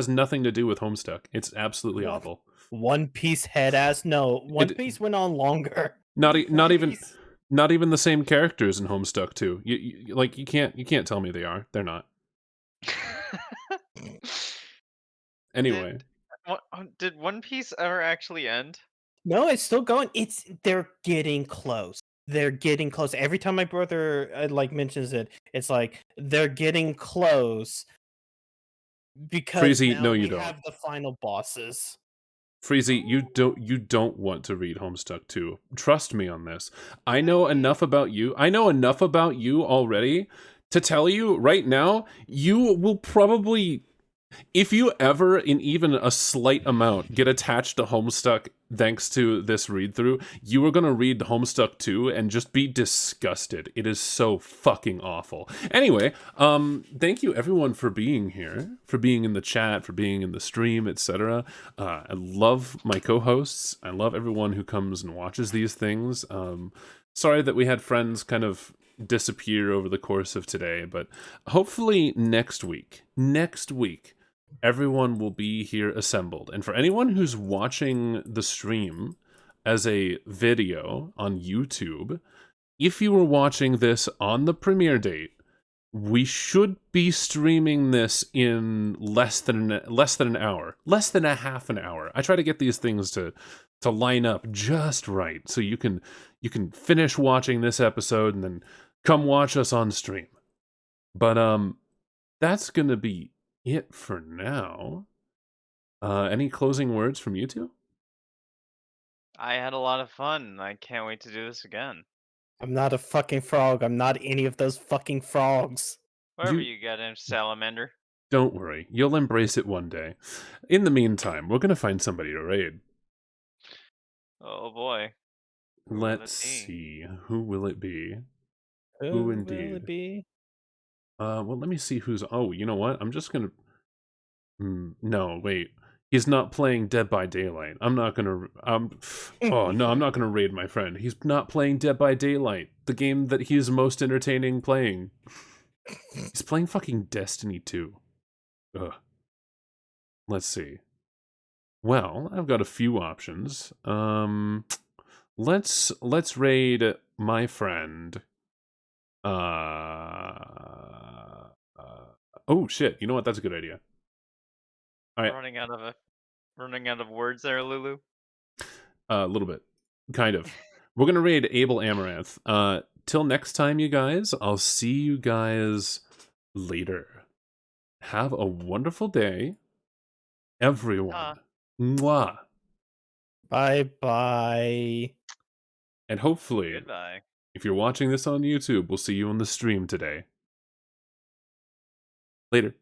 [SPEAKER 1] fair.
[SPEAKER 5] nothing to do with Homestuck. It's absolutely
[SPEAKER 2] What?
[SPEAKER 5] awful.
[SPEAKER 2] One Piece head ass. No, One Piece went on longer.
[SPEAKER 5] Not
[SPEAKER 2] One
[SPEAKER 5] even
[SPEAKER 2] Piece-
[SPEAKER 5] not even the same characters in Homestuck 2. You can't tell me they are. They're not. Anyway,
[SPEAKER 1] Did One Piece ever actually end?
[SPEAKER 2] No, it's still going. They're getting close. They're getting close. Every time my brother like mentions it, it's like they're getting close because
[SPEAKER 5] Freezy,
[SPEAKER 2] now
[SPEAKER 5] no, you
[SPEAKER 2] we
[SPEAKER 5] don't.
[SPEAKER 2] have the final bosses.
[SPEAKER 5] Freezy, you don't want to read Homestuck 2. Trust me on this. I know enough about you. I know enough about you already to tell you right now, you will probably, if you ever in even a slight amount get attached to Homestuck thanks to this read through, you are going to read Homestuck 2 and just be disgusted. It is so fucking awful. Anyway, thank you everyone for being here, for being in the chat, for being in the stream, etc. I love my co-hosts. I love everyone who comes and watches these things. Sorry that we had friends kind of disappear over the course of today, but hopefully next week, everyone will be here assembled. And for anyone who's watching the stream as a video on YouTube, if you were watching this on the premiere date, we should be streaming this in less than an hour, less than a half an hour. I try to get these things to line up just right so you can finish watching this episode and then come watch us on stream. But that's gonna be it for now. Any closing words from you two?
[SPEAKER 1] I had a lot of fun. I can't wait to do this again.
[SPEAKER 2] I'm not a fucking frog. I'm not any of those fucking frogs.
[SPEAKER 1] Wherever you got in, salamander.
[SPEAKER 5] Don't worry, you'll embrace it one day. In the meantime, we're gonna find somebody to raid.
[SPEAKER 1] Oh boy. Who will it
[SPEAKER 5] Let's
[SPEAKER 1] be?
[SPEAKER 5] see, who will it be?
[SPEAKER 2] Who
[SPEAKER 5] Who
[SPEAKER 2] will
[SPEAKER 5] indeed?
[SPEAKER 2] it be?
[SPEAKER 5] Well, let me see who's. Oh, you know what? I'm just gonna. No, wait. He's not playing Dead by Daylight. I'm not gonna. Oh no, I'm not gonna raid my friend. He's not playing Dead by Daylight, the game that he's most entertaining playing. He's playing fucking Destiny 2. Ugh. Let's see. Well, I've got a few options. Let's raid my friend. Oh shit! You know what? That's a good idea. All right.
[SPEAKER 1] Running out of words there, Lulu.
[SPEAKER 5] A little bit, kind of. We're gonna raid Abel Amaranth. Till next time, you guys. I'll see you guys later. Have a wonderful day, everyone. Mwah.
[SPEAKER 2] Bye bye.
[SPEAKER 5] And hopefully,
[SPEAKER 1] Goodbye.
[SPEAKER 5] if you're watching this on YouTube, we'll see you on the stream today. Later.